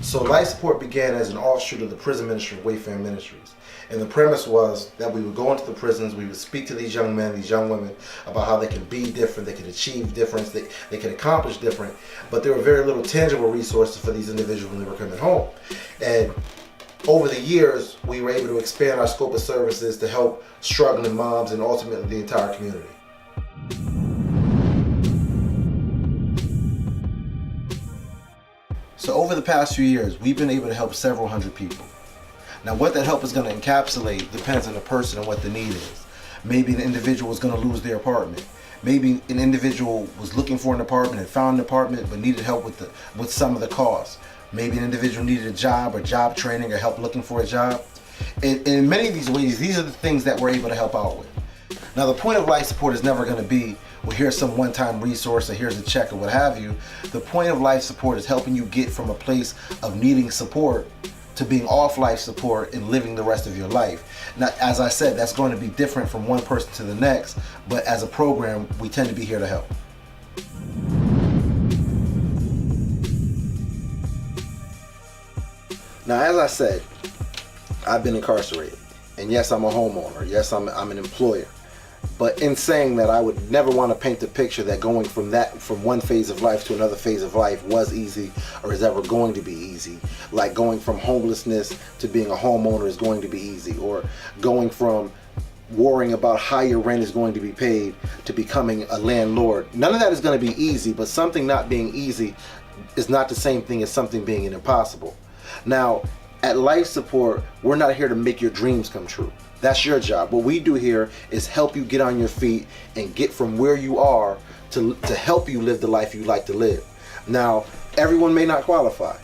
So life support began as an offshoot of the prison ministry of Wayfair Ministries. And the premise was that we would go into the prisons, we would speak to these young men, these young women, about how they can be different, they can achieve difference, they can accomplish different, but there were very little tangible resources for these individuals when they were coming home. And over the years, we were able to expand our scope of services to help struggling moms and ultimately the entire community. So over the past few years, we've been able to help several hundred people. Now what that help is going to encapsulate depends on the person and what the need is. Maybe an individual is going to lose their apartment. Maybe an individual was looking for an apartment and found an apartment but needed help with some of the costs. Maybe an individual needed a job or job training or help looking for a job. And in many of these ways, these are the things that we're able to help out with. Now the point of life support is never going to be, well, here's some one-time resource or here's a check or what have you. The point of life support is helping you get from a place of needing support to being off life support and living the rest of your life. Now, as I said, that's going to be different from one person to the next, but as a program, we tend to be here to help. Now, as I said, I've been incarcerated. And yes, I'm a homeowner. Yes, I'm an employer. But in saying that, I would never want to paint the picture that going from one phase of life to another phase of life was easy or is ever going to be easy. Like going from homelessness to being a homeowner is going to be easy, or going from worrying about how your rent is going to be paid to becoming a landlord. None of that is going to be easy, but something not being easy is not the same thing as something being impossible. Now, at Life Support, we're not here to make your dreams come true. That's your job. What we do here is help you get on your feet and get from where you are to help you live the life you like to live. Now, everyone may not qualify,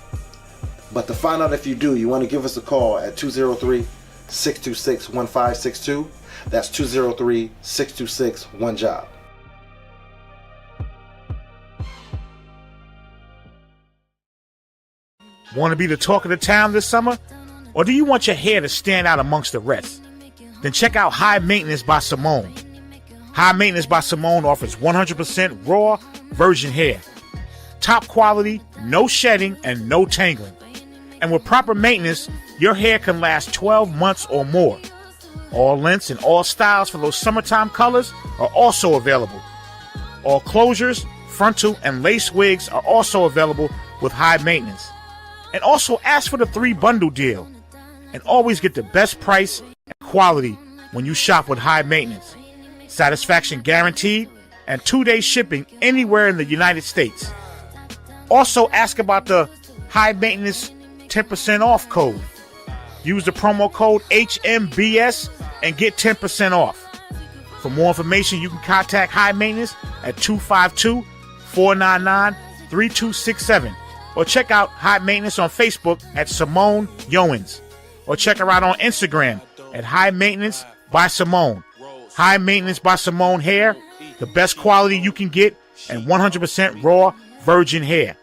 but to find out if you do, you want to give us a call at 203-626-1562. That's 203-626-1JOB. Want to be the talk of the town this summer? Or do you want your hair to stand out amongst the rest? Then check out High Maintenance by Simone. High Maintenance by Simone offers 100% raw virgin hair. Top quality, no shedding, and no tangling. And with proper maintenance, your hair can last 12 months or more. All lengths and all styles for those summertime colors are also available. All closures, frontal, and lace wigs are also available with High Maintenance. And also ask for the 3-bundle deal. And always get the best price and quality when you shop with High Maintenance. Satisfaction guaranteed and 2-day shipping anywhere in the United States. Also ask about the High Maintenance 10% off code. Use the promo code HMBS and get 10% off. For more information, you can contact High Maintenance at 252-499-3267. Or check out High Maintenance on Facebook at Simone Yowens. Or check her out on Instagram at High Maintenance by Simone. High Maintenance by Simone hair, the best quality you can get, and 100% raw virgin hair.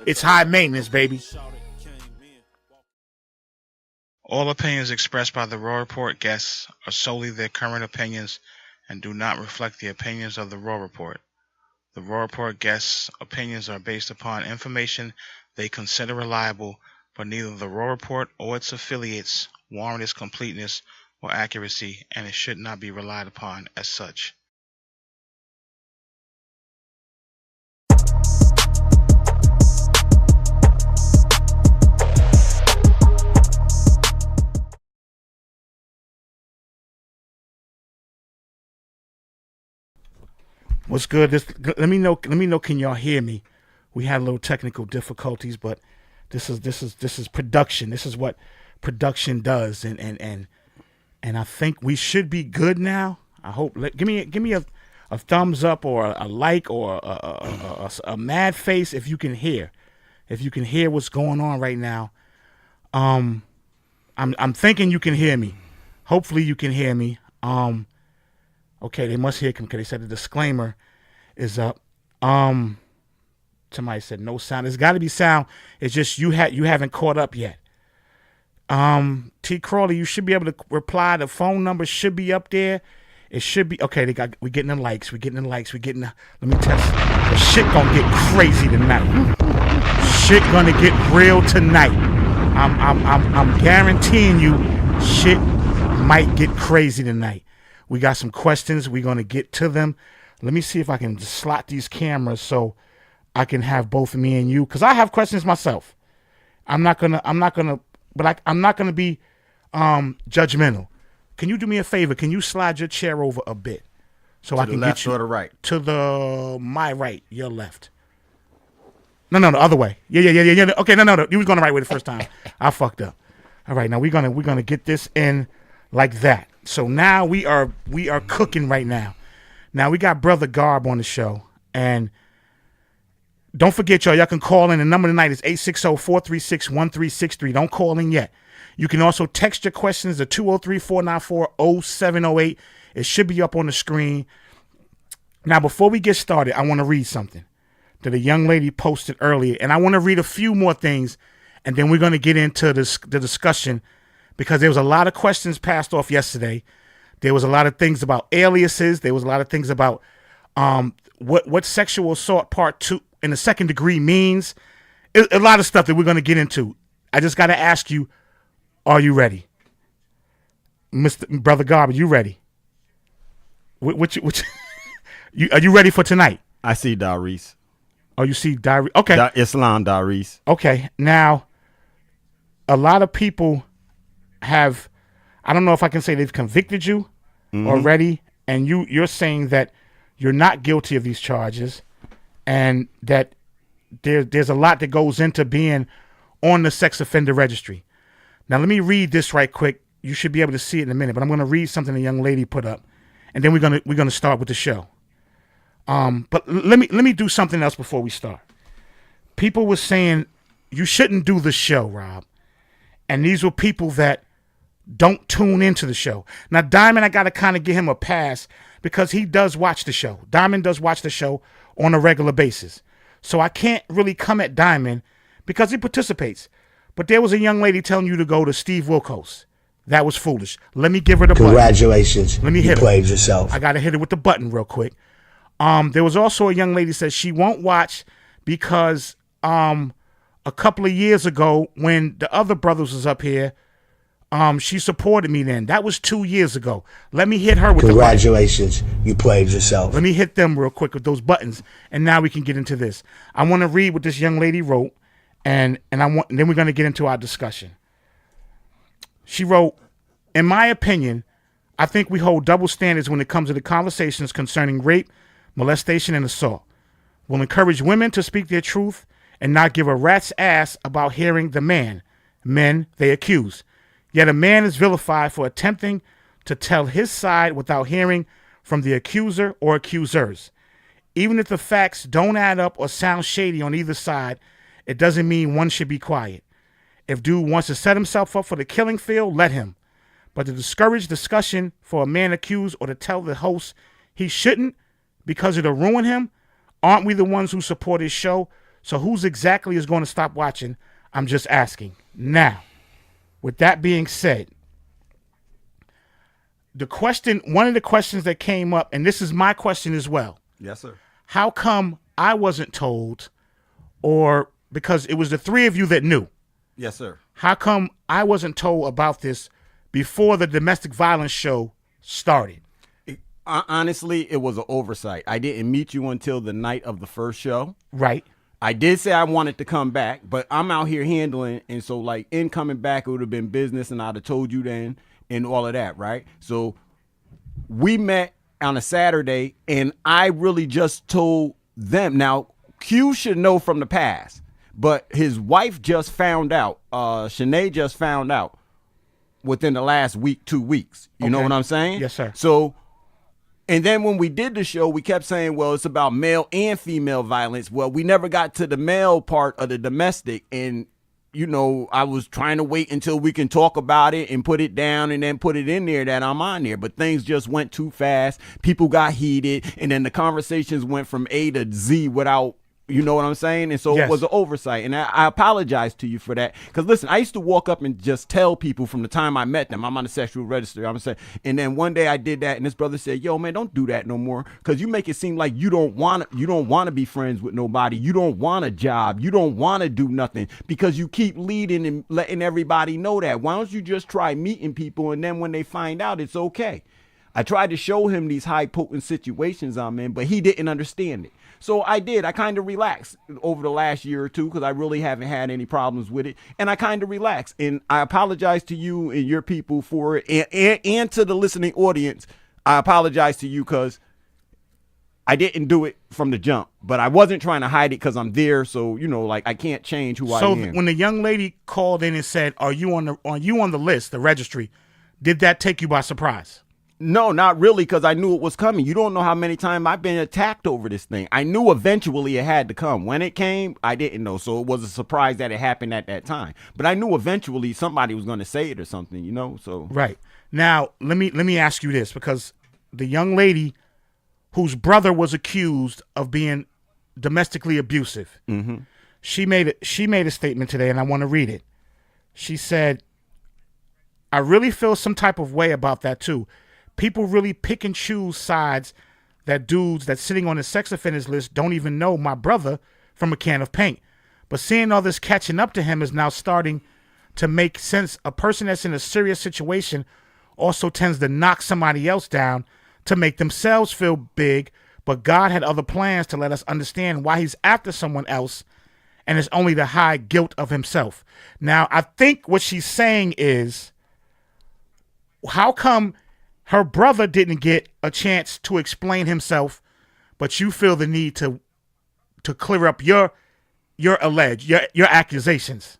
It's High Maintenance, baby. All opinions expressed by the Raw Report guests are solely their current opinions and do not reflect the opinions of the Raw Report. The Raw Report guests' opinions are based upon information they consider reliable, but neither the Raw Report or its affiliates warrant its completeness or accuracy, and it should not be relied upon as such. What's good? Let me know. Can y'all hear me? We had a little technical difficulties, but this is production. This is what production does, and I think we should be good now. I hope. Give me a thumbs up or a like or a mad face if you can hear. If you can hear what's going on right now. I'm thinking you can hear me. Hopefully you can hear me. Okay, they must hear him because they said the disclaimer is up. Somebody said no sound. There's got to be sound. It's just you haven't caught up yet. T. Crawley, you should be able to reply. The phone number should be up there. It should be okay. We're getting the likes. Let me test. The shit gonna get crazy tonight. Shit gonna get real tonight. I'm guaranteeing you, shit might get crazy tonight. We got some questions. We're gonna get to them. Let me see if I can slot these cameras so I can have both me and you, because I have questions myself. I'm not gonna be judgmental. Can you do me a favor? Can you slide your chair over a bit so I can get you to the right? To my right, your left. No, the other way. Yeah. Okay, no. You was going the right way the first time. I fucked up. All right, now we're gonna get this in like that. So now we are cooking right now. Now we got Brother Gharb on the show, and don't forget, y'all can call in. The number tonight is 860-436-1363. Don't call in yet. You can also text your questions to 203-494-0708. It should be up on the screen. Now, before we get started, I want to read something that a young lady posted earlier, and I want to read a few more things, and then we're going to get into the discussion, because there was a lot of questions passed off yesterday. There was a lot of things about aliases. There was a lot of things about what sexual assault part 2 in the second degree means. A lot of stuff that we're going to get into. I just got to ask you, are you ready? Brother Gharb, are you ready? Are you ready for tonight? I see Darius. Oh, you see Darius? Okay. Islam Darius. Okay. Now, a lot of people have, I don't know if I can say they've convicted you already, and you're saying that you're not guilty of these charges, and that there's a lot that goes into being on the sex offender registry. Now, let me read this right quick. You should be able to see it in a minute, but I'm going to read something a young lady put up, and then we're going to start with the show. But let me do something else before we start. People were saying you shouldn't do the show, Rob, and these were people that don't tune into the show. Now, Diamond, I got to kind of give him a pass because he does watch the show. Diamond does watch the show on a regular basis, so I can't really come at Diamond because he participates. But there was a young lady telling you to go to Steve Wilkos. That was foolish. Let me give her the Congratulations. button. Let me hit you played yourself. I got to hit it with the button real quick. There was also a young lady that said she won't watch because a couple of years ago when the other brothers was up here, she supported me then. That was 2 years ago. Let me hit her with Congratulations. the button. You played yourself. Let me hit them real quick with those buttons, and now we can get into this. I want to read what this young lady wrote. And then we're going to get into our discussion. She wrote, in my opinion, I think we hold double standards when it comes to the conversations concerning rape, molestation, and assault. We'll encourage women to speak their truth and not give a rat's ass about hearing the men they accuse. Yet a man is vilified for attempting to tell his side without hearing from the accuser or accusers. Even if the facts don't add up or sound shady on either side, it doesn't mean one should be quiet. If dude wants to set himself up for the killing field, let him. But to discourage discussion for a man accused or to tell the host he shouldn't because it'll ruin him, aren't we the ones who support his show? So who's exactly is going to stop watching? I'm just asking. Now, with that being said, one of the questions that came up, and this is my question as well. Yes, sir. How come I wasn't told, or because it was the three of you that knew? Yes, sir. How come I wasn't told about this before the domestic violence show started? Honestly, it was an oversight. I didn't meet you until the night of the first show. Right. I did say I wanted to come back, but I'm out here handling, and so like in coming back, it would have been business, and I'd have told you then and all of that, right? So we met on a Saturday, and I really just told them. Now, Q should know from the past, but his wife just found out. Shanae just found out within the last week, 2 weeks. You know what I'm saying? Yes, sir. So, and then when we did the show, we kept saying, well, it's about male and female violence. Well, we never got to the male part of the domestic. And, you know, I was trying to wait until we can talk about it and put it down and then put it in there that I'm on there. But things just went too fast. People got heated. And then the conversations went from A to Z without You know what I'm saying? And so Yes. it was an oversight. And I apologize to you for that. Because listen, I used to walk up and just tell people from the time I met them, I'm on the sexual register. I'm saying, and then one day I did that, and this brother said, "Yo, man, don't do that no more. Because you make it seem like you don't want to be friends with nobody. You don't want a job. You don't want to do nothing because you keep leading and letting everybody know that. Why don't you just try meeting people, and then when they find out, it's okay." I tried to show him these high potent situations I'm in, but he didn't understand it. So I did. I kind of relaxed over the last year or two because I really haven't had any problems with it. And I kind of relaxed. And I apologize to you and your people for it. And to the listening audience, I apologize to you because I didn't do it from the jump. But I wasn't trying to hide it because I'm there. So, like I can't change who I am. So when the young lady called in and said, "Are you on the list, the registry?" Did that take you by surprise? No, not really, because I knew it was coming. You don't know how many times I've been attacked over this thing. I knew eventually it had to come. When it came, I didn't know. So it was a surprise that it happened at that time. But I knew eventually somebody was going to say it or something, so. Right. Now, let me ask you this, because the young lady whose brother was accused of being domestically abusive, she made a statement today, and I want to read it. She said, "I really feel some type of way about that, too. People really pick and choose sides that dudes that's sitting on the sex offenders list don't even know my brother from a can of paint. But seeing all this catching up to him is now starting to make sense. A person that's in a serious situation also tends to knock somebody else down to make themselves feel big, but God had other plans to let us understand why he's after someone else, and it's only the high guilt of himself." Now, I think what she's saying is, how come her brother didn't get a chance to explain himself, but you feel the need to clear up your accusations?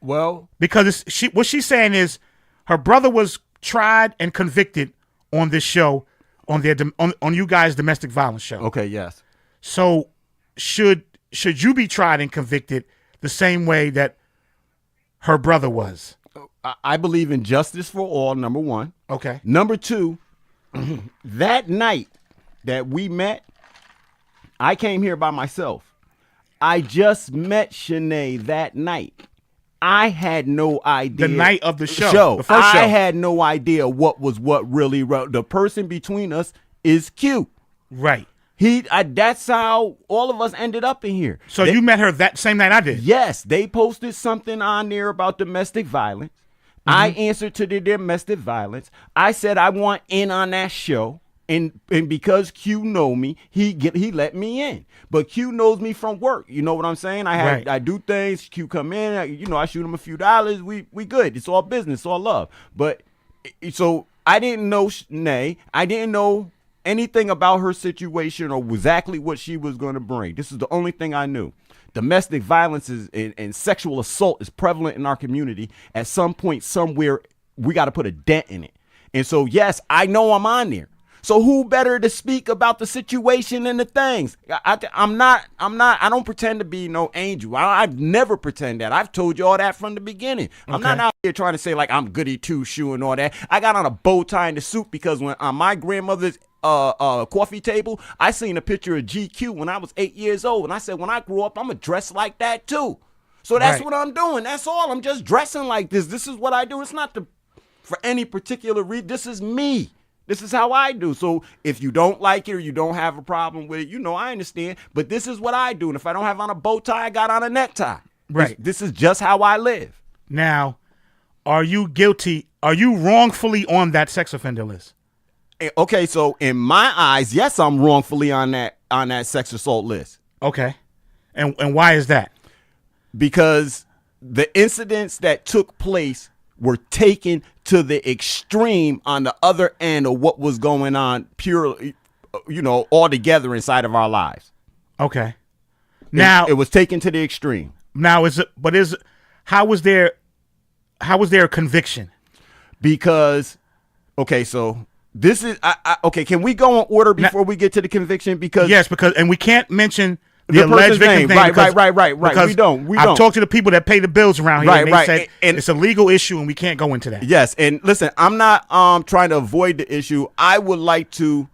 Well, Because what she's saying is her brother was tried and convicted on this show, on you guys' domestic violence show. okay, yes. So should you be tried and convicted the same way that her brother was? I believe in justice for all, number one. Okay. Number two, that night that we met, I came here by myself. I just met Shanae that night. I had no idea. The night of the show. The first show. I had no idea what really wrote. The person between us is Q. Right. That's how all of us ended up in here. So you met her that same night I did? Yes, they posted something on there about domestic violence. I answered to the domestic violence. I said I want in on that show, and because Q know me, he let me in. But Q knows me from work. You know what I'm saying? I do things. Q come in. I shoot him a few dollars. We good. It's all business, all love. But so I didn't know Shanae. I didn't know anything about her situation or exactly what she was going to bring. This is the only thing I knew. Domestic violence and sexual assault is prevalent in our community. At some point, somewhere, we got to put a dent in it. And so, yes, I know I'm on there. So who better to speak about the situation and the things? I don't pretend to be no angel. I've never pretend that. I've told you all that from the beginning. I'm not out here trying to say like I'm goody two shoe and all that. I got on a bow tie and a suit because when on my grandmother's coffee table, I seen a picture of GQ when I was 8 years old, and I said when I grow up, I'm gonna dress like that too. So that's what I'm doing. That's all. I'm just dressing like this. This is what I do. It's not for any particular reason. This is me. This is how I do. So if you don't like it or you don't have a problem with it, I understand. But this is what I do. And if I don't have on a bow tie, I got on a necktie. Right. This is just how I live. Now, are you guilty? Are you wrongfully on that sex offender list? Okay, so in my eyes, yes, I'm wrongfully on that sex assault list. Okay. And why is that? Because the incidents that took place were taken to the extreme on the other end of what was going on purely, all together inside of our lives. Okay. Now it was taken to the extreme. Now how was there a conviction? Because, okay, so this is, okay, can we go in order before we get to the conviction? Because yes, and we can't mention the alleged victim's name. Right. We don't. I've talked to the people that pay the bills around here, and they said and it's a legal issue, and we can't go into that. Yes, and listen, I'm not trying to avoid the issue. I would like to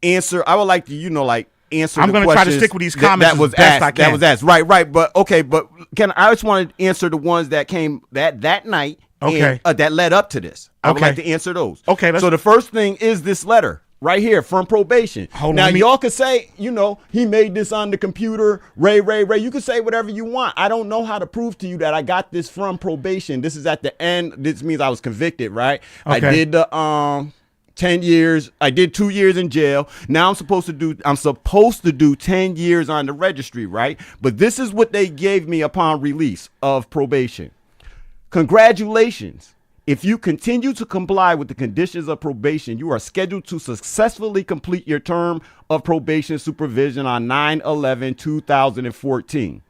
answer. I would like to, answer. I'm going to try to stick with these comments that was as best asked. I can. That was asked. Right. But okay. But I just want to answer the ones that came that night. Okay. And, that led up to this. I would Okay. like to answer those. Okay. So the first thing is this letter right here from probation. Hold on, now let me- y'all could say, he made this on the computer. Ray. You can say whatever you want. I don't know how to prove to you that I got this from probation. This is at the end. This means I was convicted, right? I Okay. did the 10 years. I did 2 years in jail. Now I'm supposed to do 10 years on the registry, right? But this is what they gave me upon release of probation. Congratulations. If you continue to comply with the conditions of probation, you are scheduled to successfully complete your term of probation supervision on 9/11/2014.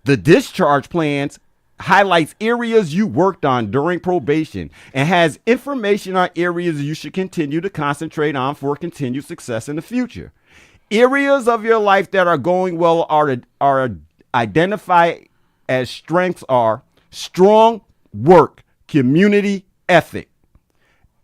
The discharge plans highlights areas you worked on during probation and has information on areas you should continue to concentrate on for continued success in the future. Areas of your life that are going well are identified as strengths are strong work, community ethic.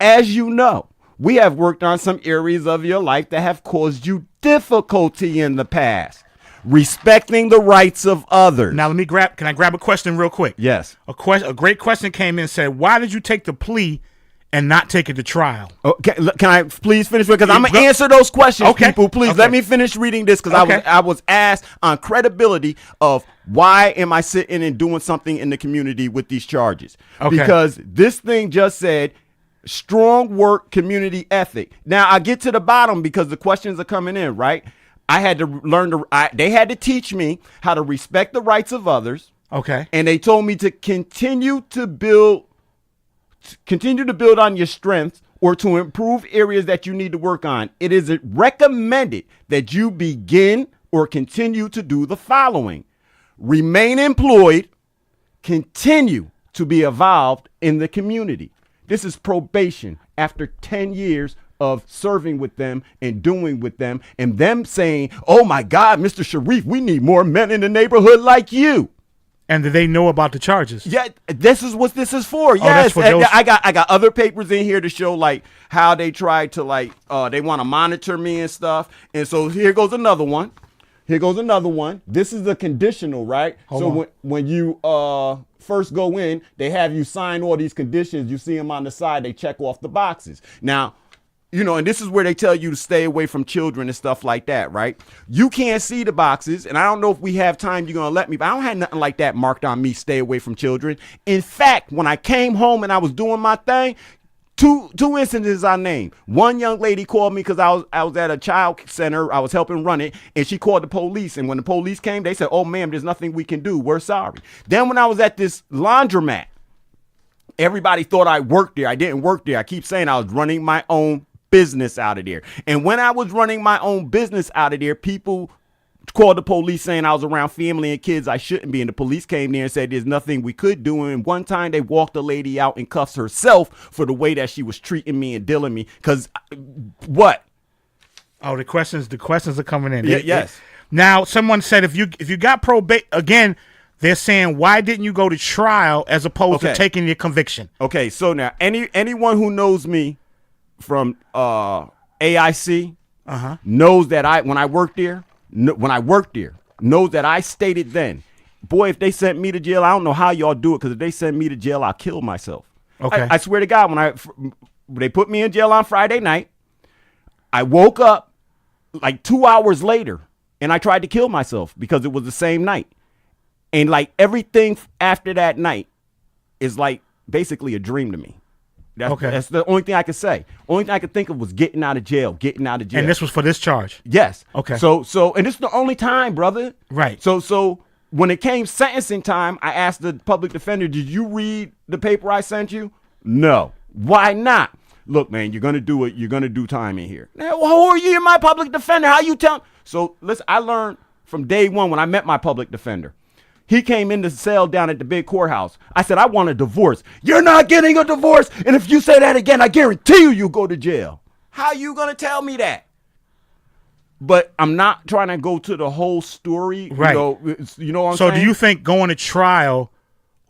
As you know, we have worked on some areas of your life that have caused you difficulty in the past. Respecting the rights of others. Now can I grab a question real quick? Yes. A great question came in and said, why did you take the plea and not take it to trial? Okay, can I please finish? Because I'm Go- gonna answer those questions, Okay. people. Please Okay. let me finish reading this because Okay. I was asked on credibility of why am I sitting and doing something in the community with these charges? Okay. Because this thing just said strong work, community ethic. Now I get to the bottom because the questions are coming in, right? I had to learn they had to teach me how to respect the rights of others. Okay. And they told me to continue to build on your strengths or to improve areas that you need to work on. It is recommended that you begin or continue to do the following: remain employed, continue to be involved in the community. This is probation after 10 years of serving with them and doing with them and them saying, oh my God, Mr. Sharif, we need more men in the neighborhood like you. And did they know about the charges? Yeah, this is what this is for. that's Yes, for those- I got other papers in here to show like how they tried to they want to monitor me and stuff. And so here goes another one. This is the conditional, right? Hold on. When you first go in, they have you sign all these conditions. You see them on the side. They check off the boxes. Now, and this is where they tell you to stay away from children and stuff like that, right? You can't see the boxes, and I don't know if we have time you're going to let me, but I don't have nothing like that marked on me, stay away from children. In fact, when I came home and I was doing my thing, two instances I named. One young lady called me because I was at a child center. I was helping run it, and she called the police. And when the police came, they said, oh, ma'am, there's nothing we can do. We're sorry. Then when I was at this laundromat, everybody thought I worked there. I didn't work there. I keep saying I was running my own business out of there. And when I was running my own business out of there, people called the police saying I was around family and kids I shouldn't be. And the police came there and said there's nothing we could do. And one time they walked a lady out in cuffs herself for the way that she was treating me and dealing me. Because what? Oh, the questions are coming in. Yes. Now, someone said if you got probate, again, they're saying, why didn't you go to trial as opposed to taking your conviction? Okay, so now anyone who knows me from AIC knows that when I worked there, knows that I stated then, boy, if they sent me to jail, I don't know how y'all do it, because if they send me to jail, I'll kill myself. Okay. I swear to God, when they put me in jail on Friday night, I woke up like 2 hours later and I tried to kill myself because it was the same night. And like everything after that night is like basically a dream to me. That's the only thing I could say. Only thing I could think of was getting out of jail. And this was for this charge? Yes. Okay. So and this is the only time, brother. Right. So when it came sentencing time, I asked the public defender, did you read the paper I sent you? No. Why not? Look, man, you're going to do it. You're going to do time in here. Now, who are you? You're my public defender. How you tell? So listen, I learned from day one when I met my public defender. He came in the cell down at the big courthouse. I said, I want a divorce. You're not getting a divorce. And if you say that again, I guarantee you'll go to jail. How you going to tell me that? But I'm not trying to go to the whole story. Right. You know what I'm saying? So do you think going to trial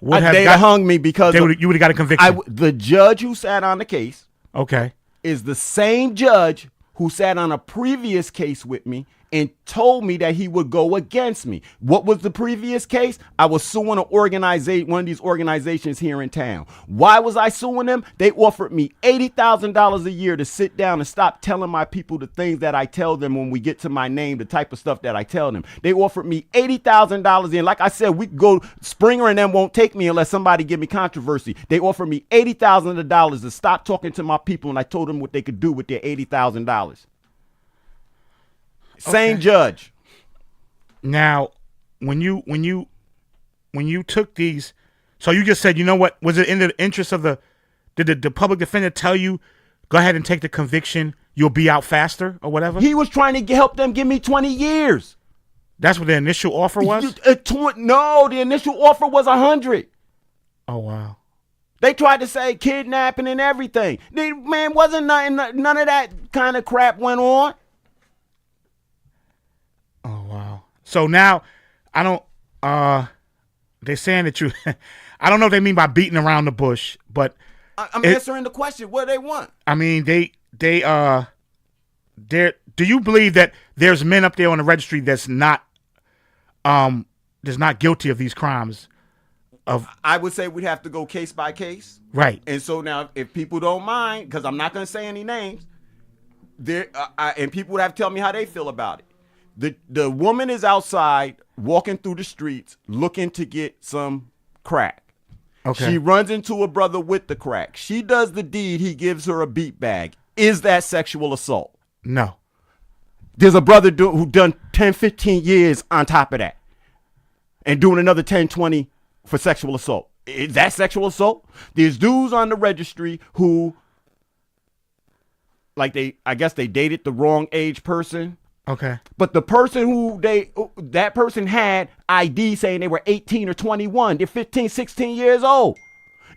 would have they'd hung me because you would have got a conviction? The judge who sat on the case okay. is the same judge who sat on a previous case with me and told me that he would go against me. What was the previous case? I was suing one of these organizations here in town. Why was I suing them? They offered me $80,000 a year to sit down and stop telling my people the things that I tell them when we get to my name, the type of stuff that I tell them. They offered me $80,000 in. Like I said, we could go, Springer and them won't take me unless somebody give me controversy. They offered me $80,000 to stop talking to my people, and I told them what they could do with their $80,000. Same judge. Now, when you took these, so you just said, you know what? Was it in the interest of did the public defender tell you, go ahead and take the conviction, you'll be out faster or whatever? He was trying to help them give me 20 years. That's what the initial offer was? No, the initial offer was 100. Oh, wow. They tried to say kidnapping and everything. Man, wasn't none of that kind of crap went on. Oh, wow. So now, I don't, they're saying that you, I don't know what they mean by beating around the bush, but. I'm answering the question. What do they want? I mean, do you believe that there's men up there on the registry that's not guilty of these crimes? I would say we'd have to go case by case. Right. And so now, if people don't mind, because I'm not going to say any names, and people would have to tell me how they feel about it. The woman is outside walking through the streets looking to get some crack. Okay. She runs into a brother with the crack. She does the deed. He gives her a beat bag. Is that sexual assault? No. There's a brother who done 10, 15 years on top of that and doing another 10, 20 for sexual assault. Is that sexual assault? There's dudes on the registry who, I guess they dated the wrong age person. Okay. But the person that person had ID saying they were 18 or 21. They're 15, 16 years old.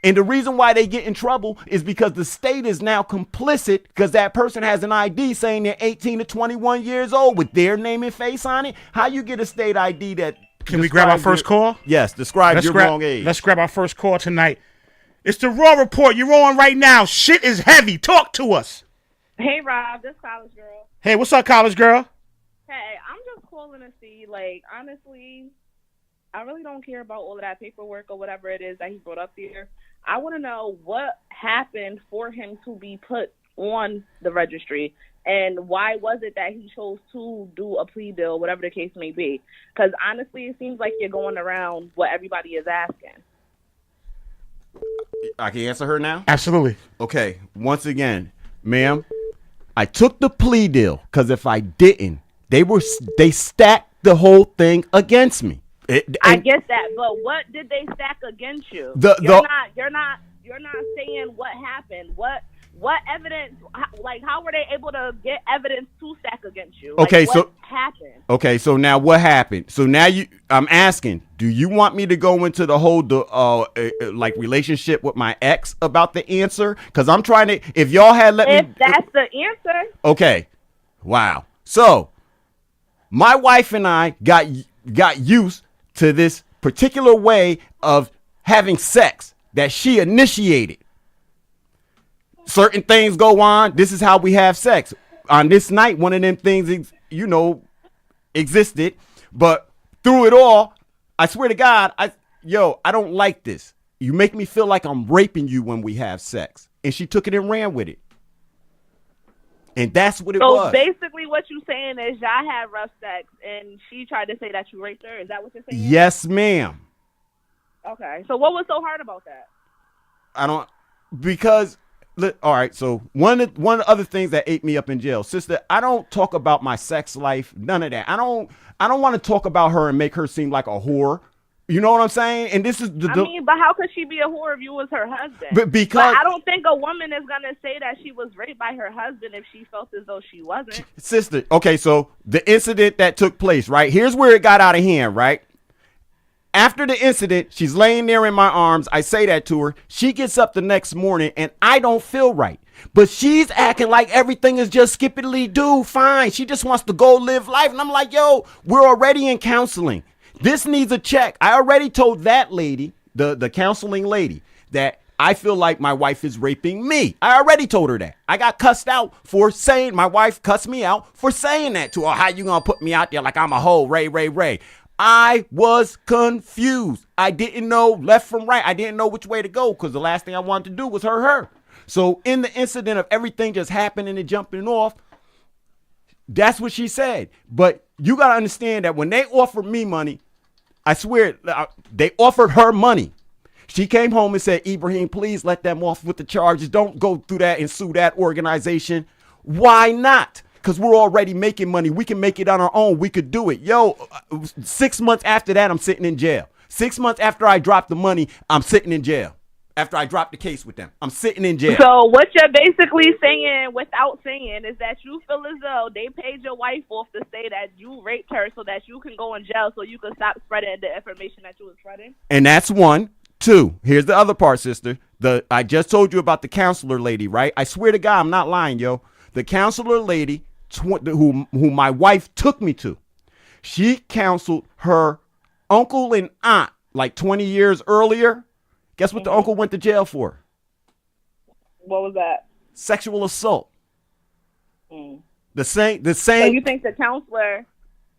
And the reason why they get in trouble is because the state is now complicit because that person has an ID saying they're 18 to 21 years old with their name and face on it. How you get a state ID that... Can we grab our first call? Yes, describe your wrong age. Let's grab our first call tonight. It's the Raw Report. You're on right now. Shit is heavy. Talk to us. Hey, Rob. This college girl. Hey, what's up, college girl? Hey, I'm just calling to see, honestly, I really don't care about all of that paperwork or whatever it is that he brought up there. I want to know what happened for him to be put on the registry, and why was it that he chose to do a plea deal, whatever the case may be. Because, honestly, it seems like you're going around what everybody is asking. I can answer her now? Absolutely. Okay, once again, ma'am, I took the plea deal because if I didn't, they stacked the whole thing against me. I get that, but what did they stack against you? You're not saying what happened. What evidence? How were they able to get evidence to stack against you? Okay, what happened? Okay, so now what happened? So now I'm asking, do you want me to go into the whole relationship with my ex about the answer? Because I'm trying to. If y'all had let me. If that's the answer. Okay. Wow. So my wife and I got used to this particular way of having sex that she initiated. Certain things go on. This is how we have sex. On this night, one of them things, existed. But through it all, I swear to God, I don't like this. You make me feel like I'm raping you when we have sex. And she took it and ran with it. And that's what it was. So basically what you're saying is y'all had rough sex and she tried to say that you raped her? Is that what you're saying? Yes, ma'am. Okay. So what was so hard about that? All right, so one of the other things that ate me up in jail, sister, I don't talk about my sex life, none of that. I don't want to talk about her and make her seem like a whore. You know what I'm saying? And this is but how could she be a whore if you was her husband? But I don't think a woman is gonna say that she was raped by her husband if she felt as though she wasn't. Sister, okay, so the incident that took place, right? Here's where it got out of hand, right? After the incident, she's laying there in my arms. I say that to her. She gets up the next morning and I don't feel right. But she's acting like everything is just skippity-doo, fine. She just wants to go live life. And I'm like, yo, we're already in counseling. This needs a check. I already told that lady, the counseling lady, that I feel like my wife is raping me. I already told her that. I got cussed out for saying, my wife cussed me out for saying that to her. How you gonna put me out there like I'm a hoe, Ray? I was confused. I didn't know left from right. I didn't know which way to go because the last thing I wanted to do was hurt her. So in the incident of everything just happening and jumping off, that's what she said. But you got to understand that when they offered me money, I swear, they offered her money. She came home and said, Ibrahim, please let them off with the charges. Don't go through that and sue that organization. Why not? Because we're already making money. We can make it on our own. We could do it. 6 months after that, I'm sitting in jail. 6 months after I dropped the money, I'm sitting in jail. After I dropped the case with them, I'm sitting in jail. So what you're basically saying, without saying, is that you feel as though they paid your wife off to say that you raped her so that you can go in jail so you can stop spreading the information that you was spreading? And that's one. Two, here's the other part, sister. I just told you about the counselor lady, right? I swear to God, I'm not lying, yo. The counselor lady who my wife took me to, she counseled her uncle and aunt like 20 years earlier. Guess what the uncle went to jail for? What was that? Sexual assault. The same. So you think the counselor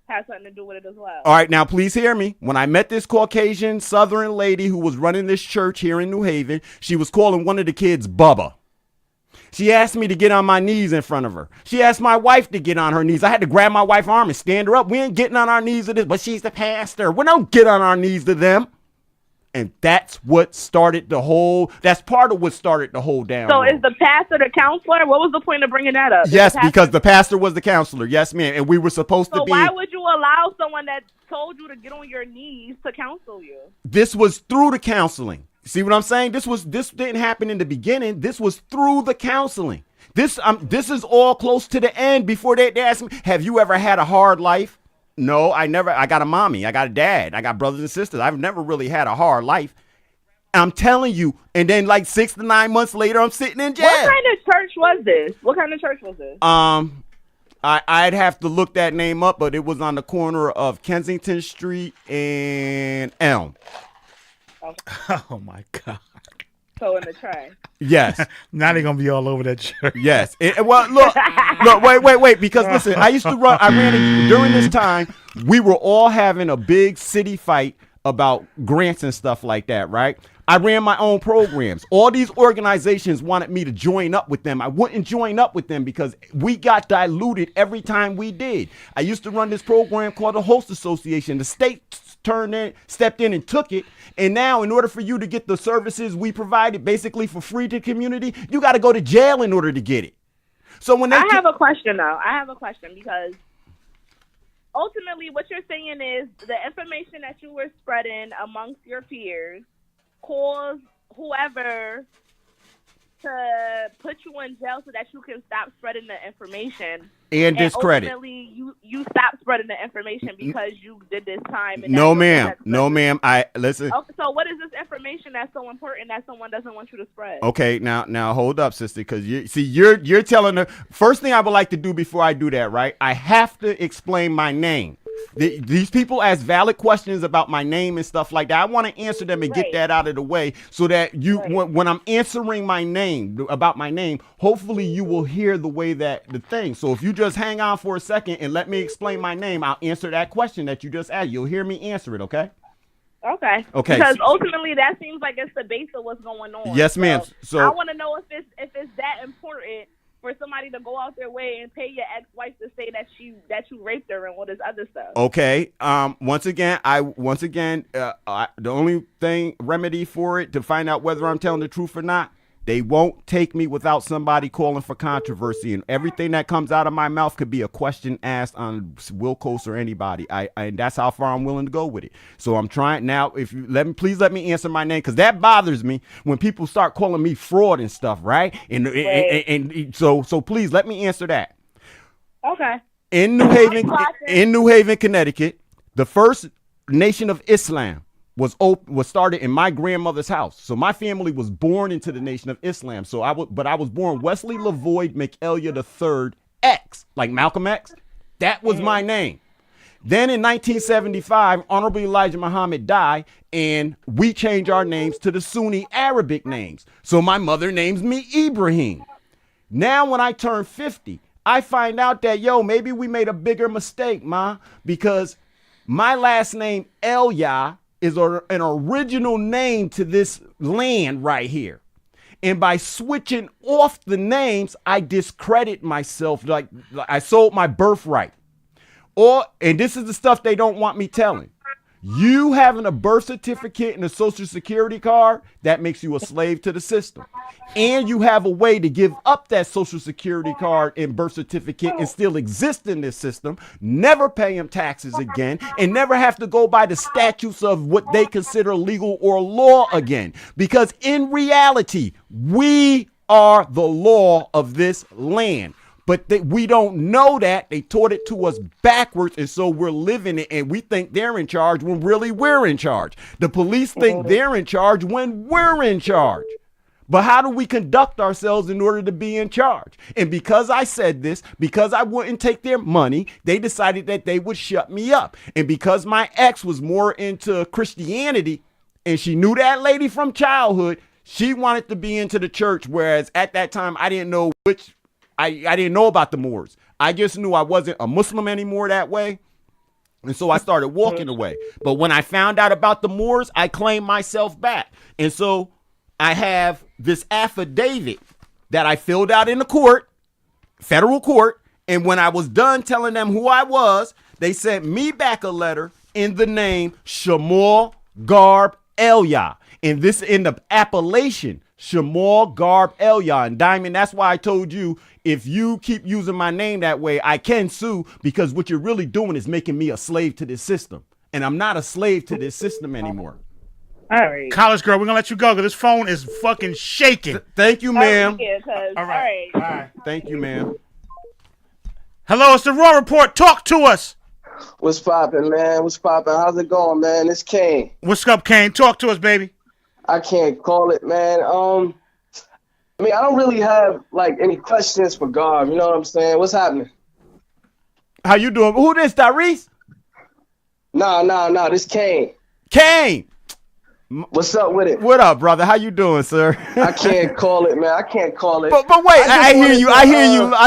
has something to do with it as well? All right, now please hear me. When I met this Caucasian Southern lady who was running this church here in New Haven, she was calling one of the kids Bubba. She asked me to get on my knees in front of her. She asked my wife to get on her knees. I had to grab my wife's arm and stand her up. We ain't getting on our knees to this, but she's the pastor. We don't get on our knees to them. And that's what started that's part of what started the whole down. So is the pastor the counselor? What was the point of bringing that up? Yes, because the pastor was the counselor. Yes, ma'am. And we were supposed to be. So why would you allow someone that told you to get on your knees to counsel you? This was through the counseling. See what I'm saying? This didn't happen in the beginning. This was through the counseling. This is all close to the end before they asked me, have you ever had a hard life? No, I never. I got a mommy. I got a dad. I got brothers and sisters. I've never really had a hard life. I'm telling you. And then like 6 to 9 months later, I'm sitting in jail. What kind of church was this? I'd have to look that name up, but it was on the corner of Kensington Street and Elm. Oh my God. So in the trash. Yes. Now they're gonna be all over that church. Yes. Well, look, wait. Because listen, I ran during this time. We were all having a big city fight about grants and stuff like that, right? I ran my own programs. All these organizations wanted me to join up with them. I wouldn't join up with them because we got diluted every time we did. I used to run this program called the Host Association. The state stepped in and took it. And now in order for you to get the services we provided basically for free to the community, you got to go to jail in order to get it. So when I have a question because ultimately what you're saying is the information that you were spreading amongst your peers caused whoever to put you in jail so that you can stop spreading the information and discredit. Ultimately, you stopped spreading the information because you did this time. And no, ma'am. I listen. Okay, so what is this information that's so important that someone doesn't want you to spread? Okay, now hold up, sister, because you're telling her. First thing I would like to do before I do that, right? I have to explain my name. These people ask valid questions about my name and stuff like that. I want to answer them and get that out of the way so that when I'm answering about my name, hopefully you will hear the way that the thing. So if you just hang on for a second and let me explain my name, I'll answer that question that you just asked. You'll hear me answer it, okay? Okay. Because ultimately that seems like it's the base of what's going on. Yes, ma'am. So I want to know if it's that important for somebody to go out their way and pay your ex-wife to say that you raped her and all this other stuff. Okay. Once again, the only remedy for it to find out whether I'm telling the truth or not, they won't take me without somebody calling for controversy, and everything that comes out of my mouth could be a question asked on Wilkos or anybody. And that's how far I'm willing to go with it. So I'm trying now. If you please let me answer my name, because that bothers me when people start calling me fraud and stuff, right? And so please let me answer that. Okay. In New Haven, Connecticut, the first Nation of Islam was started in my grandmother's house. So my family was born into the Nation of Islam. So I was born Wesley Lavoyd McElya III X, like Malcolm X. That was my name. Then in 1975, Honorable Elijah Muhammad died, and we changed our names to the Sunni Arabic names. So my mother names me Ibrahim. Now when I turn 50, I find out that, maybe we made a bigger mistake, ma, because my last name, El Ya, is an original name to this land right here. And by switching off the names, I discredit myself, like I sold my birthright. And this is the stuff they don't want me telling. You having a birth certificate and a social security card, that makes you a slave to the system. And you have a way to give up that social security card and birth certificate and still exist in this system, never pay them taxes again, and never have to go by the statutes of what they consider legal or law again. Because in reality, we are the law of this land. But we don't know that. They taught it to us backwards, and so we're living it, and we think they're in charge when really we're in charge. The police think they're in charge when we're in charge. But how do we conduct ourselves in order to be in charge? And because I said this, because I wouldn't take their money, they decided that they would shut me up. And because my ex was more into Christianity, and she knew that lady from childhood, she wanted to be into the church, whereas at that time I didn't know I didn't know about the Moors. I just knew I wasn't a Muslim anymore that way. And so I started walking away. But when I found out about the Moors, I claimed myself back. And so I have this affidavit that I filled out in the court, federal court. And when I was done telling them who I was, they sent me back a letter in the name Shamal Gharb El Ya. And this in the appellation, Shamal Gharb El Ya. And Diamond, that's why I told you, if you keep using my name that way, I can sue, because what you're really doing is making me a slave to this system. And I'm not a slave to this system anymore. All right. College girl, we're going to let you go because this phone is fucking shaking. Thank you, ma'am. All right. Thank you, ma'am. Hello, it's the Raw Report. Talk to us. What's poppin', man? What's poppin'? How's it going, man? It's Kane. What's up, Kane? Talk to us, baby. I can't call it, man. I mean, I don't really have like any questions for Garb. You know what I'm saying? What's happening? How you doing? Who this, Tyrese? Nah. This Kane. Kane. What's up with it? What up, brother? How you doing, sir? I can't call it, man. I can't call it. But wait, I hear you. I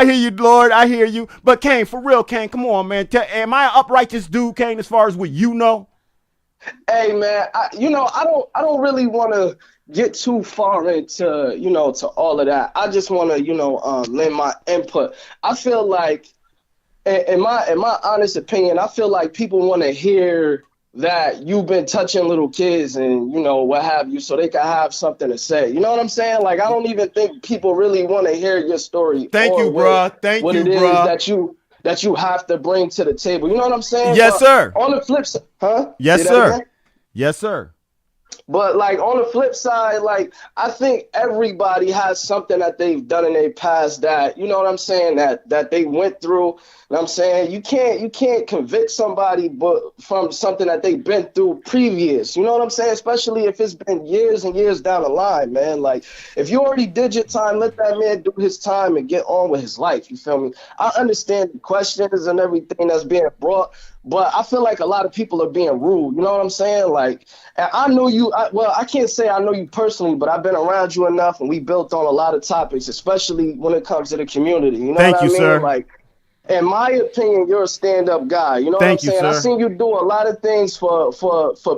hear you, Lord. I hear you. But Kane, for real, Kane, come on, man. Am I an uprighteous dude, Kane, as far as what you know? Hey, man. I don't really want to get too far into, to all of that. I just want to, lend my input. I feel like, in my honest opinion, I feel like people want to hear that you've been touching little kids and, what have you, so they can have something to say. You know what I'm saying? Like, I don't even think people really want to hear your story. Thank you, bro. Thank you, bro. What it is that you have to bring to the table. You know what I'm saying? Yes, sir. On the flip side, huh? Yes, sir. Yes, sir. But like on the flip side, like I think everybody has something that they've done in their past that, you know what I'm saying, that they went through. And I'm saying you can't convict somebody but from something that they've been through previous. You know what I'm saying? Especially if it's been years and years down the line, man. Like if you already did your time, let that man do his time and get on with his life. You feel me? I understand the questions and everything that's being brought, but I feel like a lot of people are being rude. You know what I'm saying? Like, and I know you, I can't say I know you personally, but I've been around you enough and we built on a lot of topics, especially when it comes to the community. You know Thank what you, I mean? sir. Like, in my opinion, you're a stand-up guy. You know Thank what I'm saying? you, sir. I seen you do a lot of things for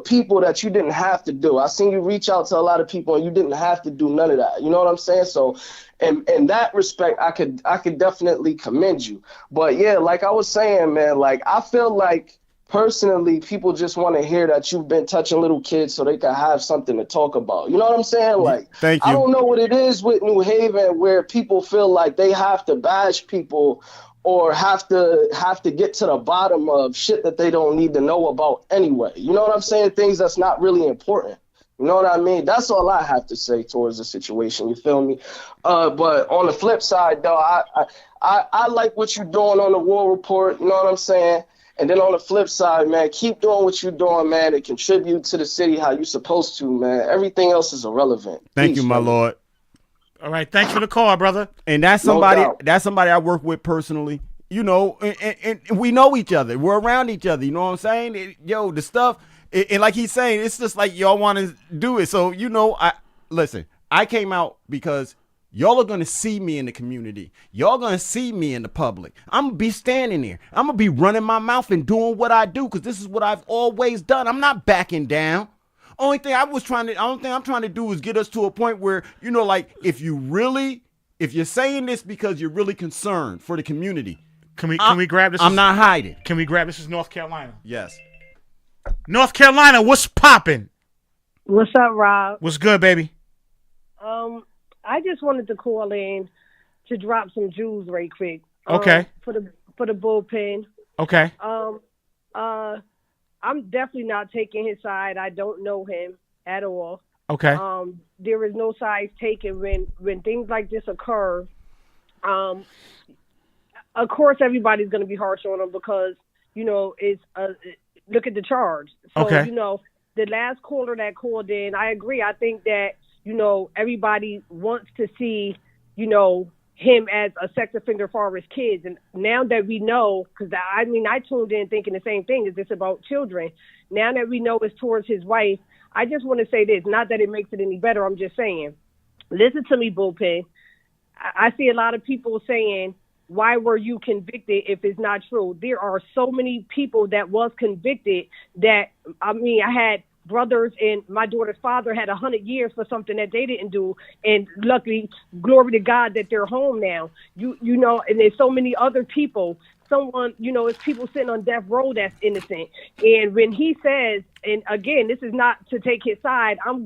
people that you didn't have to do. I seen you reach out to a lot of people and you didn't have to do none of that. You know what I'm saying? So in that respect, I could definitely commend you. But yeah, like I was saying, man, like I feel like personally, people just want to hear that you've been touching little kids so they can have something to talk about. You know what I'm saying? Like, Thank you. I don't know what it is with New Haven where people feel like they have to bash people or have to get to the bottom of shit that they don't need to know about anyway. You know what I'm saying? Things that's not really important. You know what I mean? That's all I have to say towards the situation. You feel me? But on the flip side, though, I like what you're doing on the War Report. You know what I'm saying? And then on the flip side, man, keep doing what you're doing, man, to contribute to the city how you're supposed to, man. Everything else is irrelevant. Thank Peace, you, my man. Lord. All right, thanks for the call, brother. And that's No somebody doubt. that's somebody I work with personally. you know, and we know each other. We're around each other. You know what I'm saying? The stuff, and like he's saying, it's just like y'all want to do it. So, you know, I came out because y'all are going to see me in the community. Y'all going to see me in the public. I'm going to be standing there. I'm going to be running my mouth and doing what I do because this is what I've always done. I'm not backing down. Only thing I'm trying to do is get us to a point where, you know, like if you're saying this because you're really concerned for the community. Can we grab this? I'm not hiding. Can we grab this? Is North Carolina? Yes. North Carolina, what's popping? What's up, Rob? What's good, baby? I just wanted to call in to drop some jewels right quick. Okay. For the bullpen. Okay. I'm definitely not taking his side. I don't know him at all. Okay. There is no sides taken when things like this occur. Of course, everybody's going to be harsh on him because, you know, look at the charge. So, okay. You know, the last caller that called in, I agree. I think that, you know, everybody wants to see, you know, him as a sex offender for his kids. And now that we know, because I tuned in thinking the same thing, is this about children? Now that we know it's towards his wife, I just want to say this, not that it makes it any better. I'm just saying, listen to me, bullpen. I see a lot of people saying, why were you convicted if it's not true? There are so many people that was convicted that, I had brothers and my daughter's father had 100 years for something that they didn't do. And luckily, glory to God that they're home now. You know, and there's so many other people. Someone, you know, it's people sitting on death row that's innocent. And when he says, and again, this is not to take his side, I'm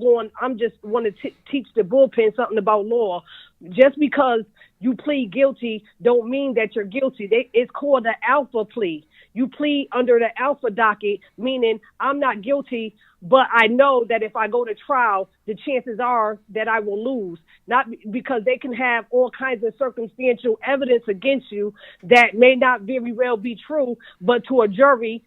just want to teach the bullpen something about law. Just because you plead guilty don't mean that you're guilty. It's called the alpha plea. You plead under the alpha docket, meaning I'm not guilty, but I know that if I go to trial, the chances are that I will lose. Not because they can have all kinds of circumstantial evidence against you that may not very well be true, but to a jury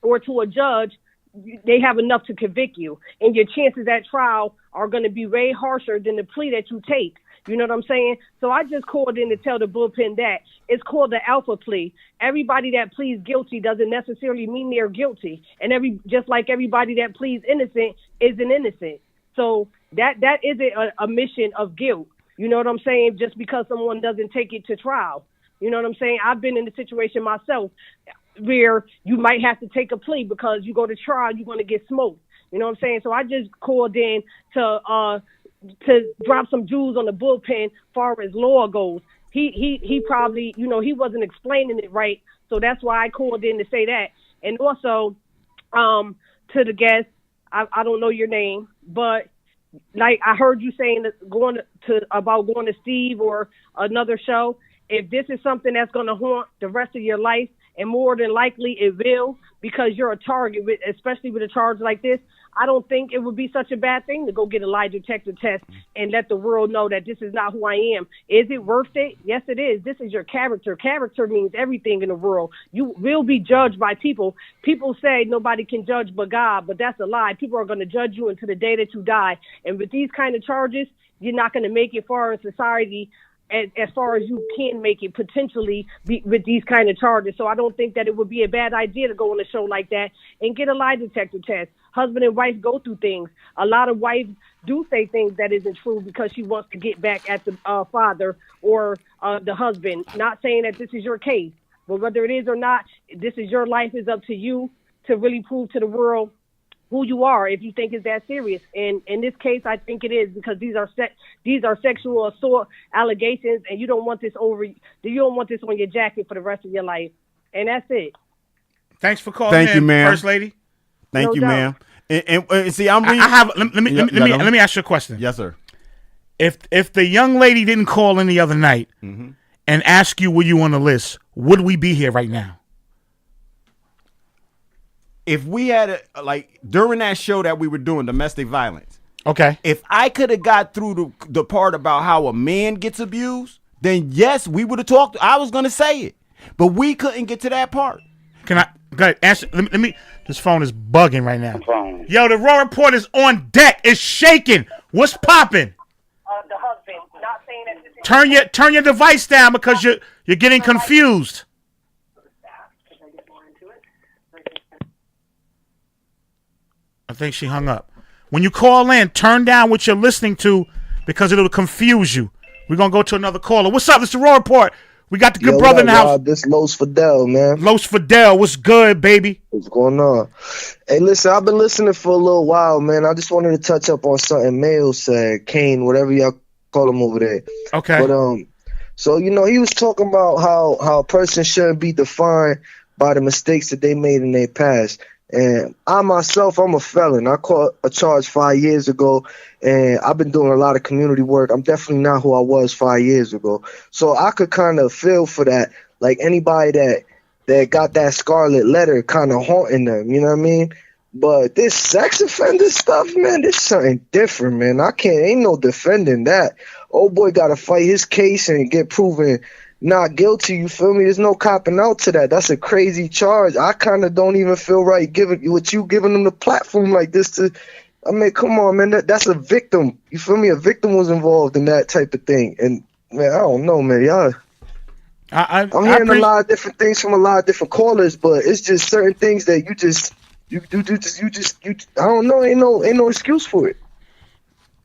or to a judge, they have enough to convict you. And your chances at trial are going to be way harsher than the plea that you take. You know what I'm saying? So I just called in to tell the bullpen that it's called the alpha plea. Everybody that pleads guilty doesn't necessarily mean they're guilty. And just like everybody that pleads innocent isn't innocent. So that isn't a mission of guilt. You know what I'm saying? Just because someone doesn't take it to trial. You know what I'm saying? I've been in the situation myself where you might have to take a plea because you go to trial, you're going to get smoked. You know what I'm saying? So I just called in to drop some jewels on the bullpen far as law goes. He probably, you know, he wasn't explaining it right. So that's why I called in to say that. And also, to the guest, I don't know your name, but like I heard you saying that going to Steve or another show. If this is something that's going to haunt the rest of your life, and more than likely it will, because you're a target, especially with a charge like this, I don't think it would be such a bad thing to go get a lie detector test and let the world know that this is not who I am. Is it worth it? Yes, it is. This is your character. Character means everything in the world. You will be judged by people. People say nobody can judge but God, but that's a lie. People are going to judge you until the day that you die. And with these kind of charges, you're not going to make it far in society as far as you can make it potentially with these kind of charges. So I don't think that it would be a bad idea to go on a show like that and get a lie detector test. Husband and wife go through things. A lot of wives do say things that isn't true because she wants to get back at the father or the husband. Not saying that this is your case, but whether it is or not, this is your life. It's up to you to really prove to the world who you are if you think it's that serious. And in this case, I think it is, because these are sexual assault allegations, and you don't want this on your jacket for the rest of your life. And that's it. Thanks for calling in, First Lady. Thank you, ma'am. And see, I'm reading. Let me ask you a question. Yes, sir. If the young lady didn't call in the other night and ask you were you on the list, would we be here right now? If we had during that show that we were doing, domestic violence. Okay. If I could have got through the part about how a man gets abused, then yes, we would have talked. I was going to say it, but we couldn't get to that part. Can I go ahead, answer? Let me. This phone is bugging right now. Yo, the Raw Report is on deck. It's shaking. What's popping? The husband, not saying that. Turn your device down because you're getting confused. think she hung up. When you call in, turn down what you're listening to because it'll confuse you. We're going to go to another caller. What's up? It's the Raw Report. We got the good brother in the house. This Los Fidel, man. Los Fidel, what's good, baby? What's going on? Hey, listen, I've been listening for a little while, man. I just wanted to touch up on something Mayo said, Kane, whatever y'all call him over there. Okay. But so he was talking about how a person shouldn't be defined by the mistakes that they made in their past. And I myself, I'm a felon. I caught a charge 5 years ago, and I've been doing a lot of community work. I'm definitely not who I was 5 years ago. So I could kind of feel for that, like anybody that got that scarlet letter kind of haunting them, you know what I mean? But this sex offender stuff, man, this something different, man. Ain't no defending that. Old boy got to fight his case and get proven not guilty, you feel me? There's no copping out to that. That's a crazy charge. I kind of don't even feel right giving them the platform like this to. I mean, come on, man. That's a victim. You feel me? A victim was involved in that type of thing, and man, I don't know, man. Y'all. I'm hearing a lot of different things from a lot of different callers, but it's just certain things that you I don't know. Ain't no excuse for it.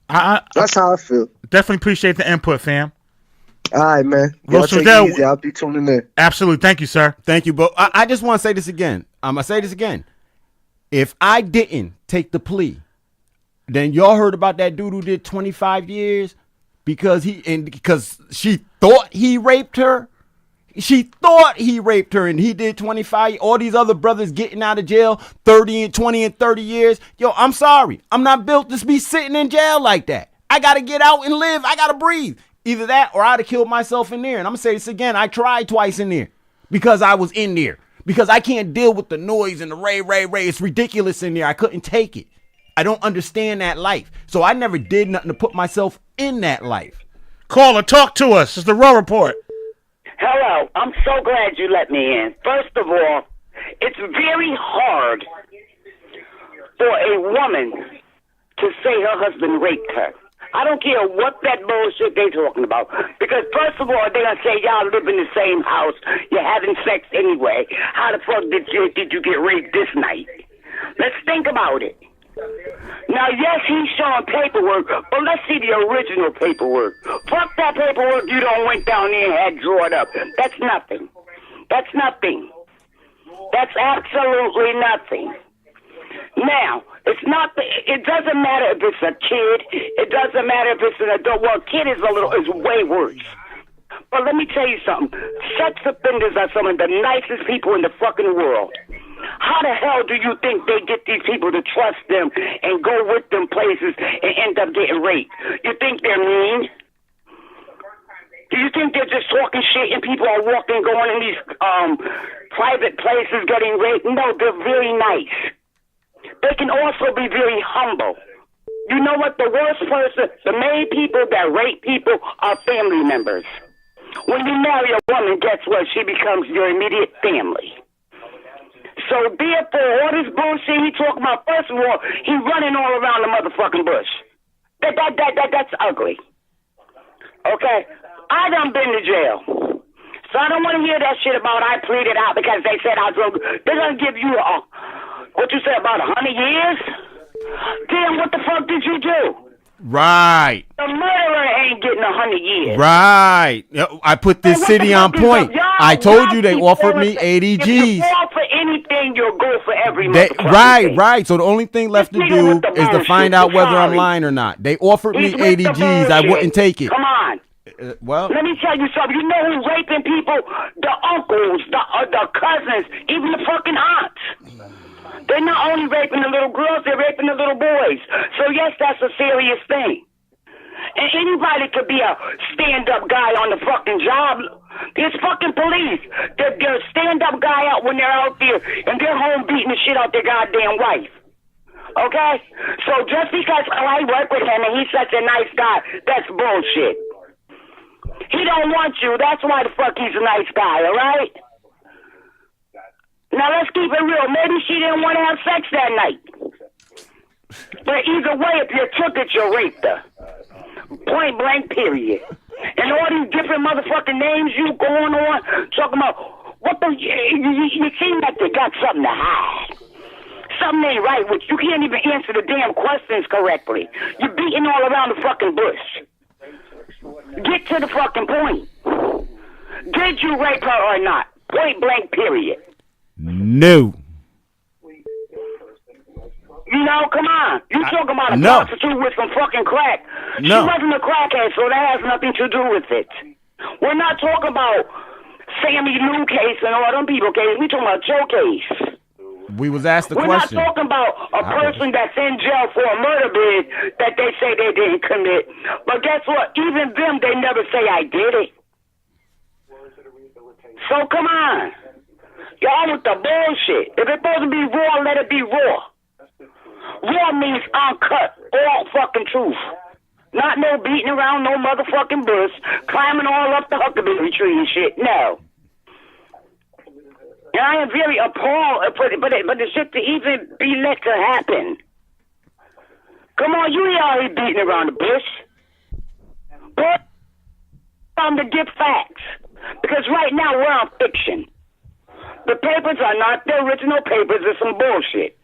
That's how I feel. Definitely appreciate the input, fam. All right, man. Y'all take it easy. I'll be tuning in. Absolutely. Thank you, sir. Thank you, but I just want to say this again. I'm going to say this again. If I didn't take the plea, then y'all heard about that dude who did 25 years because she thought he raped her. She thought he raped her and he did 25. All these other brothers getting out of jail 30 and 20 and 30 years. Yo, I'm sorry. I'm not built to be sitting in jail like that. I got to get out and live. I got to breathe. Either that or I'd have killed myself in there. And I'm going to say this again. I tried twice in there because I was in there. Because I can't deal with the noise and the ray. It's ridiculous in there. I couldn't take it. I don't understand that life. So I never did nothing to put myself in that life. Caller, talk to us. It's the Raw Report. Hello. I'm so glad you let me in. First of all, it's very hard for a woman to say her husband raped her. I don't care what that bullshit they talking about. Because first of all, they're going to say y'all live in the same house. You're having sex anyway. How the fuck did you get raped this night? Let's think about it. Now, yes, he's showing paperwork, but let's see the original paperwork. Fuck that paperwork you don't went down there and had drawn up. That's nothing. That's nothing. That's absolutely nothing. Now, it doesn't matter if it's a kid. It doesn't matter if it's an adult. Well, a kid is way worse. But let me tell you something. Sex offenders are some of the nicest people in the fucking world. How the hell do you think they get these people to trust them and go with them places and end up getting raped? You think they're mean? Do you think they're just talking shit and people are going in these private places getting raped? No, they're very nice. They can also be very humble. You know what? The worst person, the main people that rape people are family members. When you marry a woman, guess what? She becomes your immediate family. So therefore, all this bullshit he talking about, first of all, he running all around the motherfucking bush. That's ugly. Okay? I done been to jail. So I don't want to hear that shit about I pleaded out because they said I drove. They're going to give you what you said, about 100 years? Damn, what the fuck did you do? Right. The murderer ain't getting 100 years. Right. I put this city on point. I told you they offered me 80 G's. If you fall for anything, you'll go for every motherfucking thing. Right. So the only thing left to do is to find out whether I'm lying or not. They offered me 80 G's. I wouldn't take it. Come on. Well, let me tell you something. You know who's raping people? The uncles, the cousins, even the fucking aunts. They're not only raping the little girls, they're raping the little boys. So yes, that's a serious thing. And anybody could be a stand-up guy on the fucking job. There's fucking police. They're a stand-up guy out when they're out there and they're home beating the shit out their goddamn wife. Okay? So just because I work with him and he's such a nice guy, that's bullshit. He don't want you. That's why the fuck he's a nice guy, all right? Now, let's keep it real. Maybe she didn't want to have sex that night. But either way, if you took it, you raped her. Point blank, period. And all these different motherfucking names you going on, talking about, what the, you seem like they got something to hide. Something ain't right with you. You can't even answer the damn questions correctly. You're beating all around the fucking bush. Get to the fucking point. Did you rape her or not? Point blank, period. No. No, come on. You talking about a no. prostitute with some fucking crack. No. She wasn't a crackhead, so that has nothing to do with it. We're not talking about Sammy Lou case and all them people case. We talking about Joe case. We was asked the We're question. not talking about a person that's in jail for a murder bid that they say they didn't commit. But guess what? Even them, they never say I did it. So come on. Y'all with the bullshit. If it's supposed to be raw, let it be raw. Raw means uncut, all fucking truth. Not no beating around no motherfucking bush, climbing all up the huckleberry tree and shit. No. And I am very appalled, but the shit to even be let to happen. Come on, you ain't already beating around the bush. But to get facts. Because right now we're on fiction. The papers are not the original papers. It's some bullshit.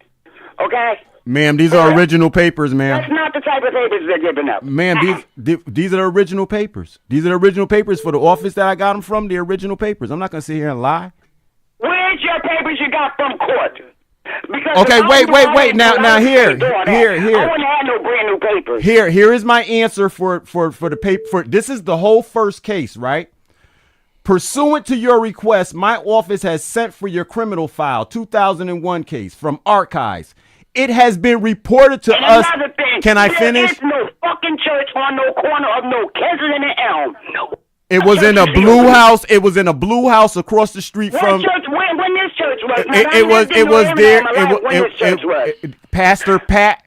Okay? Ma'am, these are original papers, ma'am. That's not the type of papers they're giving up. Ma'am, these are the original papers. These are the original papers for the office that I got them from, the original papers. I'm not going to sit here and lie. Where's your papers you got from court? Because okay, wait. Now, here. I wouldn't have no brand new papers. Here is my answer for the paper. This is the whole first case, right? Pursuant to your request, my office has sent for your criminal file, 2001 case from archives. It has been reported to us. Thing, can I finish? There is no fucking church on no corner of no Kensington and Elm. It was in a blue house. It was in a blue house across the street from. Church, when this church was? It was there. Pastor Pat.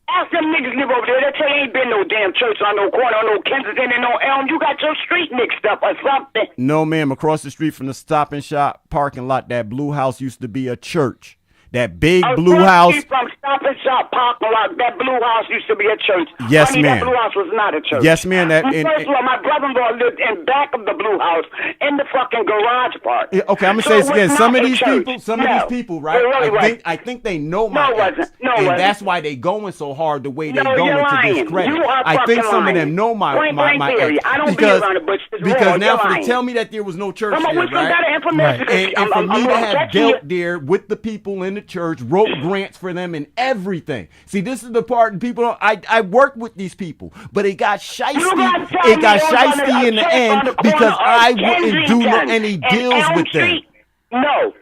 Ask them niggas live over there. They tell you ain't been no damn church on no corner, on no Kensington and no Elm. You got your street mixed up or something. No, ma'am. Across the street from the Stop and Shop parking lot, that blue house used to be a church. That big blue house. From Stop and Shop parking lot, that blue house used to be a church. Yes, Honey, ma'am. That blue house was not a church. Yes, ma'am. First of all, my brother-in-law lived in back of the blue house in the fucking garage part. Okay, I'm gonna say this again. Some of these people, right? I think they know my ex, and that's why they going so hard the way they going to discredit. I think some of them know my ex because now for to tell me that there was no church there, right? And for me to have dealt there with the people in the church, wrote grants for them and everything. See, this is the part people don't. I worked with these people, but it got shiesty. It got shiesty in the end because I wouldn't do any deals with them. No.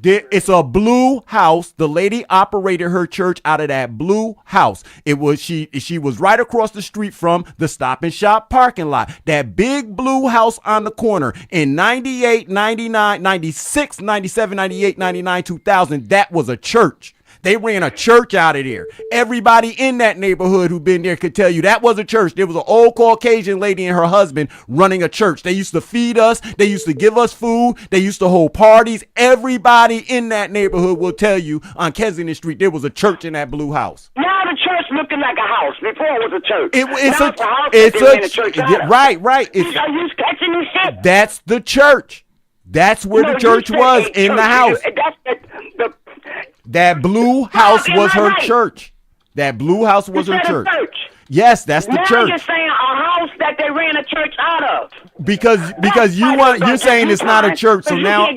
It's a blue house. The lady operated her church out of that blue house. It was she was right across the street from the Stop and Shop parking lot. That big blue house on the corner in 98, 99, 96, 97, 98, 99, 2000. That was a church. They ran a church out of there. Everybody in that neighborhood who been there could tell you that was a church. There was an old Caucasian lady and her husband running a church. They used to feed us. They used to give us food. They used to hold parties. Everybody in that neighborhood will tell you on Kensington Street there was a church in that blue house. Now the church looking like a house. Before it was a church. Right. Are you catching this shit? That's the church. That's where the church was in the house. That blue house was her church. That blue house was her church. Yes, that's the church. Now you're saying a house that they ran a church out of. Because you're saying it's not a church, so now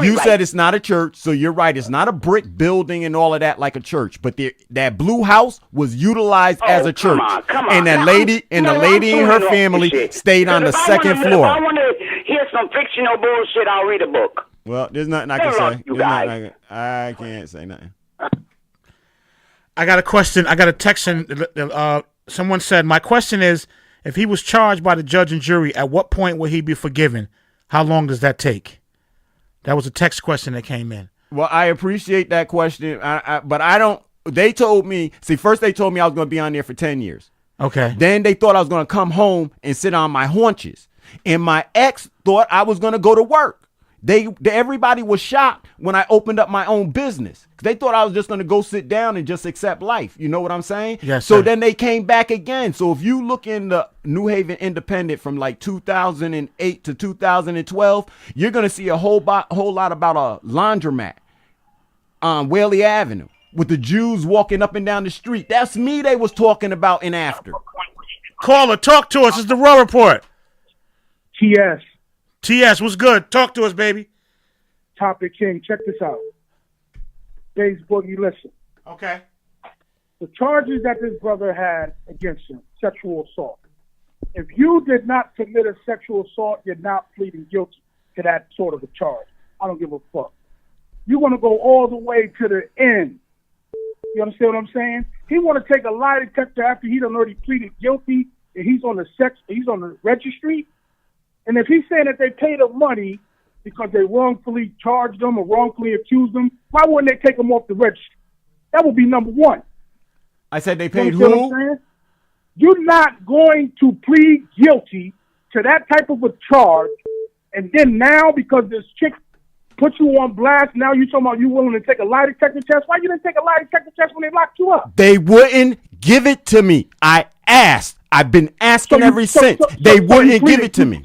you said it's not a church, so you're right. It's not a brick building and all of that like a church, but that blue house was utilized as a church, and that lady and her family stayed on the second floor. If I want to hear some fictional bullshit, I'll read a book. Well, there's nothing I can say. I can't say nothing. I got a question. I got a text. Someone said, my question is, if he was charged by the judge and jury, at what point will he be forgiven? How long does that take? That was a text question that came in. Well, I appreciate that question, but I don't. They told me, first they told me I was going to be on there for 10 years. Okay. Then they thought I was going to come home and sit on my haunches. And my ex thought I was going to go to work. Everybody was shocked when I opened up my own business. They thought I was just going to go sit down and just accept life. You know what I'm saying? Yes. So then they came back again. So if you look in the New Haven Independent from like 2008 to 2012, you're going to see a whole lot about a laundromat on Whaley Avenue. with the Jews walking up and down the street. That's me they was talking about in after. Caller, talk to us. It's the Raw Report. TS. TS, what's good? Talk to us, baby. Topic King, check this out. Days Boogie, listen. Okay. The charges that this brother had against him, sexual assault. If you did not commit a sexual assault, you're not pleading guilty to that sort of a charge. I don't give a fuck. You want to go all the way to the end. You understand what I'm saying? He want to take a lie detector after he done already pleaded guilty and he's on the registry. And if he's saying that they paid him money because they wrongfully charged him or wrongfully accused him, why wouldn't they take him off the registry? That would be number one. I said they paid you who? You're not going to plead guilty to that type of a charge, and then now because this chick put you on blast, now you talking about you willing to take a lie detector test? Why you didn't take a lie detector test when they locked you up? They wouldn't give it to me. I asked. I've been asking since. They wouldn't give it to me.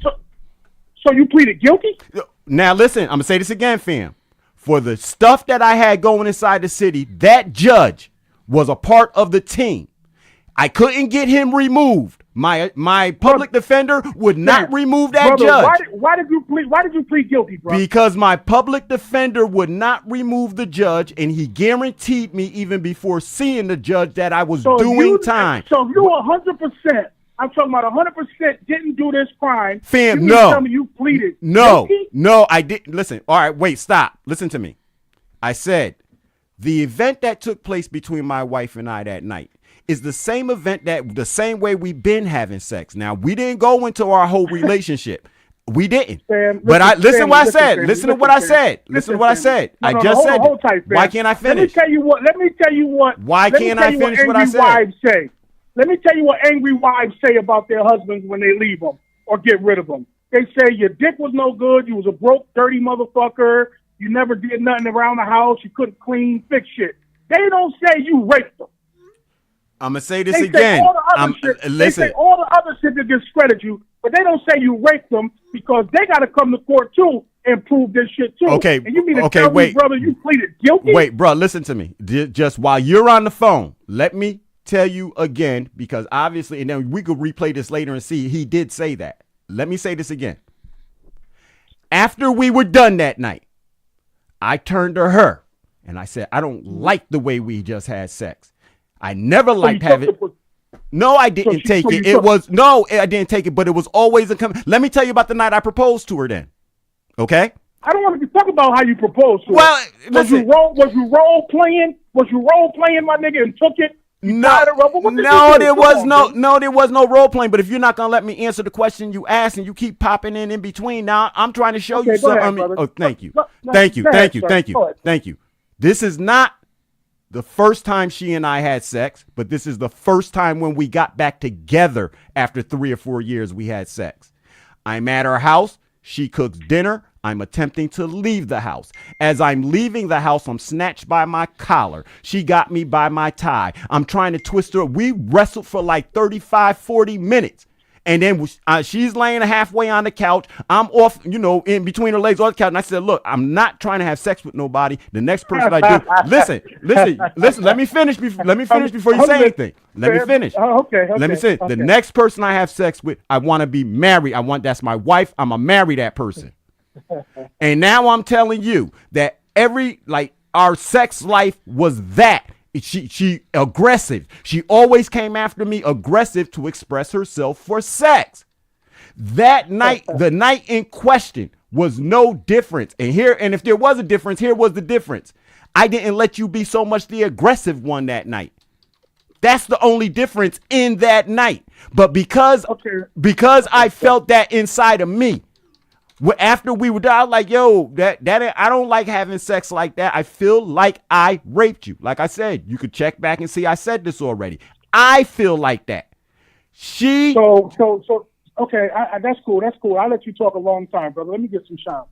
So you pleaded guilty? Now listen, I'm gonna say this again, fam. For the stuff that I had going inside the city, that judge was a part of the team. I couldn't get him removed. My public defender would not remove that judge. Why did you plead guilty, bro? Because my public defender would not remove the judge, and he guaranteed me even before seeing the judge that I was doing time. So you 100%. I'm talking about 100% didn't do this crime. Fam, you no. Tell me you pleaded No, guilty? no, I didn't. Listen, all right, wait, stop. Listen to me. I said the event that took place between my wife and I that night is the same event that the same way we've been having sex. Now, we didn't go into our whole relationship. We didn't. Sam, but listen to what I said. Sam, Listen to what I said. Listen to what I said. I just said. Why can't I finish? Let me tell you what. Why can't I finish what I said? Let me tell you what angry wives say about their husbands when they leave them or get rid of them. They say your dick was no good. You was a broke, dirty motherfucker. You never did nothing around the house. You couldn't clean, fix shit. They don't say you raped them. I'm going to say this again. Listen. They say all the other shit to discredit you, but they don't say you raped them because they got to come to court too and prove this shit too. Okay. And you mean to tell me, brother, you pleaded guilty? Wait, bro, listen to me. Just while you're on the phone, let me tell you again, because obviously, and then we could replay this later and see he did say that. Let me say this again. After we were done that night, I turned to her and I said, I don't like the way we just had sex. I never liked having. No, I didn't take it. I didn't take it, but it was always a Let me tell you about the night I proposed to her then. Okay? I don't want to talk about how you proposed to her. Well, listen. Was you role playing? Was you role playing, my nigga, and took it? There was no role playing. But if you're not gonna let me answer the question you asked and you keep popping in between, now I'm trying to show you something. Thank you. This is not the first time she and I had sex, but this is the first time when we got back together after 3 or 4 years we had sex. I'm at her house. She cooks dinner. I'm attempting to leave the house. As I'm leaving the house, I'm snatched by my collar. She got me by my tie. I'm trying to twist her. We wrestled for like 35, 40 minutes. And then she's laying halfway on the couch. I'm off, in between her legs on the couch. And I said, look, I'm not trying to have sex with nobody. The next person I do, listen. Let me finish before you say anything. Let me finish. Okay. Let me say the next person I have sex with, I want to be married. That's my wife. I'm going to marry that person. And now I'm telling you that our sex life was that. She aggressive. She always came after me aggressive to express herself for sex. That night, the night in question was no difference. And if there was a difference, here was the difference. I didn't let you be so much the aggressive one that night. That's the only difference in that night. But because I felt that inside of me, after we were done, I was like, yo, I don't like having sex like that. I feel like I raped you. Like I said, you could check back and see I said this already. I feel like that. Okay, that's cool. That's cool. I'll let you talk a long time, brother. Let me get some shine.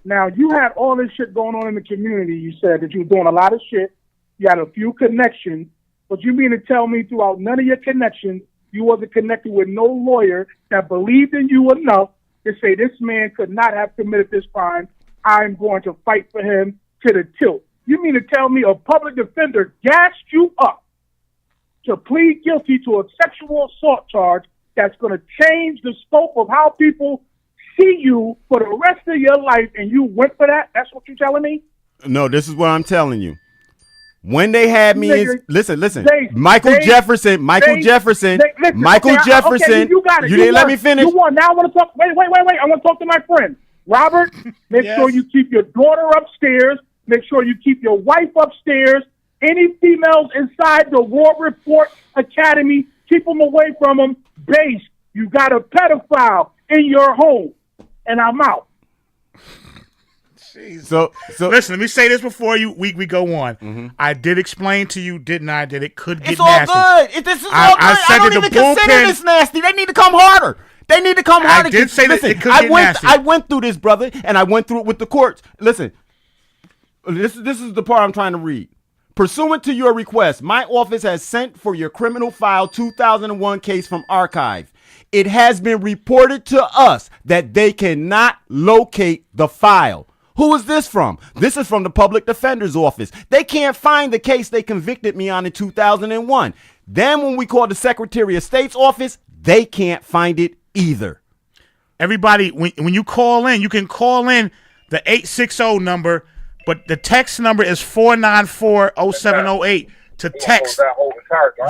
Now, you had all this shit going on in the community. You said that you were doing a lot of shit. You had a few connections, but you mean to tell me throughout none of your connections, you wasn't connected with no lawyer that believed in you enough to say this man could not have committed this crime. I'm going to fight for him to the tilt. You mean to tell me a public defender gassed you up to plead guilty to a sexual assault charge that's going to change the scope of how people see you for the rest of your life, and you went for that? That's what you're telling me? No, this is what I'm telling you. When they had me in, listen. Dave, Michael Dave, Jefferson. Listen, Michael okay, Jefferson. You got it. You didn't let me finish. You won. Now I want to talk. Wait. I want to talk to my friend. Robert, make sure you keep your daughter upstairs. Make sure you keep your wife upstairs. Any females inside the War Report Academy, keep them away from them. Base, you got a pedophile in your home. And I'm out. So listen, let me say this before we go on. Mm-hmm. I did explain to you, didn't I, that it could get nasty. It's all good. This is all good. I don't even consider this nasty. They need to come harder. They need to come harder. I did say that it could get nasty. I went through this, brother, and I went through it with the courts. Listen, this is the part I'm trying to read. Pursuant to your request, my office has sent for your criminal file 2001 case from archive. It has been reported to us that they cannot locate the file. Who is this from? This is from the public defender's office. They can't find the case they convicted me on in 2001. Then when we call the Secretary of State's office, they can't find it either. Everybody, when you call in, you can call in the 860 number, but the text number is 494-0708 to text.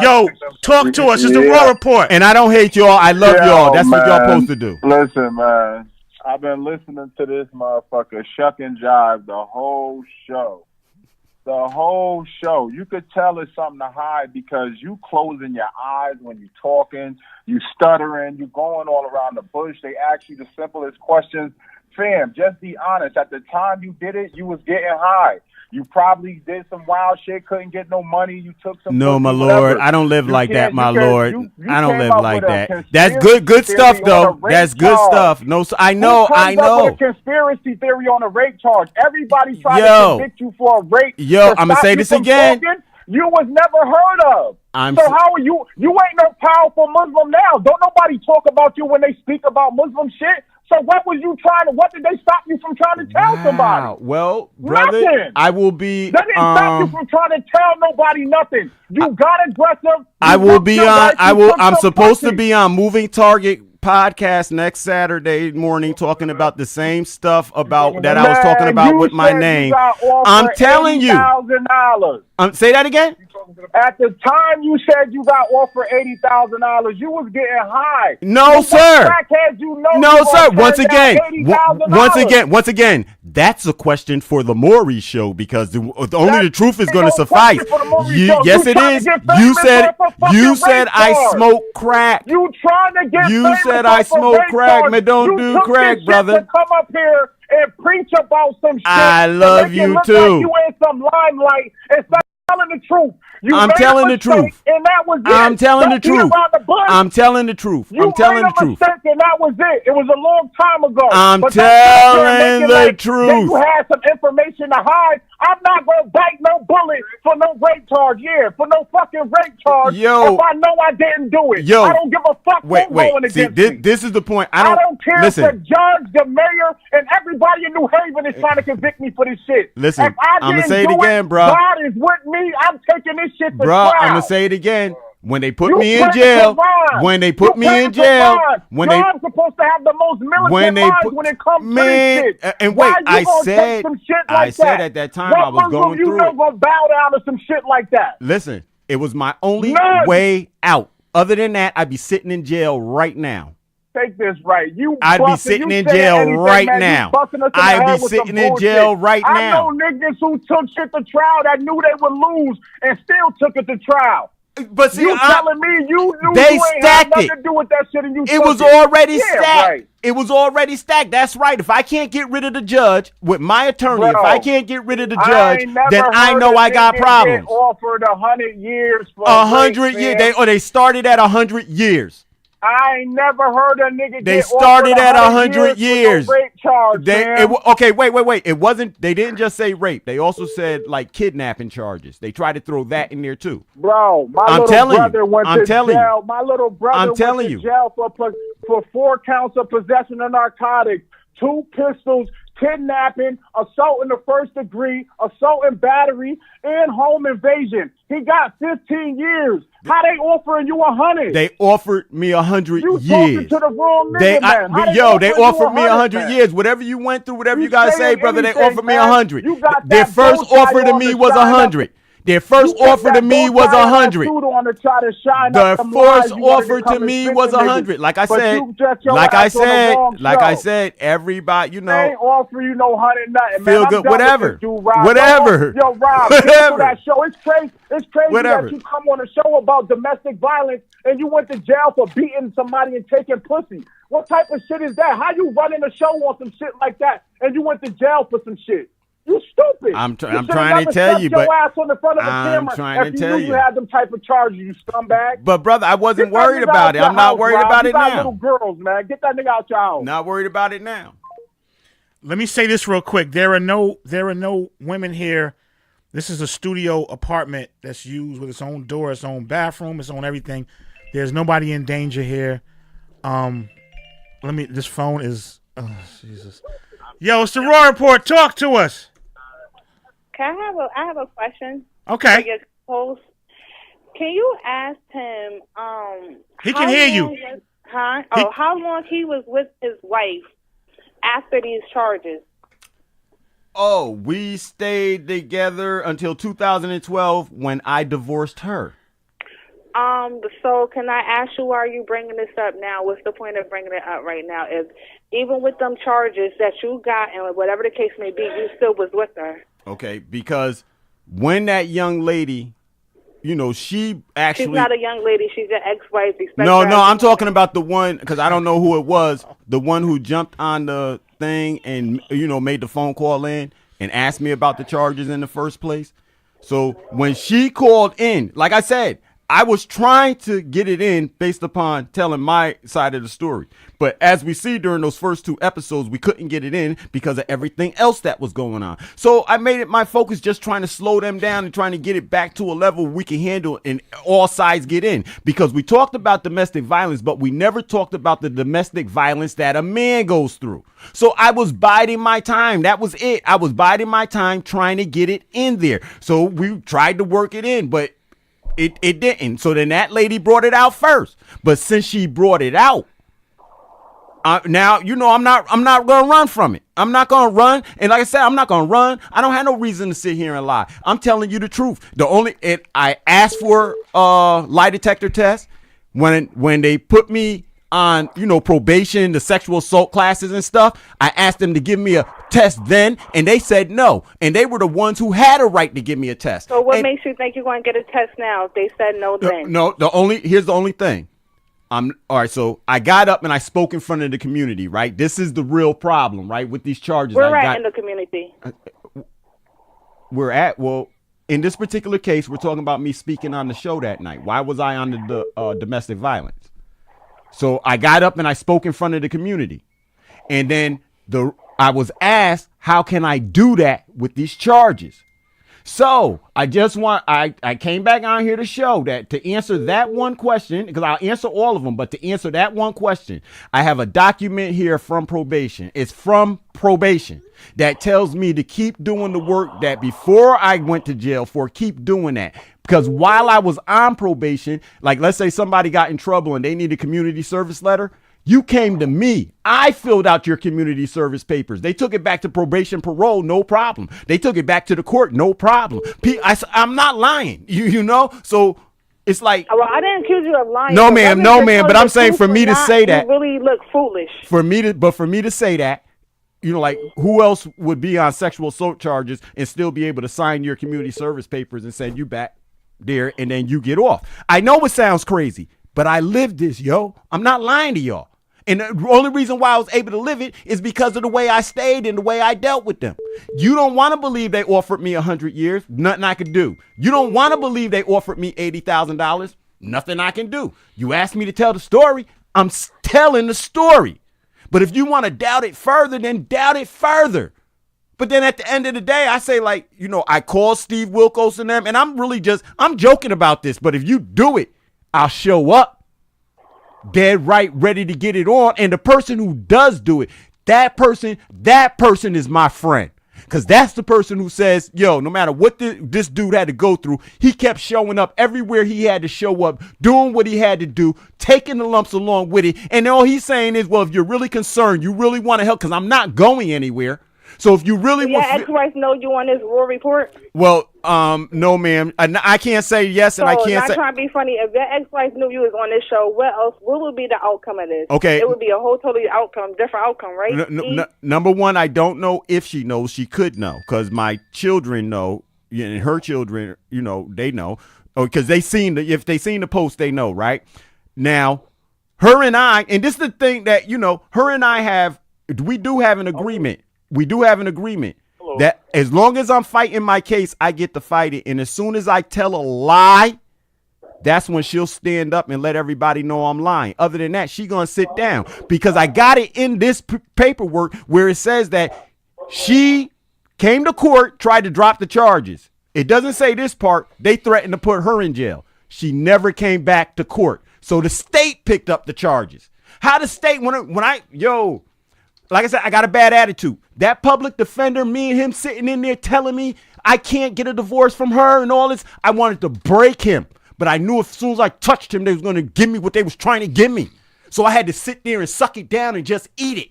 Yo, talk to us. It's the Raw Report. And I don't hate y'all. I love y'all. That's what y'all supposed to do. Listen, man. I've been listening to this motherfucker shuck and jive the whole show. The whole show. You could tell it's something to hide because you closing your eyes when you talking, you stuttering, you going all around the bush. They ask you the simplest questions. Fam, just be honest. At the time you did it, you was getting high. You probably did some wild shit, couldn't get no money. You took some. No, my whatever. lord, I don't live like that, my lord. I don't live like that. That's conspiracy good stuff theory though. on a rape That's good charge. stuff. No, I know, Who comes I know. up with a conspiracy theory on a rape charge. Everybody trying to convict you for a rape. Yo, to I'ma stop say you this from again. talking. You was never heard of. So how are you? You ain't no powerful Muslim now. Don't nobody talk about you when they speak about Muslim shit. So what was you trying to? What did they stop you from trying to tell somebody? Well, brother, nothing. I will be. They didn't stop you from trying to tell nobody nothing. You got aggressive. I will be on. I'm supposed to be on Moving Target podcast next Saturday morning talking about the same stuff about that I was talking about with my name. I'm telling you. $80,000. Say that again. At the time you said you got offered $80,000, you was getting high. No, sir. No, sir. Once again, that's a question for the Maury show because only the truth is going to suffice. Yes, it is. You said I smoke crack. You trying to get You said I smoke crack, man. Don't do crack, brother. Come up here and preach about some shit. I love you too. Like you in some limelight and stop telling the truth. I'm telling the truth. And that was it. I'm telling the truth. I'm telling the truth. I'm telling the truth. And that was it. It was a long time ago. I'm telling the truth. You had some information to hide. I'm not going to bite no bullet for no rape charge. Yeah, for no fucking rape charge. Yo. If I know I didn't do it. Yo. I don't give a fuck who's going against me. This is the point. I don't care if the judge, the mayor, and everybody in New Haven is trying to convict me for this shit. Listen, if I I'm going to didn't say it do again, bro. God is with me. I'm taking this shit to Bro, trial. I'm going to say it again. When they put You me in pray jail, to God. when they put You me pray in to jail, God. when God's supposed to have the most militant minds when it comes to this shit. And Why wait, you gonna take some shit like I said that? at that time what I was Muslim going you through know it. gonna bow down to some shit like that? Listen, it was my only None. way out. Other than that, I'd be sitting in jail right now. Take this right. I'd be sitting in jail right now. I'd be sitting in jail right now. I know niggas who took shit to trial that knew they would lose and still took it to trial. But see, you telling me you knew they you ain't stacked had it. nothing to do with that shit and you It was took already Yeah, stacked. right. It was already stacked. That's right. If I can't get rid of the judge with my attorney, Bro, if I can't get rid of the I judge, ain't never then I heard know a I got nigga problems. Get offered 100 years for 100 years. They started at 100 years. I ain't never heard a nigga They get started offered at 100 years. for no rape charge, man. Okay, wait. It wasn't. They didn't just say rape. They also said like kidnapping charges. They tried to throw that in there too. Bro, my I'm little telling brother you. went I'm to telling jail. you. My little brother I'm went telling to you. jail for 4 counts of possession of narcotics, 2 pistols, kidnapping, assault in the first degree, assault and battery, and home invasion. He got 15 years. How they offering you 100? They offered me 100 You years. talking to the wrong nigga, man. How They offered me 100 man? years. Whatever you went through, whatever you gotta say, saying brother, they anything, offered me man. 100. You got Their that first bow tie offer to on me to was shine up. 100. Their first You got offer to that me bow was tie and that 100. suit on to try to shine The up them first lies you wanted offer come to and me spit was to 100. niggas. Like I But said, you just your ass on the wrong show. everybody, you They know, ain't offer you no 100 nothing, feel man. I'm good, done whatever. with this dude, Rob. Whatever. Yo, Rob, Whatever. cancel that show. It's crazy. It's crazy Whatever. that you come on a show about domestic violence and you went to jail for beating somebody and taking pussy. What type of shit is that? How you running a show on some shit like that and you went to jail for some shit? You stupid. I'm You trying should've to never tell stepped you, your but ass on the front of the I'm camera trying to if you tell knew you. you had them type of charges, you scumbag. But brother, I wasn't Get that worried nigga about out it. your I'm not house, worried Rob. about You it got now. little girls, man. Get that nigga out your house. Not worried about it now. Let me say this real quick. There are no women here. This is a studio apartment that's used with its own door, its own bathroom, its own everything. There's nobody in danger here. This phone is, oh Jesus. Yo, it's the Raw Report. Talk to us. I have a question. Okay. For your host. Can you ask him? He can hear you. How long he was with his wife after these charges? Oh, we stayed together until 2012 when I divorced her. So can I ask you, why are you bringing this up now? What's the point of bringing it up right now? If even with them charges that you got and whatever the case may be, you still was with her. Okay, because when that young lady, you know, she actually... She's not a young lady. She's an ex-wife. No, I'm talking about the one, because I don't know who it was, the one who jumped on the thing and, you know, made the phone call in and asked me about the charges in the first place. So when she called in, like I said, I was trying to get it in based upon telling my side of the story. But as we see during those first 2 episodes, we couldn't get it in because of everything else that was going on. So I made it my focus just trying to slow them down and trying to get it back to a level we can handle and all sides get in. Because we talked about domestic violence, but we never talked about the domestic violence that a man goes through. So I was biding my time. That was it. I was biding my time trying to get it in there. So we tried to work it in, but it didn't. So then that lady brought it out first. But since she brought it out, now, you know, I'm not going to run from it. I'm not going to run. And like I said, I'm not going to run. I don't have no reason to sit here and lie. I'm telling you the truth. I asked for a lie detector test when they put me on, you know, probation, the sexual assault classes and stuff. I asked them to give me a test then, and they said no. And they were the ones who had a right to give me a test. So what makes you think you're going to get a test now if they said no then? No, here's the only thing. All right, so I got up and I spoke in front of the community, right? This is the real problem, right, with these charges. We're right in the community. In this particular case, we're talking about me speaking on the show that night. Why was I on the domestic violence? So I got up and I spoke in front of the community. And then I was asked, how can I do that with these charges? So I came back on here to show that to answer that one question, because I'll answer all of them, but to answer that one question, I have a document here from probation. It's from probation that tells me to keep doing the work that before I went to jail for, keep doing that. Because while I was on probation, like let's say somebody got in trouble and they need a community service letter, you came to me. I filled out your community service papers. They took it back to probation parole, no problem. They took it back to the court, no problem. I'm not lying, you know? So it's like... Well, I didn't accuse you of lying. No, ma'am, but I'm saying for me to say that... You really look foolish. For me to say that, you know, like who else would be on sexual assault charges and still be able to sign your community service papers and send you back there and then you get off? I know it sounds crazy, but I lived this, yo. I'm not lying to y'all. And the only reason why I was able to live it is because of the way I stayed and the way I dealt with them. You don't want to believe they offered me 100 years. Nothing I could do. You don't want to believe they offered me $80,000. Nothing I can do. You asked me to tell the story. I'm telling the story. But if you want to doubt it further, then doubt it further. But then at the end of the day, I say, like, you know, I call Steve Wilkos and them, and I'm joking about this. But if you do it, I'll show up. Dead right, ready to get it on. And the person who does do it, that person is my friend. Because that's the person who says, yo, no matter what this dude had to go through, he kept showing up everywhere he had to show up, doing what he had to do, taking the lumps along with it. And all he's saying is, well, if you're really concerned, you really want to help, because I'm not going anywhere. So if you really want, ex-wife know you on this raw report? Well, no, ma'am. I can't say yes, and I can't not say. Trying to be funny. If your ex-wife knew you was on this show, what would be the outcome of this? Okay. It would be a whole totally different outcome, right? Number one, I don't know if she knows. She could know, because my children know, and her children, they know, because if they seen the post, they know, right? Now, her and I, and this is the thing that her and I we do have an agreement. We do have an agreement that as long as I'm fighting my case, I get to fight it. And as soon as I tell a lie, that's when she'll stand up and let everybody know I'm lying. Other than that, she gonna sit down, because I got it in this paperwork where it says that she came to court, tried to drop the charges. It doesn't say this part. They threatened to put her in jail. She never came back to court. So the state picked up the charges. How the state, like I said, I got a bad attitude. That public defender, me and him sitting in there telling me I can't get a divorce from her and all this, I wanted to break him. But I knew as soon as I touched him, they was going to give me what they was trying to give me. So I had to sit there and suck it down and just eat it.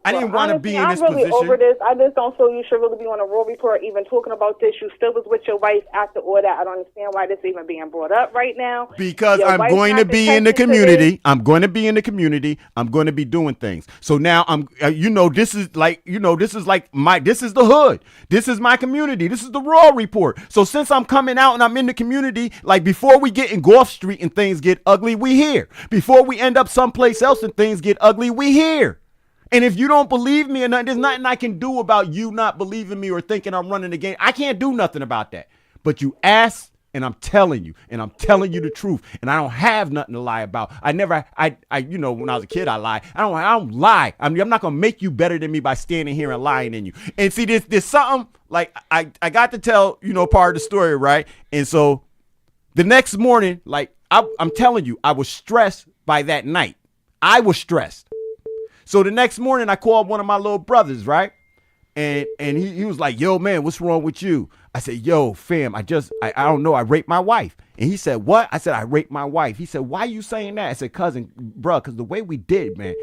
I didn't want to be in this position. I'm really over this. I just don't feel you should really be on a raw report even talking about this. You still was with your wife after all that. I don't understand why this even being brought up right now. Because I'm going to be in the community. I'm going to be in the community. I'm going to be doing things. So now this is like this is the hood. This is my community. This is the raw report. So since I'm coming out and I'm in the community, like before we get in Gulf Street and things get ugly, we here. Before we end up someplace else and things get ugly, we here. And if you don't believe me, and there's nothing I can do about you not believing me or thinking I'm running the game. I can't do nothing about that. But you ask, and I'm telling you the truth. And I don't have nothing to lie about. When I was a kid, I lied. I don't lie. I'm not gonna make you better than me by standing here and lying in you. And see, there's something like I got to tell part of the story, right? And so the next morning, like I'm telling you, I was stressed by that night. I was stressed. So the next morning I called one of my little brothers, right? And he was like, yo, man, what's wrong with you? I said, yo, fam, I don't know. I raped my wife. And he said, what? I said, I raped my wife. He said, why are you saying that? I said, cousin, bro, because the way we did, man,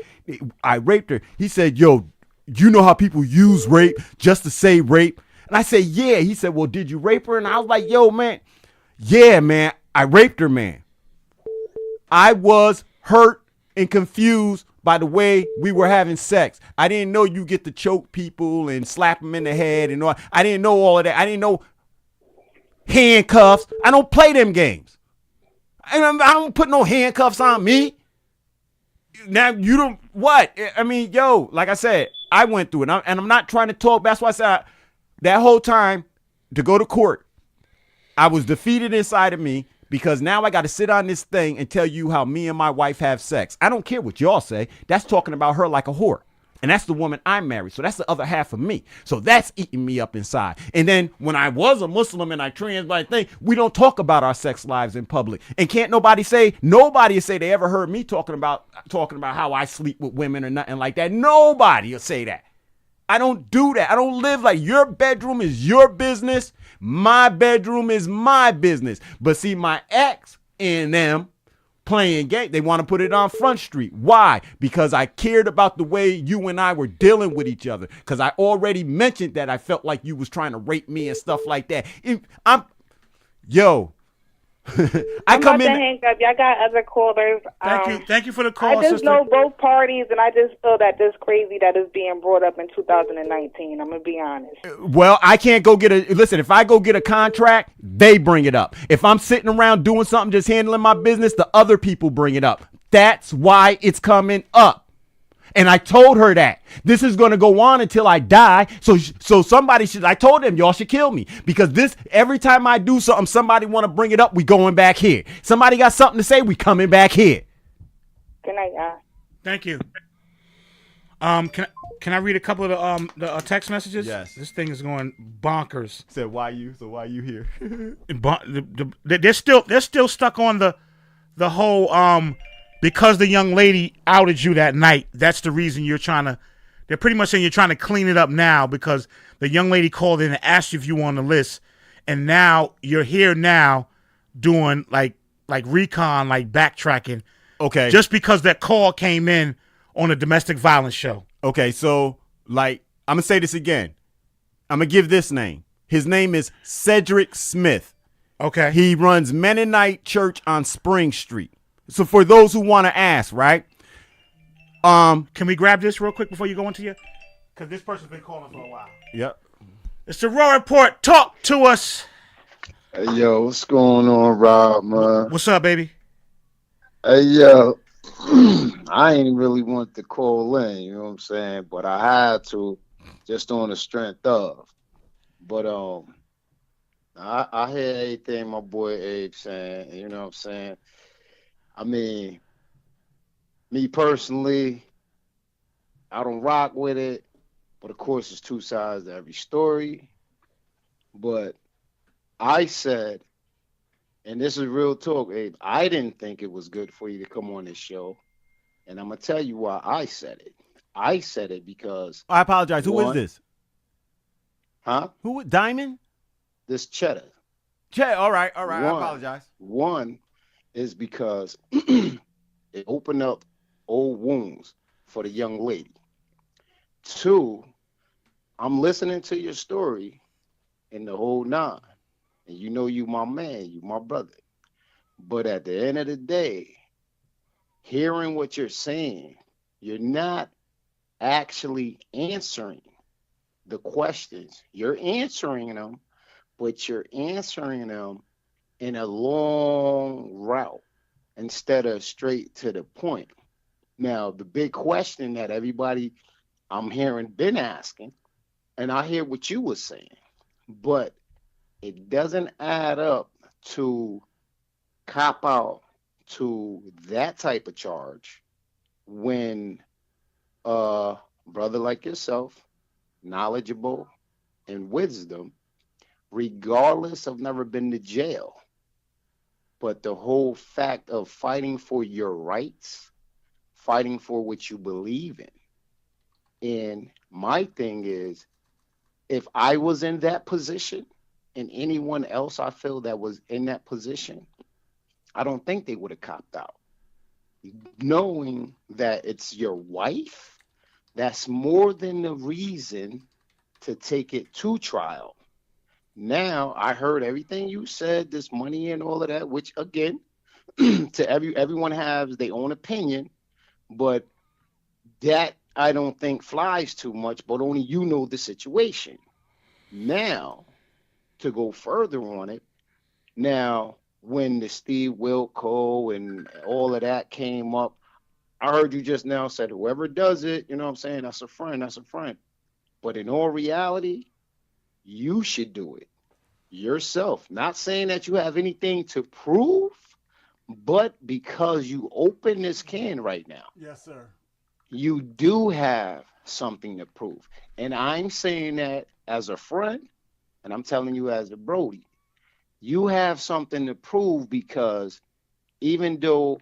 I raped her. He said, yo, you know how people use rape just to say rape? And I said, yeah. He said, well, did you rape her? And I was like, yo, man, yeah, man, I raped her, man. I was hurt and confused by the way we were having sex. I didn't know you get to choke people and slap them in the head and all. I didn't know all of that. I didn't know handcuffs. I don't play them games. I don't put no handcuffs on me. Now you don't, what? I mean, like I said, I went through it, and I'm not trying to talk. That's why I said that whole time to go to court, I was defeated inside of me. Because now I got to sit on this thing and tell you how me and my wife have sex. I don't care what y'all say. That's talking about her like a whore. And that's the woman I married. So that's the other half of me. So that's eating me up inside. And then when I was a Muslim and I trans thing, we don't talk about our sex lives in public. And can't nobody say they ever heard me talking about how I sleep with women or nothing like that. Nobody will say that. I don't do that. I don't live like your bedroom is your business. My bedroom is my business. But see, my ex and them playing game, they want to put it on Front Street. Why? Because I cared about the way you and I were dealing with each other. Because I already mentioned that I felt like you was trying to rape me and stuff like that. I'm about to hang up. Y'all got other callers. Thank you for the call, I just sister. know both parties, and I just feel that this crazy that is being brought up in 2019. I'm going to be honest. Well, I can't go listen, if I go get a contract, they bring it up. If I'm sitting around doing something, just handling my business, the other people bring it up. That's why it's coming up. And I told her that this is going to go on until I die. So I told them y'all should kill me, because every time I do something, somebody want to bring it up. We going back here. Somebody got something to say. We coming back here. Good night, y'all. Thank you. Can I read a couple of the text messages? Yes. This thing is going bonkers. Said why you here? They're still stuck on the whole because the young lady outed you that night, that's the reason they're pretty much saying you're trying to clean it up now because the young lady called in and asked you if you were on the list, and now you're here now doing like recon, like backtracking. Okay. Just because that call came in on a domestic violence show. Okay, so like I'm gonna say this again. I'm gonna give this name. His name is Cedric Smith. Okay. He runs Mennonite Church on Spring Street. So for those who want to ask, right? Can we grab this real quick before you go into your? Because this person's been calling for a while. Yep. It's the Raw Report. Talk to us. Hey, yo, what's going on, Rob, man? What's up, baby? Hey, yo, I ain't really want to call in, you know what I'm saying? But I had to, just on the strength of. But I hear everything my boy Abe saying, you know what I'm saying? I mean, me personally, I don't rock with it, but of course there's two sides to every story. But I said, and this is real talk, Abe, I didn't think it was good for you to come on this show. And I'm going to tell you why I said it. I said it because... I apologize. Who is this? Huh? Who? Diamond? This Cheddar. All right. I apologize. One is because it opened up old wounds for the young lady. Two, I'm listening to your story in the whole nine. And you know you my man, you my brother. But at the end of the day, hearing what you're saying, you're not actually answering the questions. You're answering them, but you're answering them in a long route instead of straight to the point. Now, the big question that everybody I'm hearing been asking, and I hear what you were saying, but it doesn't add up to cop out to that type of charge when a brother like yourself, knowledgeable and wisdom, regardless of never been to jail, but the whole fact of fighting for your rights, fighting for what you believe in. And my thing is, if I was in that position and anyone else I feel that was in that position, I don't think they would have copped out. Knowing that it's your wife, that's more than the reason to take it to trial. Now, I heard everything you said, this money and all of that, which again, to everyone has their own opinion, but that I don't think flies too much, but only you know the situation. Now, to go further on it, now, when the Steve Wilco and all of that came up, I heard you just now said, whoever does it, you know what I'm saying, that's a friend, that's a friend. But in all reality, you should do it yourself. Not saying that you have anything to prove, but because you open this can right now. Yes, sir. You do have something to prove. And I'm saying that as a friend, and I'm telling you as a Brody, you have something to prove because even though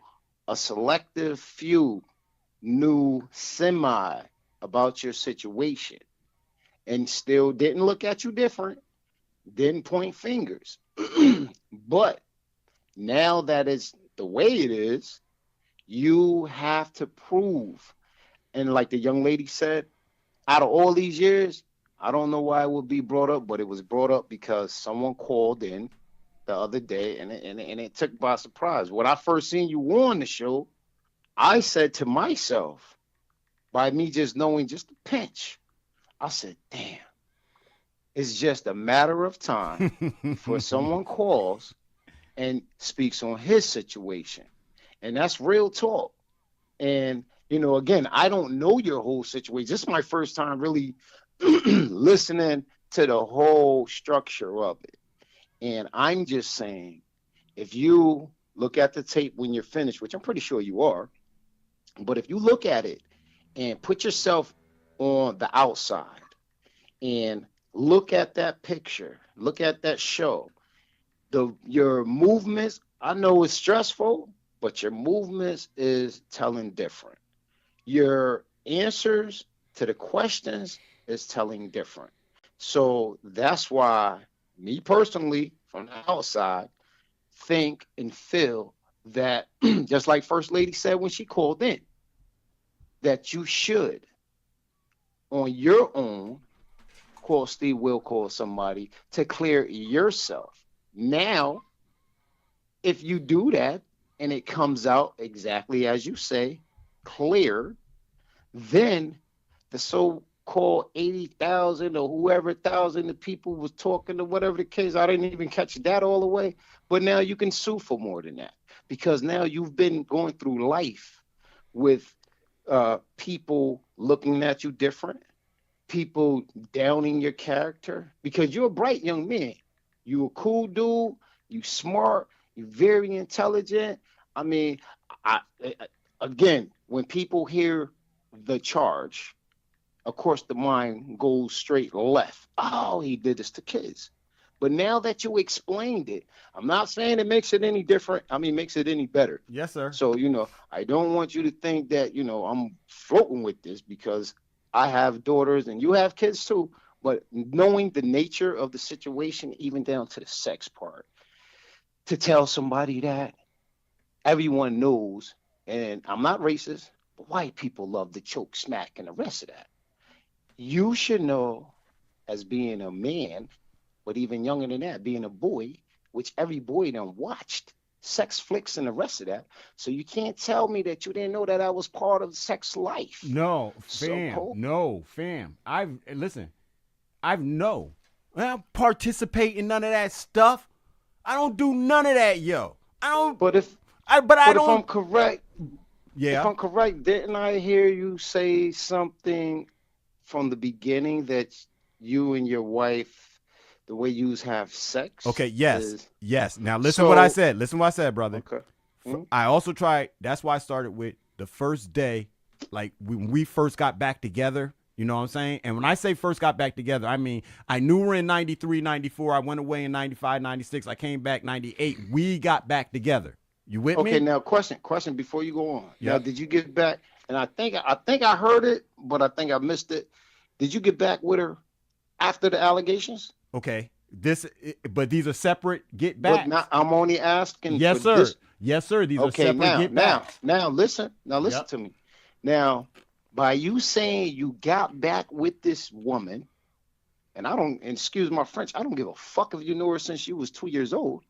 a selective few knew semi about your situation and still didn't look at you different, didn't point fingers. But now that it's the way it is, you have to prove. And like the young lady said, out of all these years, I don't know why it would be brought up, but it was brought up because someone called in the other day and it took by surprise. When I first seen you on the show, I said to myself, by me just knowing just a pinch, I said, damn, it's just a matter of time for someone calls and speaks on his situation. And that's real talk. And, you know, again, I don't know your whole situation. This is my first time really listening to the whole structure of it. And I'm just saying, if you look at the tape when you're finished, which I'm pretty sure you are, but if you look at it and put yourself on the outside and look at that picture, look at that show, your movements, I know it's stressful, but your movements is telling different. Your answers to the questions is telling different. So that's why me personally, from the outside, think and feel that just like First Lady said when she called in, that you should on your own call Steve will call somebody to clear yourself. Now, if you do that and it comes out exactly as you say, clear, then the so-called 80,000 or whoever thousand the people was talking or whatever the case, I didn't even catch that all the way. But now you can sue for more than that because now you've been going through life with people looking at you different, people downing your character because you're a bright young man. You a cool dude. You smart. You very intelligent. I mean, again, when people hear the charge, of course, the mind goes straight left. Oh, he did this to kids. But now that you explained it, I'm not saying it makes it any different. I mean, makes it any better. Yes, sir. So, I don't want you to think that, I'm floating with this because I have daughters and you have kids too. But knowing the nature of the situation, even down to the sex part, to tell somebody that everyone knows, and I'm not racist, but white people love the choke, smack, and the rest of that. You should know as being a man, but even younger than that, being a boy, which every boy done watched sex flicks and the rest of that. So you can't tell me that you didn't know that I was part of sex life. No, fam. I don't participate in none of that stuff. I don't do none of that, yo. I don't. But if I'm correct, If I'm correct, didn't I hear you say something from the beginning that you and your wife, the way you have sex? Okay, yes. Now listen what I said. Listen what I said, brother. Okay. Mm-hmm. I also tried. That's why I started with the first day, like when we first got back together. You know what I'm saying? And when I say first got back together, I mean, I knew we're in 93, 94. I went away in 95, 96. I came back 98. We got back together. You with me? Okay, now question before you go on. Yep. Now, did you get back? And I think I heard it, but I think I missed it. Did you get back with her after the allegations? Okay. But these are separate get back. I'm only asking. Yes, sir. This. Yes, sir. These are separate get back. Now listen to me. Now, by you saying you got back with this woman, and excuse my French, I don't give a fuck if you know her since you was 2 years old.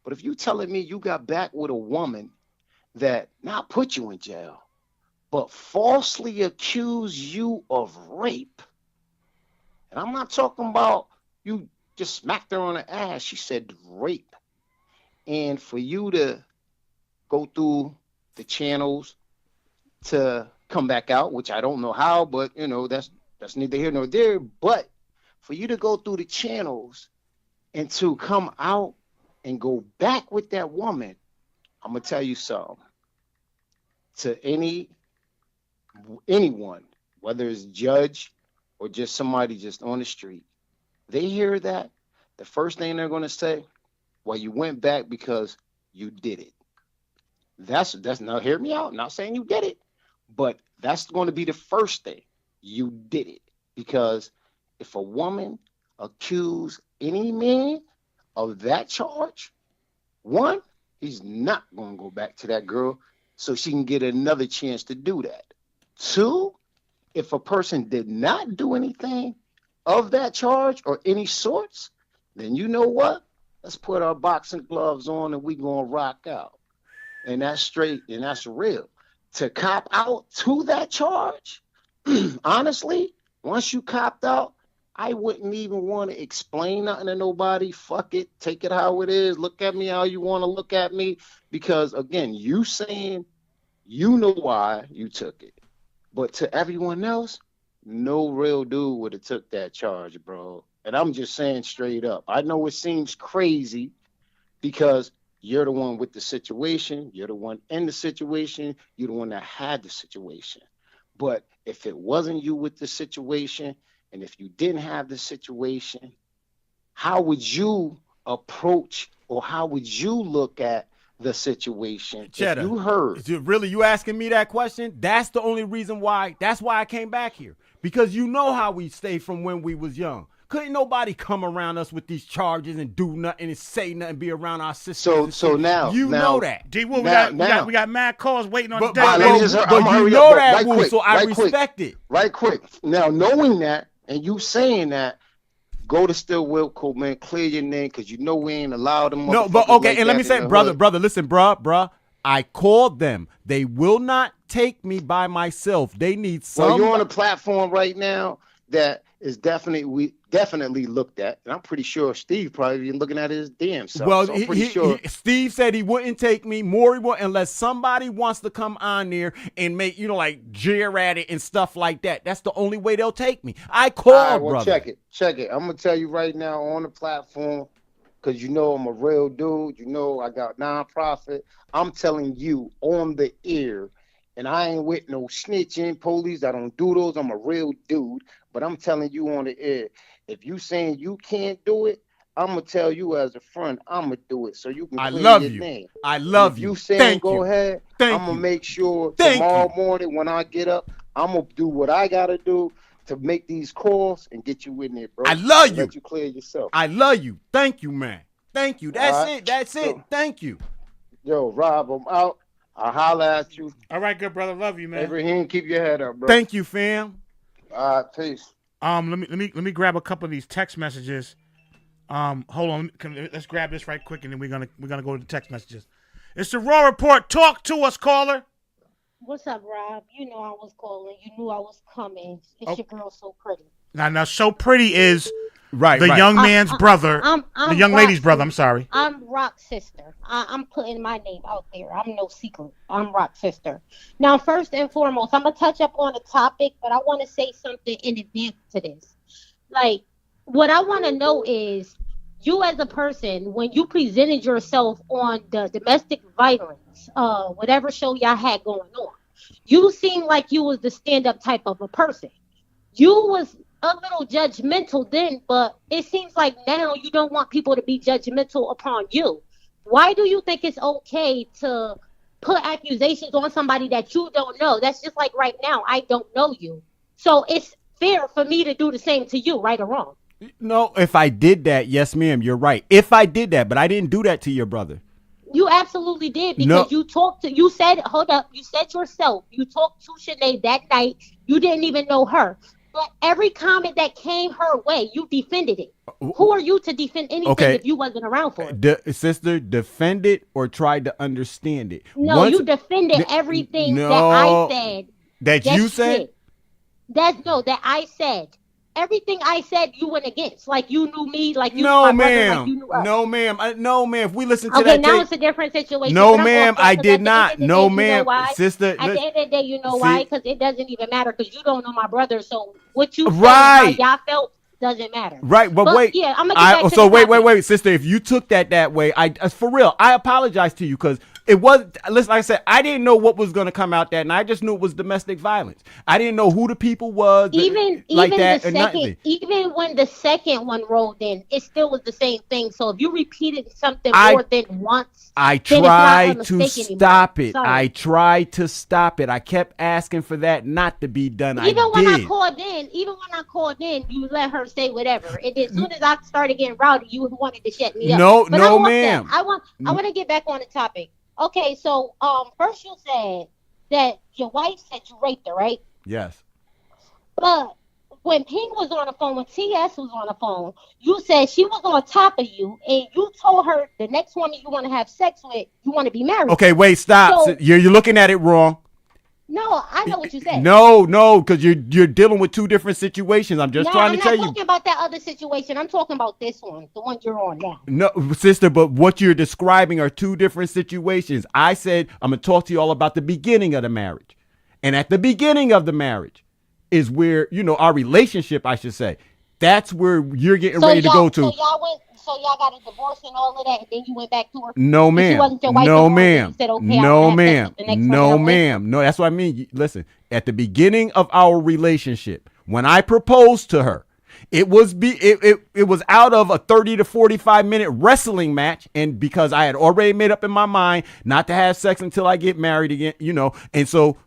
But if you telling me you got back with a woman that not put you in jail, but falsely accused you of rape, and I'm not talking about you just smacked her on the ass, she said rape, and for you to go through the channels to come back out, which I don't know how, but that's neither here nor there. But for you to go through the channels and to come out and go back with that woman, I'm gonna tell you something. To anyone, whether it's judge or just somebody just on the street, they hear that, the first thing they're gonna say, well, you went back because you did it. That's now hear me out. I'm not saying you did it. But that's going to be the first thing. You did it. Because if a woman accused any man of that charge, one, he's not going to go back to that girl so she can get another chance to do that. Two, if a person did not do anything of that charge or any sorts, then you know what? Let's put our boxing gloves on and we going to rock out. And that's straight and that's real. To cop out to that charge, honestly, once you copped out, I wouldn't even want to explain nothing to nobody. Fuck it. Take it how it is. Look at me how you want to look at me. Because, again, you saying you know why you took it. But to everyone else, no real dude would have took that charge, bro. And I'm just saying straight up. I know it seems crazy because you're the one with the situation. You're the one in the situation. You're the one that had the situation. But if it wasn't you with the situation, and if you didn't have the situation, how would you approach or how would you look at the situation. Cheddar, If you heard, really, you asking me that question? That's the only reason why. That's why I came back here, because you know how we stay from when we was young. Couldn't nobody come around us with these charges and do nothing and say nothing, be around our sisters. So now you know that. D-Wool, we got mad calls waiting on the day. But you know that, Woo, so I respect it. Right quick. Now, knowing that and you saying that, go to Still Wilco, man, clear your name, because you know we ain't allowed them. No, but okay, like, and let me say, brother, listen, bruh, I called them. They will not take me by myself. They need some. Well, you're on a platform right now that is definitely looked at, and I'm pretty sure Steve probably been looking at his damn self. Well, so Steve said he wouldn't take me. Maury will, unless somebody wants to come on there and make, like, jeer at it and stuff like that. That's the only way they'll take me. I called, brother. Check it. I'm gonna tell you right now on the platform, because you know I'm a real dude. You know I got nonprofit. I'm telling you on the air, and I ain't with no snitching police. I don't do those. I'm a real dude. But I'm telling you on the air, if you saying you can't do it, I'm gonna tell you as a friend, I'm gonna do it so you can clear your name. I love you. You saying go ahead, I'm gonna make sure tomorrow morning when I get up, I'm gonna do what I gotta do to make these calls and get you in there, bro. I love you. Let you clear yourself. I love you. Thank you, man. Thank you. That's it. Thank you. Yo, Rob, I'm out. I'll holler at you. All right, good brother. Love you, man. Ibrahim, keep your head up, bro. Thank you, fam. All right, peace. Let me grab a couple of these text messages. Hold on. Let's grab this right quick, and then we're gonna go to the text messages. It's the Raw Report. Talk to us, caller. What's up, Rob? You know I was calling. You knew I was coming. It's your girl, So Pretty. Now, So Pretty is right. young man's brother. The young lady's brother. I'm sorry. I'm Rock's sister. I'm putting my name out there. I'm no secret. I'm Rock's sister. Now, first and foremost, I'm gonna touch up on a topic, but I want to say something in advance to this. Like, what I want to know is, you as a person, when you presented yourself on the domestic violence, whatever show y'all had going on, you seemed like you was the stand-up type of a person. You was a little judgmental then, but it seems like now you don't want people to be judgmental upon you. Why do you think it's okay to put accusations on somebody that you don't know? That's just like right now, I don't know you. So it's fair for me to do the same to you, right or wrong. No, if I did that, yes, ma'am, you're right. If I did that, but I didn't do that to your brother. You absolutely did, because you said yourself, you talked to Sinead that night. You didn't even know her. But every comment that came her way, you defended it. Who are you to defend anything if you wasn't around for it? Sister, defend it or tried to understand it? No, you defended everything that I said. That you said? That I said. Everything I said, you went against. Like, you knew me, like you knew my brother, like you knew us. No, ma'am. No, ma'am. If we listen to that tape. Okay, now it's a different situation. No, ma'am, I did not. No, ma'am. Sister. At the end of the day, you know why? Because it doesn't even matter, because you don't know my brother. So what you felt, how y'all felt, doesn't matter. Right, but wait. Yeah, I'm gonna get back to wait, sister. If you took that way, for real, I apologize to you, because it was, listen, like I said, I didn't know what was going to come out that, and I just knew it was domestic violence. I didn't know who the people was, even when the second one rolled in, it still was the same thing. So if you repeated something more than once, I tried to stop it. I tried to stop it. I kept asking for that not to be done. Even when I called in, you let her say whatever. And as soon as I started getting rowdy, you wanted to shut me up. No, ma'am. I want to get back on the topic. Okay, so first you said that your wife said you raped her, right? Yes. But when Ping was on the phone, when TS was on the phone, you said she was on top of you, and you told her the next woman you want to have sex with, you want to be married. Okay, wait, stop. So, you're looking at it wrong. No, I know what you said. No, because you're dealing with two different situations. I'm just trying to tell you. I'm not talking about that other situation. I'm talking about this one, the one you're on now. No, sister, but what you're describing are two different situations. I said I'm going to talk to you all about the beginning of the marriage. And at the beginning of the marriage is where, our relationship, I should say. That's where you're getting ready to go to. So y'all got a divorce and all of that, and then you went back to her? No, ma'am. She wasn't your wife no, anymore, ma'am. Said, okay, no, ma'am. No, ma'am. No, that's what I mean. Listen, at the beginning of our relationship, when I proposed to her, It was it was out of a 30 to 45 minute wrestling match, and because I had already made up in my mind not to have sex until I get married again, and so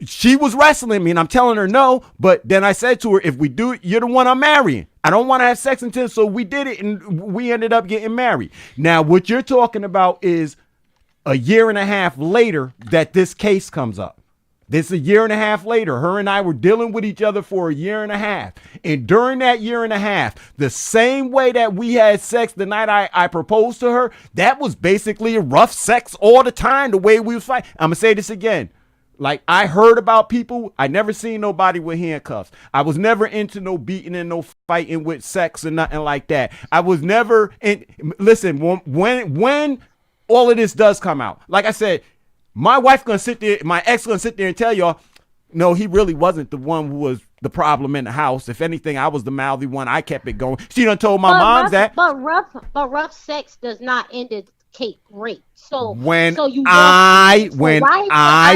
she was wrestling me, and I'm telling her no, but then I said to her, if we do, you're the one I'm marrying. I don't want to have sex until, so we did it, and we ended up getting married. Now, what you're talking about is a year and a half later that this case comes up. This a year and a half later. Her and I were dealing with each other for a year and a half. And during that year and a half, the same way that we had sex the night I proposed to her, that was basically a rough sex all the time, the way we was fighting. I'm going to say this again. Like, I heard about people. I never seen nobody with handcuffs. I was never into no beating and no fighting with sex and nothing like that. I was never in. Listen, when all of this does come out, like I said, my wife gonna sit there, my ex gonna sit there and tell y'all, no, he really wasn't the one who was the problem in the house. If anything, I was the mouthy one. I kept it going. She done told my mom that. But rough sex does not indicate rape. So when so you I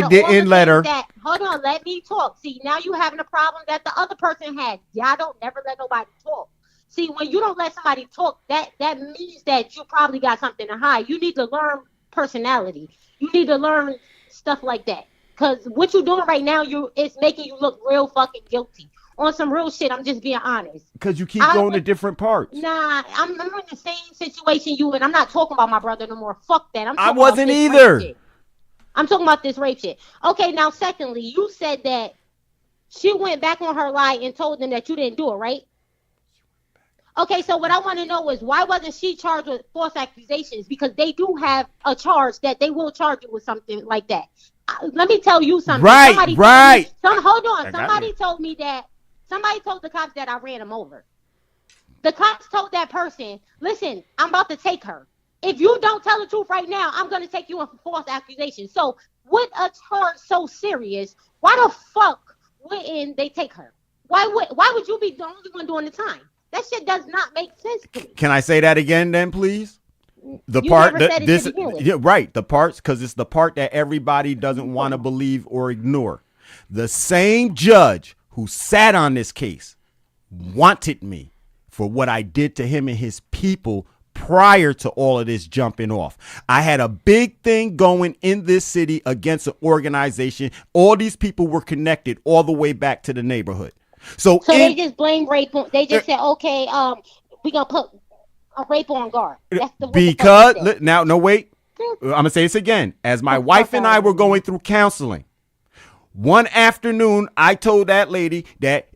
didn't let her. Hold on, let me talk. See, now you having a problem that the other person had. Y'all don't never let nobody talk. See, when you don't let somebody talk, that means that you probably got something to hide. You need to learn personality. You need to learn stuff like that. Because what you're doing right now, it's making you look real fucking guilty. On some real shit, I'm just being honest. Because you keep going to different parts. Nah, I'm in the same situation you in. I'm not talking about my brother no more. Fuck that. I wasn't either. I'm talking about this rape shit. Okay, now secondly, you said that she went back on her lie and told them that you didn't do it, right? Okay, so what I want to know is why wasn't she charged with false accusations? Because they do have a charge that they will charge you with something like that. Let me tell you something. Right. Hold on. Somebody told me that. Somebody told the cops that I ran him over. The cops told that person, listen, I'm about to take her. If you don't tell the truth right now, I'm going to take you on for false accusations. So with a charge so serious, why the fuck wouldn't they take her? Why would you be the only one doing the time? That shit does not make sense to me. Can I say that again then, please? The You part never that said it this, to begin with. yeah, right. The parts, because it's the part that everybody doesn't want to believe or ignore. The same judge who sat on this case wanted me for what I did to him and his people prior to all of this jumping off. I had a big thing going in this city against an organization. All these people were connected all the way back to the neighborhood. So they just blame rape on. They just said, okay, we gonna put a rape on Gharb. That's the because now, no wait. I'm gonna say this again. As my wife and I were going through counseling, one afternoon I told that lady that,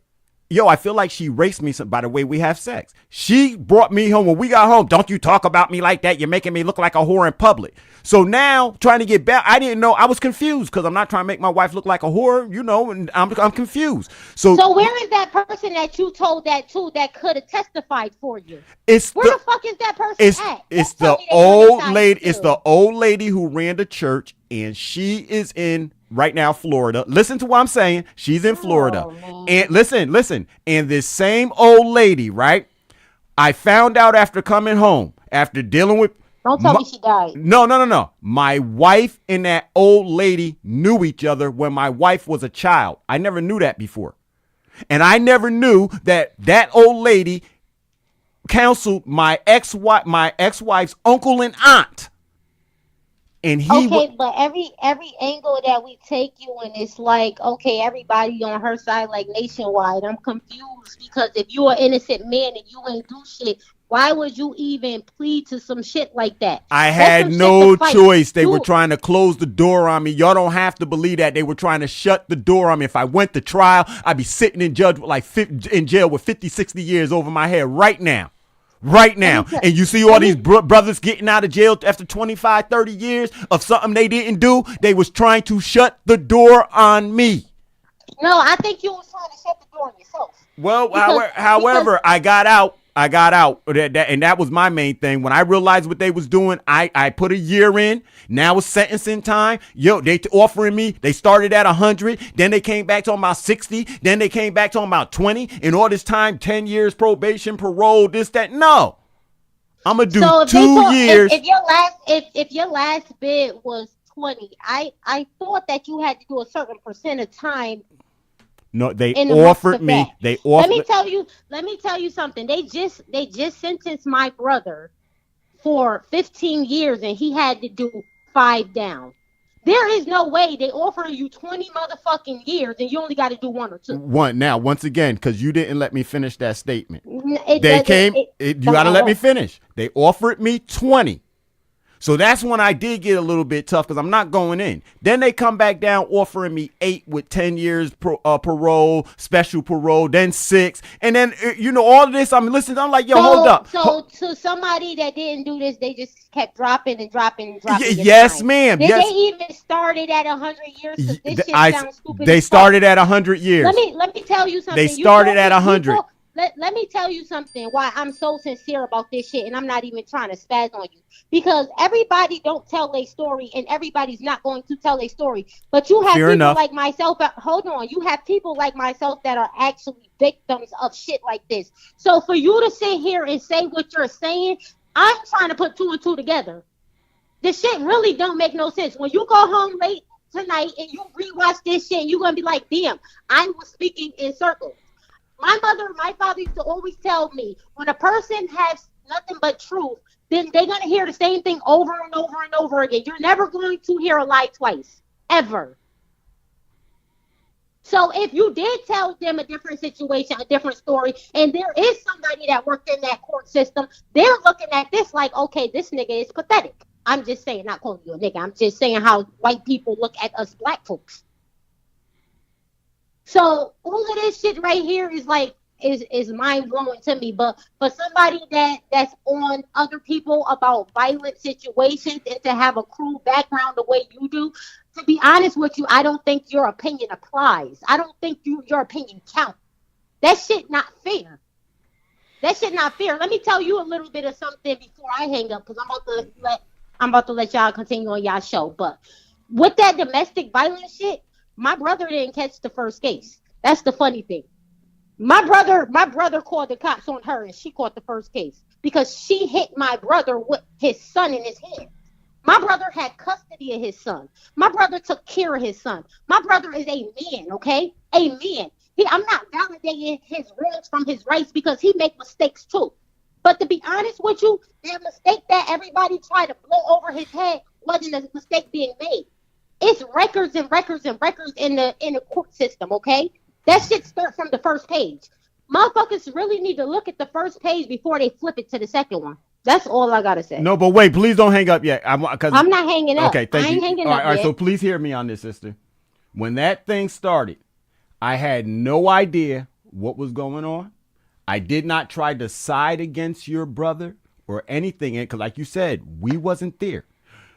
yo, I feel like she raped me by the way we have sex. She brought me home. When we got home, don't you talk about me like that. You're making me look like a whore in public. So now trying to get back, I didn't know. I was confused because I'm not trying to make my wife look like a whore, and I'm confused. So where is that person that you told that to that could have testified for you? Where the fuck is that person at? It's the old lady. It's the old lady who ran the church, and she is in right now Florida. Listen to what I'm saying. She's in Florida. And listen. And this same old lady, right? I found out after coming home, after dealing with. Don't tell me she died. No. My wife and that old lady knew each other when my wife was a child. I never knew that before. And I never knew that old lady counseled my ex-wife's uncle and aunt. And but every angle that we take you in, it's like, okay, everybody on her side, like nationwide. I'm confused because if you're an innocent man and you ain't do shit, why would you even plead to some shit like that? I had no choice. They were trying to close the door on me. Y'all don't have to believe that. They were trying to shut the door on me. If I went to trial, I'd be sitting in jail with 50, 60 years over my head right now. And you see all these brothers getting out of jail after 25, 30 years of something they didn't do. They was trying to shut the door on me. No, I think you was trying to shut the door on yourself. Well, however, I got out. And that was my main thing. When I realized what they was doing, I put a year in. Now it's sentencing time. Yo, they offering me. They started at 100. Then they came back talking about 60. Then they came back talking about 20. And all this time, 10 years probation, parole, this, that. No, I'm gonna do 2 years. If your last bid was 20, I thought that you had to do a certain percent of time. No, they in the months offered of me. that. They Let offered. me tell you something. They just sentenced my brother for 15 years and he had to do 5 down. There is no way they offer you 20 motherfucking years and you only got to do 1 or 2. One now, once again, because you didn't let me finish that statement. It They doesn't. came. You got to let me finish. They offered me 20. So that's when I did get a little bit tough because I'm not going in. Then they come back down offering me 8 with 10 years parole, special parole, then 6. And then, all of this, I'm listening. I'm like, yo, hold up. So somebody that didn't do this, they just kept dropping and dropping and dropping. Yes, ma'am. Did yes. they even started at 100 years? This shit sounds stupid. They started at 100 years. Let me tell you something. They started at 100. Let me tell you something why I'm so sincere about this shit, and I'm not even trying to spaz on you. Because everybody don't tell their story, and everybody's not going to tell their story. But you have people like myself, hold on, you have people like myself that are actually victims of shit like this. So for you to sit here and say what you're saying, I'm trying to put 2 and 2 together. This shit really don't make no sense. When you go home late tonight and you rewatch this shit, you're going to be like, damn, I was speaking in circles. My mother and my father used to always tell me, when a person has nothing but truth, then they're going to hear the same thing over and over and over again. You're never going to hear a lie twice, ever. So if you did tell them a different situation, a different story, and there is somebody that worked in that court system, they're looking at this like, okay, this nigga is pathetic. I'm just saying, not calling you a nigga. I'm just saying how white people look at us black folks. So all of this shit right here is like is mind blowing to me. But for somebody that's on other people about violent situations and to have a cruel background the way you do, to be honest with you, I don't think your opinion applies. I don't think your opinion counts. That shit not fair. That shit not fair. Let me tell you a little bit of something before I hang up, because I'm about to let y'all continue on y'all show. But with that domestic violence shit, my brother didn't catch the first case. That's the funny thing. My brother called the cops on her and she caught the first case because she hit my brother with his son in his hand. My brother had custody of his son. My brother took care of his son. My brother is a man, okay? A man. I'm not validating his wrongs from his rights because he make mistakes too. But to be honest with you, that mistake that everybody tried to blow over his head wasn't a mistake being made. It's records and records and records in the court system, okay? That shit starts from the first page. Motherfuckers really need to look at the first page before they flip it to the second one. That's all I gotta say. No, but wait, please don't hang up yet. I'm not hanging up. Okay, thank I ain't you. hanging all up right, yet. So please hear me on this, sister. When that thing started, I had no idea what was going on. I did not try to side against your brother or anything, because like you said, we wasn't there.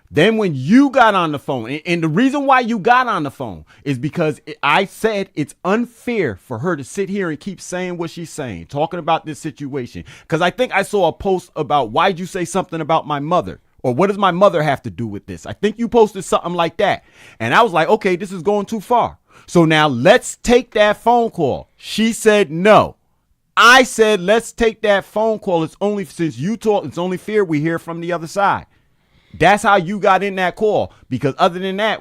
Then when you got on the phone, and the reason why you got on the phone is because I said it's unfair for her to sit here and keep saying what she's saying, talking about this situation. Because I think I saw a post about, why'd you say something about my mother? Or what does my mother have to do with this? I think you posted something like that. And I was like, okay, this is going too far. So now let's take that phone call. She said no. I said, let's take that phone call. It's only since you talk, it's only fair we hear from the other side. That's how you got in that call, because other than that,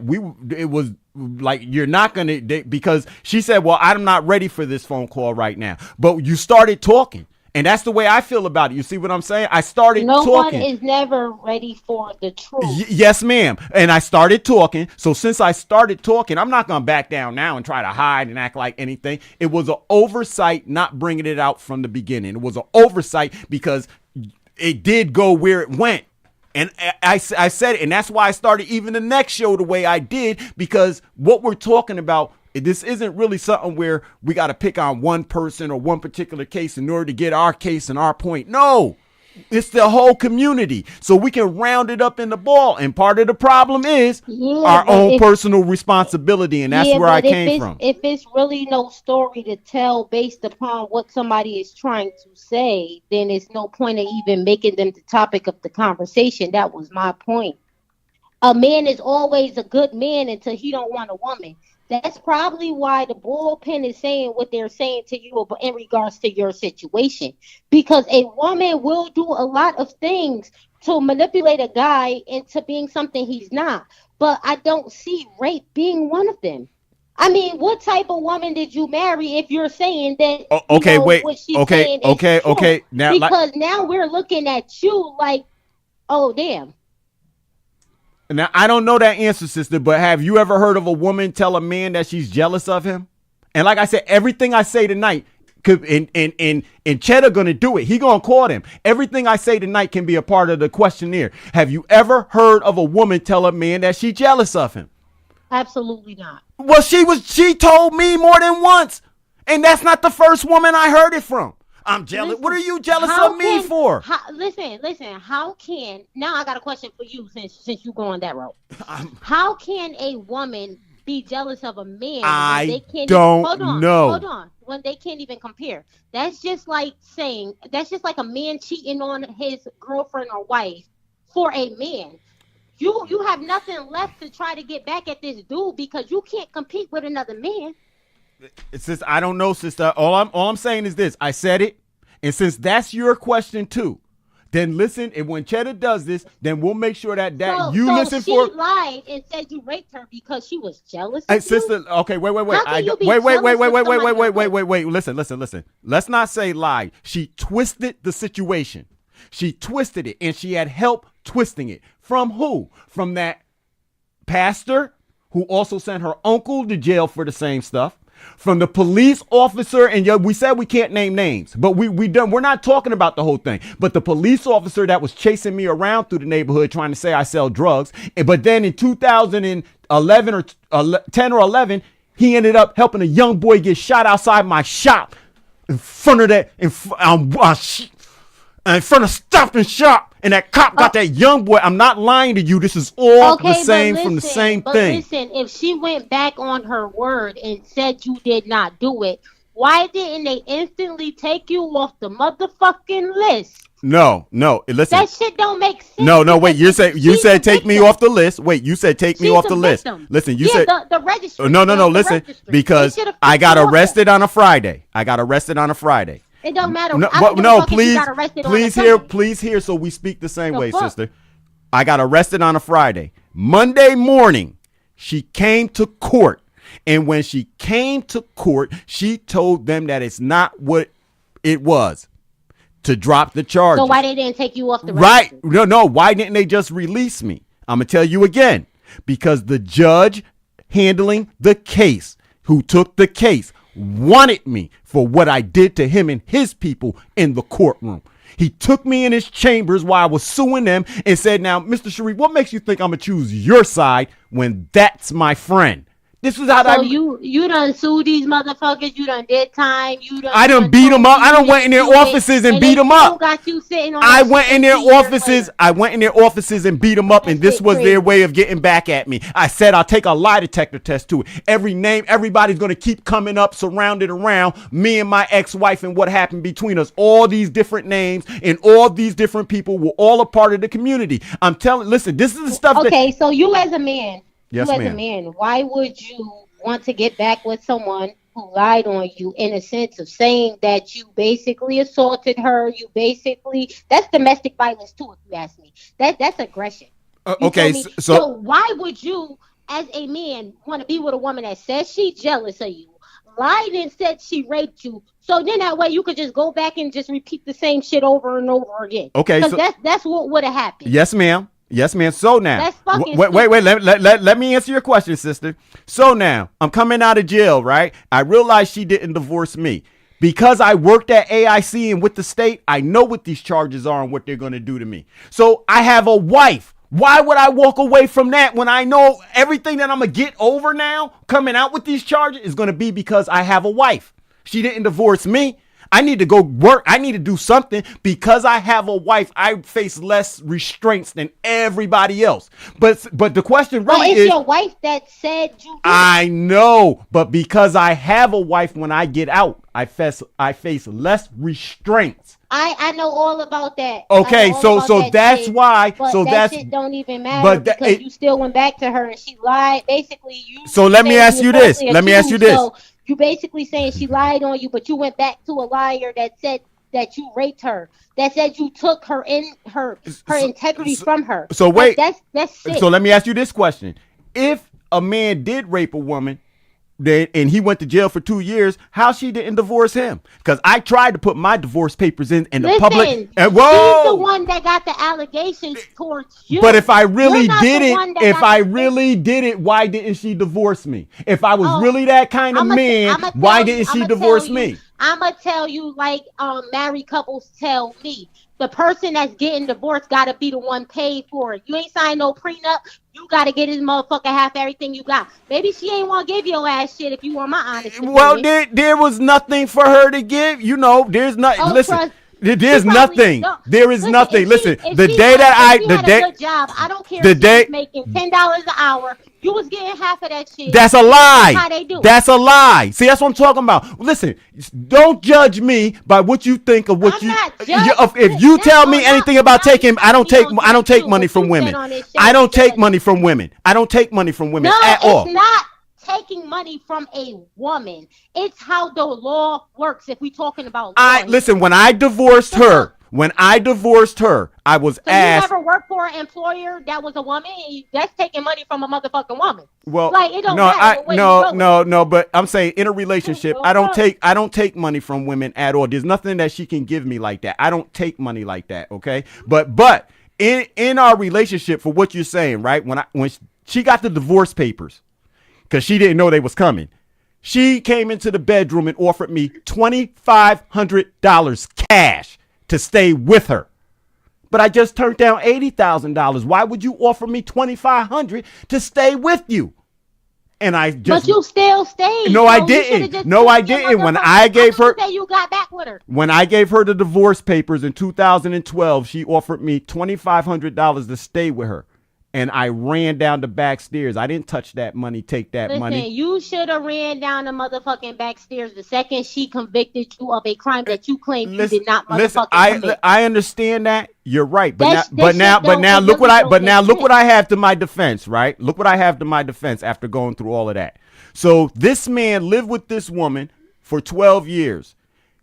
it was like, you're not going to, because she said, well, I'm not ready for this phone call right now. But you started talking. And that's the way I feel about it. You see what I'm saying? I started talking. No one is never ready for the truth. Yes, ma'am. And I started talking. So since I started talking, I'm not going to back down now and try to hide and act like anything. It was an oversight not bringing it out from the beginning. It was an oversight because it did go where it went. And I said it, and that's why I started even the next show the way I did, because what we're talking about, this isn't really something where we got to pick on one person or one particular case in order to get our case and our point. No, it's the whole community, so we can round it up in the ball. And part of the problem is our own personal responsibility, and that's where I came from. If it's really no story to tell based upon what somebody is trying to say, then it's no point of even making them the topic of the conversation. That was my point. A man is always a good man until he don't want a woman. That's probably why the bullpen is saying what they're saying to you in regards to your situation. Because a woman will do a lot of things to manipulate a guy into being something he's not. But I don't see rape being one of them. I mean, what type of woman did you marry if you're saying that Okay, wait. what she's Okay, saying okay, is true? okay. Now, Because now we're looking at you like, oh, damn. now I don't know that answer, sister, but have you ever heard of a woman tell a man that she's jealous of him? And like I said, everything I say tonight could and Cheddar gonna do it. He gonna call them. Everything I say tonight can be a part of the questionnaire. Have you ever heard of a woman tell a man that she's jealous of him? Absolutely not. Well, she told me more than once. And that's not the first woman I heard it from. I'm jealous. Listen, what are you jealous of me for? Listen. How can now? I got a question for you since you go on that road. How can a woman be jealous of a man when they can't Hold on. When they can't even compare. That's just like a man cheating on his girlfriend or wife for a man. You have nothing left to try to get back at this dude because you can't compete with another man. Since I don't know, sister, all I'm saying is this. I said it, and since that's your question too, then listen. And when Cheddar does this, then we'll make sure that you listen she for. She lied and said you raped her because she was jealous. Hey, sister. Okay, wait. Wait. Listen. Let's not say lie. She twisted the situation. She twisted it, and she had help twisting it. From who? From that pastor who also sent her uncle to jail for the same stuff. From the police officer, and we said we can't name names, but we're not talking about the whole thing. But the police officer that was chasing me around through the neighborhood trying to say I sell drugs, but then in 2011 or 10 or 11, he ended up helping a young boy get shot outside my shop in front of that in front of Stop and Shop, and that cop got that young boy. I'm not lying to you. This is all the same from the same thing. Listen, if she went back on her word and said you did not do it, why didn't they instantly take you off the motherfucking list? No. Listen. That shit don't make sense. No. Wait. You said take me off the list. Wait. You said take me off the list. Listen. You said the registry. No. Listen, because I got arrested on a Friday. It don't matter. Please hear so we speak the same way, sister. I got arrested on a Friday. Monday morning, she came to court. And when she came to court, she told them that it's not what it was to drop the charges. So why they didn't take you off the registry? Right. No. Why didn't they just release me? I'm going to tell you again. Because the judge handling the case, who took the case, wanted me for what I did to him and his people in the courtroom. He took me in his chambers while I was suing them and said, now, Mr. Sharif, what makes you think I'm going to choose your side when that's my friend? This is how you done sued these motherfuckers. You done did time. I done beat them up. I done went in their offices and beat them up. Got you sitting on I went in their offices and beat them up, and this was their way of getting back at me. I said I'll take a lie detector test to it. Everybody's gonna keep coming up, surrounded around me and my ex-wife and what happened between us. All these different names and all these different people were all a part of the community. Listen, this is the stuff. Okay, so you as a man. Yes, a man, why would you want to get back with someone who lied on you in a sense of saying that you basically assaulted her? That's domestic violence too, if you ask me. That's aggression. Okay, so why would you, as a man, want to be with a woman that says she's jealous of you, lied and said she raped you? So then that way you could just go back and just repeat the same shit over and over again. Okay, because that's what would have happened. Yes, ma'am. So now, that's fucking wait. Let me answer your question, sister. So now, I'm coming out of jail, right? I realized she didn't divorce me. Because I worked at AIC and with the state, I know what these charges are and what they're going to do to me. So I have a wife. Why would I walk away from that when I know everything that I'm going to get over now coming out with these charges is going to be because I have a wife? She didn't divorce me. I need to go work. I need to do something because I have a wife. I face less restraints than everybody else. But the question really is, it's your wife that said you did. I know, but because I have a wife, when I get out, I face less restraints. I know all about that. Okay, so that's shit, why. But so that shit don't even matter because you still went back to her and she lied. Basically, you. So let me ask you this. So you basically saying she lied on you, but you went back to a liar that said that you raped her, that said you took her integrity from her. So wait, that's sick. So let me ask you this question: if a man did rape a woman, and he went to jail for 2 years, how she didn't divorce him? Because I tried to put my divorce papers in the public. And she's the one that got the allegations towards you. But if I really did it, why didn't she divorce me? If I was really that kind of man, why didn't she divorce me? I'm going to tell you like married couples tell me. The person that's getting divorced got to be the one paid for it. You ain't signed no prenup. You got to get his motherfucker half everything you got. Maybe she ain't want to give your ass shit if you want my honest opinion. Well, there was nothing for her to give. You know, there's nothing. Listen. There's nothing. There is nothing. Listen, the day that I good job, I don't care if she was making $10 an hour. You was getting half of that shit. That's a lie. That's how they do. That's a lie. See, that's what I'm talking about. Listen, don't judge me by what you think of what if you tell me anything about taking, I don't take money from women. I don't take money from women. I don't take money from women at all. It's not taking money from a woman. It's how the law works. If we're talking about listen, when I divorced her, I was asked. You never worked for an employer that was a woman? That's taking money from a motherfucking woman. Well, like it don't matter. No. But I'm saying in a relationship, I don't take money from women at all. There's nothing that she can give me like that. I don't take money like that. Okay, but in our relationship, for what you're saying, right? When she got the divorce papers, because she didn't know they was coming, she came into the bedroom and offered me $2,500 cash to stay with her. But I just turned down $80,000. Why would you offer me $2,500 to stay with you? And I just. But you still stayed. No, I didn't. No, I didn't. When I gave her. You got back with her. When I gave her the divorce papers in 2012, she offered me $2,500 to stay with her. And I ran down the back stairs. I didn't touch that money, take that money. You should have ran down the motherfucking back stairs the second she convicted you of a crime that you claimed you did not motherfucking commit. I understand that. You're right. But now look what I have to my defense, right? Look what I have to my defense after going through all of that. So this man lived with this woman for 12 years.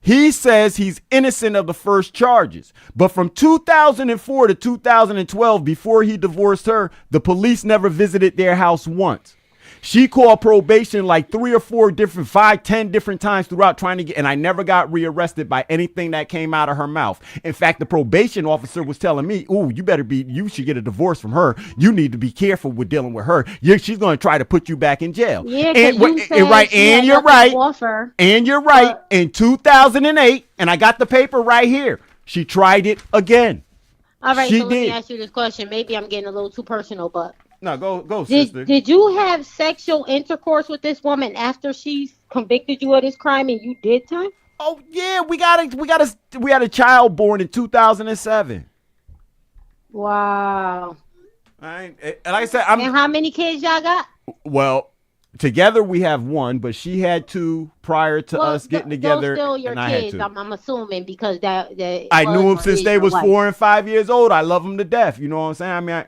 He says he's innocent of the first charges. But from 2004 to 2012, before he divorced her, the police never visited their house once. She called probation like 3 or 4 different, 5, 10 different times throughout trying to get, and I never got rearrested by anything that came out of her mouth. In fact, the probation officer was telling me, "Ooh, you should get a divorce from her. You need to be careful with dealing with her. She's going to try to put you back in jail." Yeah, and you're right. In 2008, and I got the paper right here. She tried it again. All right, so let me ask you this question. Maybe I'm getting a little too personal, but. No, go, sister. Did you have sexual intercourse with this woman after she convicted you of this crime and you did time? Oh yeah, we had a child born in 2007. Wow. And like I said, and how many kids y'all got? Well, together we have 1, but she had 2 prior to us getting together. Those still your kids, I'm assuming, because that I knew them since they was 4 and 5 years old. I love them to death. You know what I'm saying? I mean,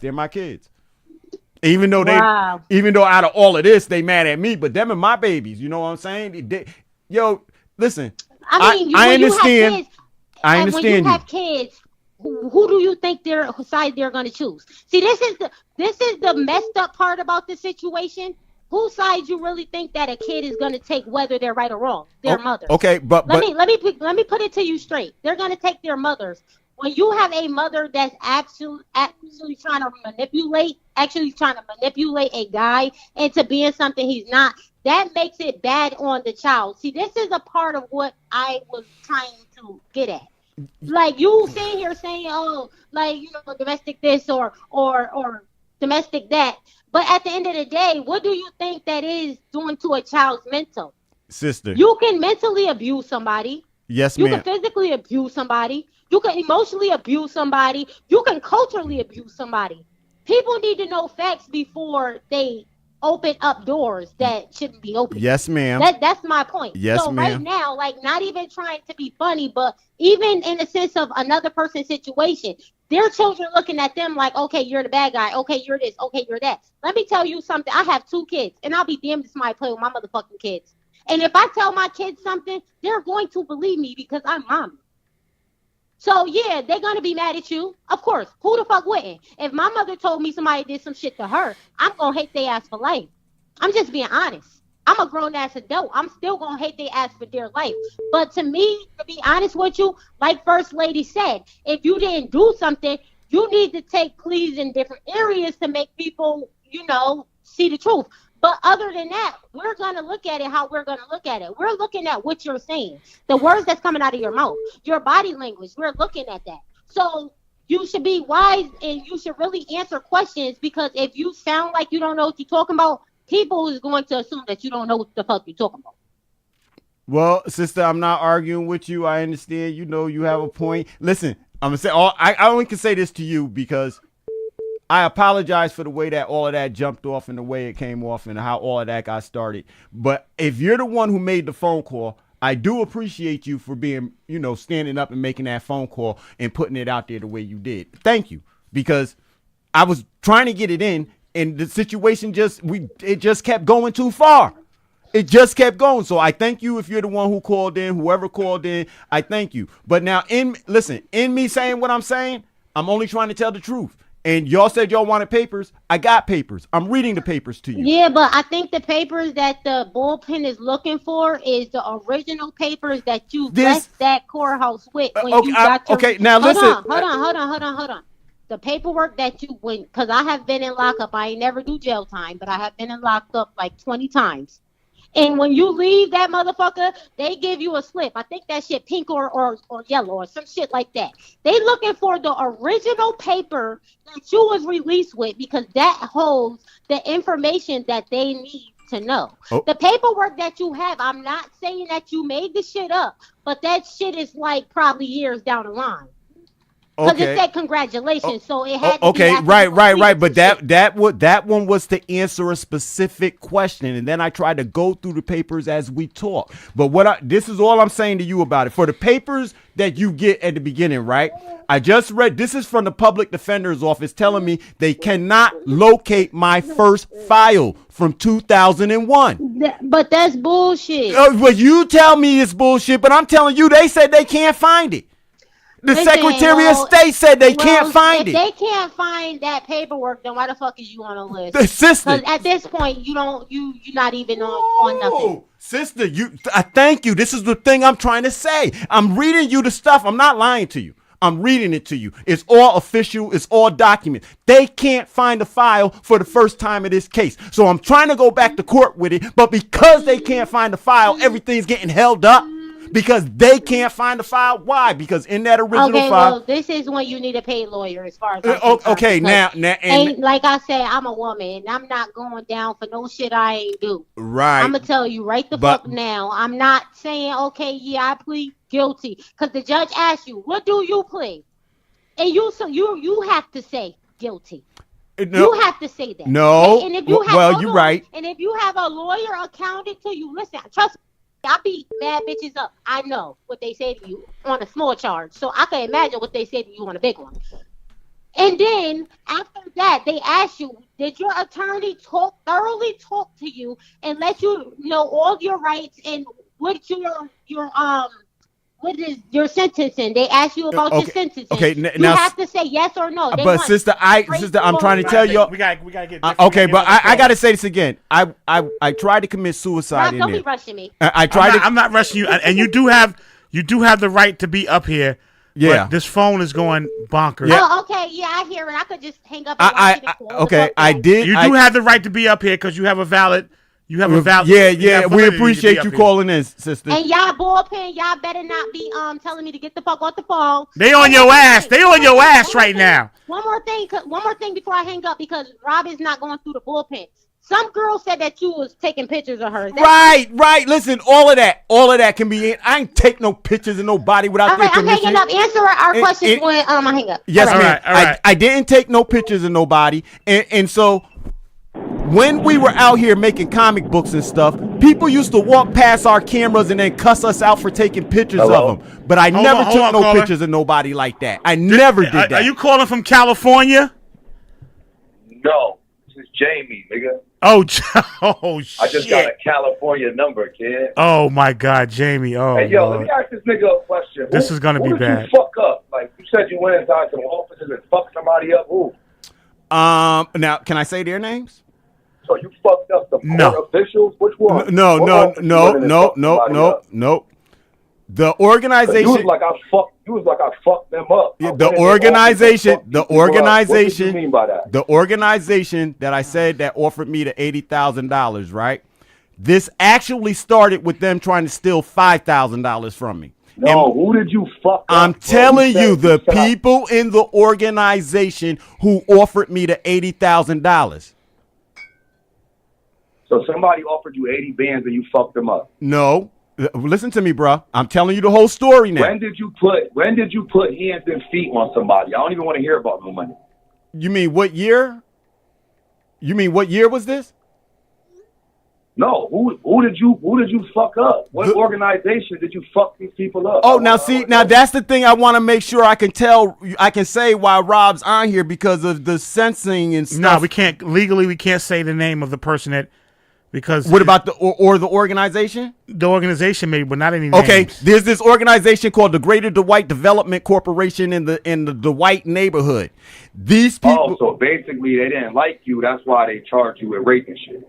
they're my kids. Even though out of all of this, they mad at me, but them are my babies. You know what I'm saying? Listen. I understand. I understand. When you have kids, who do you think side they're going to choose? See, this is the messed up part about the situation. Whose side you really think that a kid is going to take, whether they're right or wrong? Their mother. Okay, but let me put it to you straight. They're going to take their mothers. When you have a mother that's actually trying to manipulate a guy into being something he's not, that makes it bad on the child. See, this is a part of what I was trying to get at. Like, you sitting here saying, oh, like, domestic this or domestic that. But at the end of the day, what do you think that is doing to a child's mental? Sister. You can mentally abuse somebody. Yes, ma'am. You can physically abuse somebody. You can emotionally abuse somebody. You can culturally abuse somebody. People need to know facts before they open up doors that shouldn't be open. Yes, ma'am. That's my point. Yes, so ma'am. Right now, like, not even trying to be funny, but even in the sense of another person's situation, their children looking at them like, okay, you're the bad guy. Okay, you're this. Okay, you're that. Let me tell you something. I have 2 kids, and I'll be damned if somebody play with my motherfucking kids. And if I tell my kids something, they're going to believe me because I'm mommy. So, yeah, they're going to be mad at you. Of course. Who the fuck wouldn't? If my mother told me somebody did some shit to her, I'm going to hate their ass for life. I'm just being honest. I'm a grown ass adult. I'm still gonna hate their ass for their life. But to me, to be honest with you, like First Lady said, if you didn't do something, you need to take pleas in different areas to make people, see the truth. But other than that, we're gonna look at it how we're gonna look at it. We're looking at what you're saying, the words that's coming out of your mouth, your body language. We're looking at that. So you should be wise and you should really answer questions, because if you sound like you don't know what you're talking about, people is going to assume that you don't know what the fuck you're talking about. Well, sister, I'm not arguing with you. I understand. You have a point. Listen, I'm gonna say I only can say this to you because I apologize for the way that all of that jumped off and the way it came off and how all of that got started. But if you're the one who made the phone call, I do appreciate you for being, standing up and making that phone call and putting it out there the way you did. Thank you, because I was trying to get it in. And the situation it just kept going too far. It just kept going. So I thank you if you're the one who called in, whoever called in, I thank you. But now in me saying what I'm saying, I'm only trying to tell the truth. And y'all said y'all wanted papers. I got papers. I'm reading the papers to you. Yeah, but I think the papers that the bullpen is looking for is the original papers that you left that courthouse with when you got your... Okay, now listen. Hold on. The paperwork that you went, because I have been in lockup. I ain't never do jail time, but I have been in lockup like 20 times. And when you leave that motherfucker, they give you a slip. I think that shit pink or yellow or some shit like that. They looking for the original paper that you was released with, because that holds the information that they need to know. Oh. The paperwork that you have, I'm not saying that you made the shit up, but that shit is like probably years down the line. Because it said congratulations, so it had to be right. But that one was to answer a specific question, and then I tried to go through the papers as we talk. But this is all I'm saying to you about it. For the papers that you get at the beginning, right? I just read, this is from the public defender's office telling me they cannot locate my first file from 2001. But that's bullshit. Well, you tell me it's bullshit, but I'm telling you, they said they can't find it. The Secretary of State said they can't find it. If they can't find that paperwork, then why the fuck is you on a list? The sister. Because at this point, you're not even on nothing. Sister, I thank you. This is the thing I'm trying to say. I'm reading you the stuff. I'm not lying to you. I'm reading it to you. It's all official. It's all documented. They can't find the file for the first time in this case. So I'm trying to go back to court with it. But because they can't find the file, everything's getting held up. Because they can't find the file. Why? Because in that original file. Well, this is when you need a paid lawyer, as far as I'm concerned. Okay, now, and like I said, I'm a woman, and I'm not going down for no shit I ain't do. Right. I'm gonna tell you right the fuck now. I'm not saying I plead guilty, because the judge asked you, what do you plead? And you have to say guilty. No, you have to say that. No. And if you have, you're right. And if you have a lawyer accounted to you, listen, trust me. I beat bad bitches up. I know what they say to you on a small charge, so I can imagine what they say to you on a big one. And then after that, they ask you, did your attorney thoroughly talk to you and let you know all your rights and what what is your sentencing? They ask you about your sentencing. Okay, you have to say yes or no. But sister, I'm trying to tell you. We gotta get. Okay, but I gotta say this again. I tried to commit suicide. Don't be rushing me. I'm not rushing you, and you do have the right to be up here. Yeah, but this phone is going bonkers. Yeah. Oh, okay. Yeah, I hear it. I could just hang up. I did. You do have the right to be up here because you have a valid. Yeah. We appreciate you calling in, sister. And y'all bullpen, y'all better not be telling me to get the fuck off the phone. They on your ass. They on your ass right now. One more thing before I hang up, because Rob is not going through the bullpen. Some girl said that you was taking pictures of her. Right. Listen, all of that can be in. I ain't take no pictures of nobody without their permission. I'm hanging up. Answer our questions when I hang up. Yes, ma'am. I didn't take no pictures of nobody, and so. When we were out here making comic books and stuff, people used to walk past our cameras and then cuss us out for taking pictures of them. But I never took no pictures of nobody like that. I never did that. Are you calling from California? No, this is Jamie, nigga. Oh shit. I just got a California number, kid. Oh, my God, Jamie. Oh, hey, yo, Lord. let me ask this nigga a question. This is going to be bad. You fuck up? Like, you said you went inside some offices and fucked somebody up. Who? Now, can I say their names? So you fucked up the court officials? Which one? No. The organization. You was like I fucked them up. Yeah, the organization. What did you mean by that? The organization that I said that offered me the $80,000, right? This actually started with them trying to steal $5,000 from me. No, who did you fuck up? I'm telling you, the people in the organization who offered me the $80,000. So somebody offered you 80 bands and you fucked them up. No. Listen to me, bro. I'm telling you the whole story now. When did you put hands and feet on somebody? I don't even want to hear about no money. You mean what year? What year was this? No, who did you fuck up? What organization did you fuck these people up? Oh, now that's the thing I want to make sure I can say why Rob's on here because of the censoring and stuff. No, we can't say the name of the person that. Because what about the organization? The organization maybe, but not any names. Okay, there's this organization called the Greater Dwight Development Corporation in the Dwight neighborhood. These people. Oh, so basically they didn't like you. That's why they charged you with rape and shit.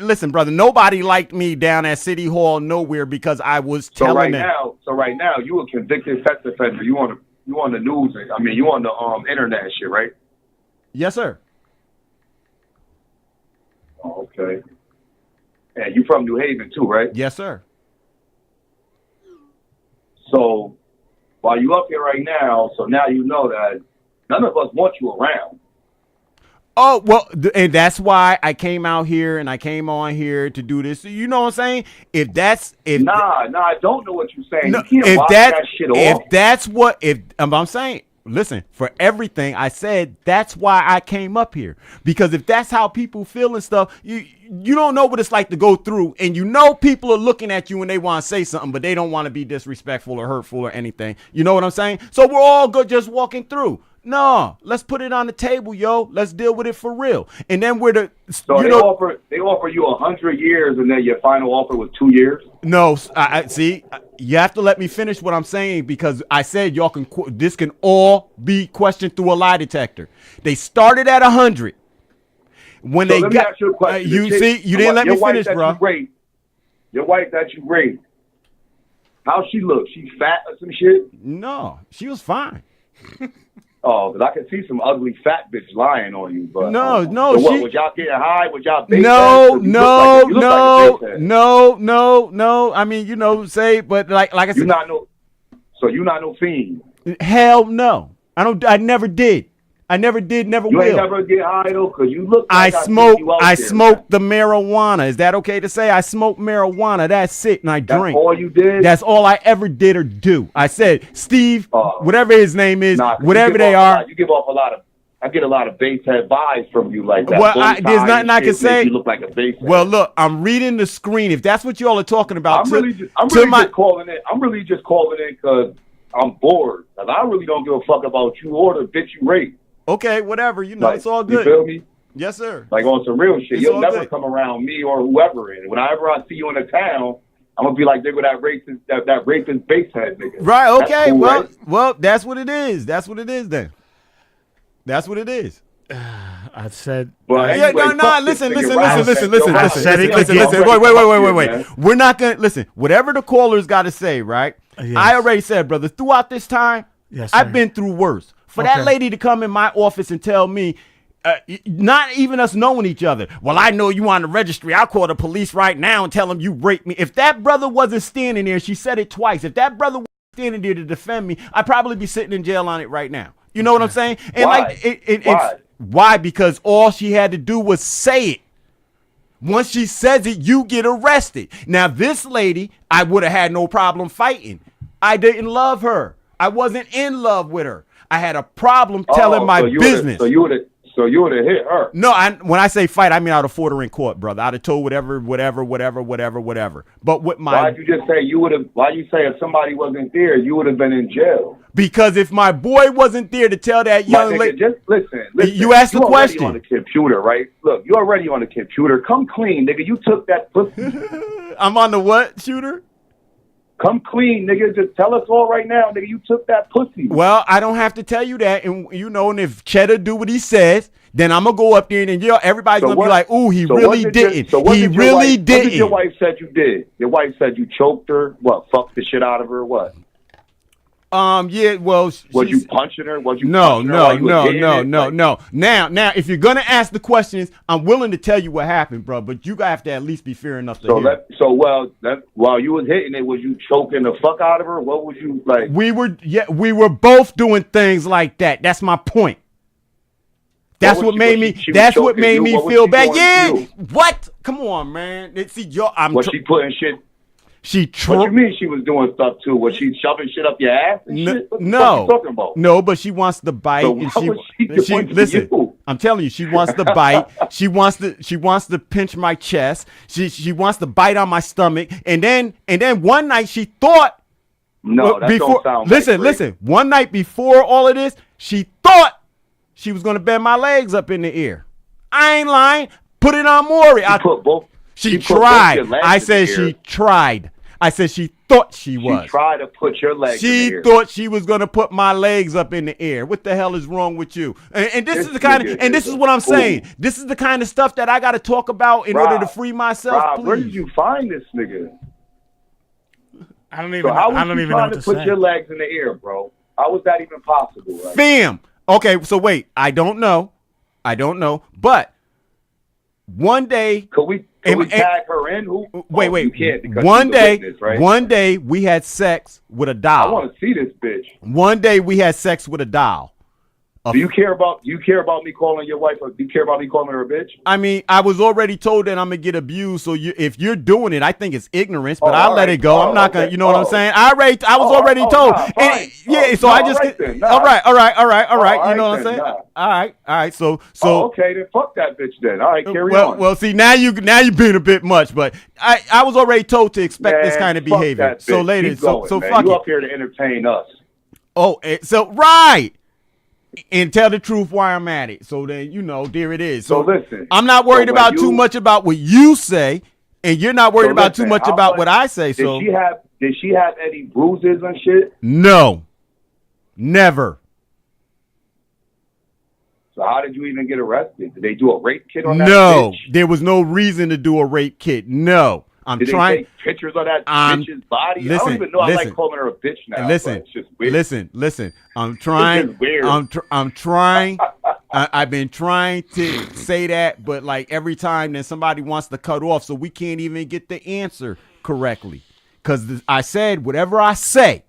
Listen, brother. Nobody liked me down at City Hall nowhere because I was telling them. So right now, you a convicted sex offender. You on the news. I mean, you on the internet and shit, right? Yes, sir. Oh, okay. And you from New Haven too, right? Yes, sir. So while you up here right now, so now you know that none of us want you around. Oh, well, and that's why I came out here and I came on here to do this. You know what I'm saying? Nah, I don't know what you're saying. No, you can't wash that shit off. I'm saying, listen, for everything I said, that's why I came up here. Because if that's how people feel and stuff, you don't know what it's like to go through. And you know people are looking at you and they want to say something, but they don't want to be disrespectful or hurtful or anything. You know what I'm saying? So we're all good just walking through. No, let's put it on the table, yo. Let's deal with it for real. And then they offer you 100 years, and then your final offer was 2 years. No, I see. You have to let me finish what I'm saying because I said this can all be questioned through a lie detector. They started at 100. When let me ask you a question. You didn't let me finish, bro. Your wife that you raped, how she look? She fat or some shit? No, she was fine. Oh, because I can see some ugly fat bitch lying on you. But no. So what, was y'all getting high? Was y'all base No. I mean, but like I said, you're not no fiend. Hell no. I never did. Never will. You ain't never get high though, because you look. Like I smoked the marijuana. Is that okay to say? I smoked marijuana. That's it, and I drink. That's all you did? That's all I ever did or do. I said, Steve, whatever his name is, whatever they are. You give off a lot of. I get a lot of base head vibes from you like that. Well, there's nothing I can say. You look like a base head. Well, look, I'm reading the screen. If that's what y'all are talking about, I'm really just calling in. I'm really just calling in because I'm bored. Because I really don't give a fuck about you or the bitch you raped. Okay, whatever. It's all good. You feel me? Yes, sir. Like on some real shit. You'll never come around me or whoever. And whenever I see you in the town, I'm gonna be like, nigga, that rapist base head nigga. Right. Okay. Cool, well, that's what it is. That's what it is. Then. That's what it is. I said. Well, anyway, listen. Wait. We're not gonna listen. Whatever the callers got to say, right? Yes. I already said, brother. Throughout this time, yes, I've been through worse. For that lady to come in my office and tell me, not even us knowing each other, well, I know you on the registry. I'll call the police right now and tell them you raped me. If that brother wasn't standing there, she said it twice. If that brother wasn't standing there to defend me, I'd probably be sitting in jail on it right now. You know what I'm saying? And Why? Why? Because all she had to do was say it. Once she says it, you get arrested. Now, this lady, I would have had no problem fighting. I didn't love her. I wasn't in love with her. I had a problem telling my business. So you would have hit her. No, when I say fight, I mean I'd have fought her in court, brother. I'd have told whatever. But with my, why'd you just say you would have? Why you say if somebody wasn't there, you would have been in jail? Because if my boy wasn't there to tell that young lady, just listen. You asked the question on the computer, right? Look, you're already on the computer. Come clean, nigga. You took that pussy. I'm on the what, shooter? Come clean, nigga. Just tell us all right now, nigga. You took that pussy. Well, I don't have to tell you that, and and if Cheddar do what he says, then I'm gonna go up there and everybody's gonna be like, "Ooh, he really didn't. He really didn't." What did your wife said you did? Your wife said you choked her. What? Fucked the shit out of her. What? Yeah. Well, was you punching her? Was you? No. Now, if you're gonna ask the questions, I'm willing to tell you what happened, bro. But you have to at least be fair enough to hear. While you was hitting it, was you choking the fuck out of her? What was you like? We were both doing things like that. That's my point. That's what made me. That's what made me feel bad. Yeah. What? Come on, man. See, Was she putting shit? What you mean she was doing stuff too? Was she shoving shit up your ass and shit? What the fuck you talking about? No, but she wants to bite. So and she listen. I'm telling you, she wants to bite. She wants to pinch my chest. She wants to bite on my stomach. And then one night she thought. No, that don't sound. Listen. One night before all of this, she thought she was gonna bend my legs up in the air. I ain't lying. Put it on Maury. She tried. I said she tried. I said she thought she was. She tried to put your legs in the air. She thought she was going to put my legs up in the air. What the hell is wrong with you? And this is the kind of, and this is what I'm saying. This is the kind of stuff that I got to talk about in order to free myself. Rob, where did you find this nigga? I don't even know what to put your legs in the air, bro? How was that even possible? Right? Fam. Okay, so wait. I don't know. But one day. Could we tag her in? Wait. You can't because one day, witness, right? one day we had sex with a doll. I want to see this bitch. One day we had sex with a doll. Do you care about me calling your wife? Or do you care about me calling her a bitch? I mean, I was already told that I'm gonna get abused. So if you're doing it, I think it's ignorance. But I'll let it go. I'm not gonna. You know what I'm saying? I was already told. So I just. All right. You know what I'm saying? All right. So. Okay, then fuck that bitch then. All right, carry on. Well, see now you being a bit much, but I was already told to expect this kind of behavior. So ladies, so fuck you it. Up here to entertain us. Oh, so right. And tell the truth why I'm at it. So then, there it is. So listen. I'm not worried about too much about what you say, and you're not worried about too much about what I say. So did she have any bruises and shit? No. Never. So how did you even get arrested? Did they do a rape kit on that No. bitch? There was no reason to do a rape kit. No. Did they take pictures of that bitch's body? I don't even know. I like calling her a bitch now. Listen, it's just weird. Listen. I'm trying. I'm trying. I've been trying to say that, but like every time, then somebody wants to cut off, so we can't even get the answer correctly. Because I said whatever I say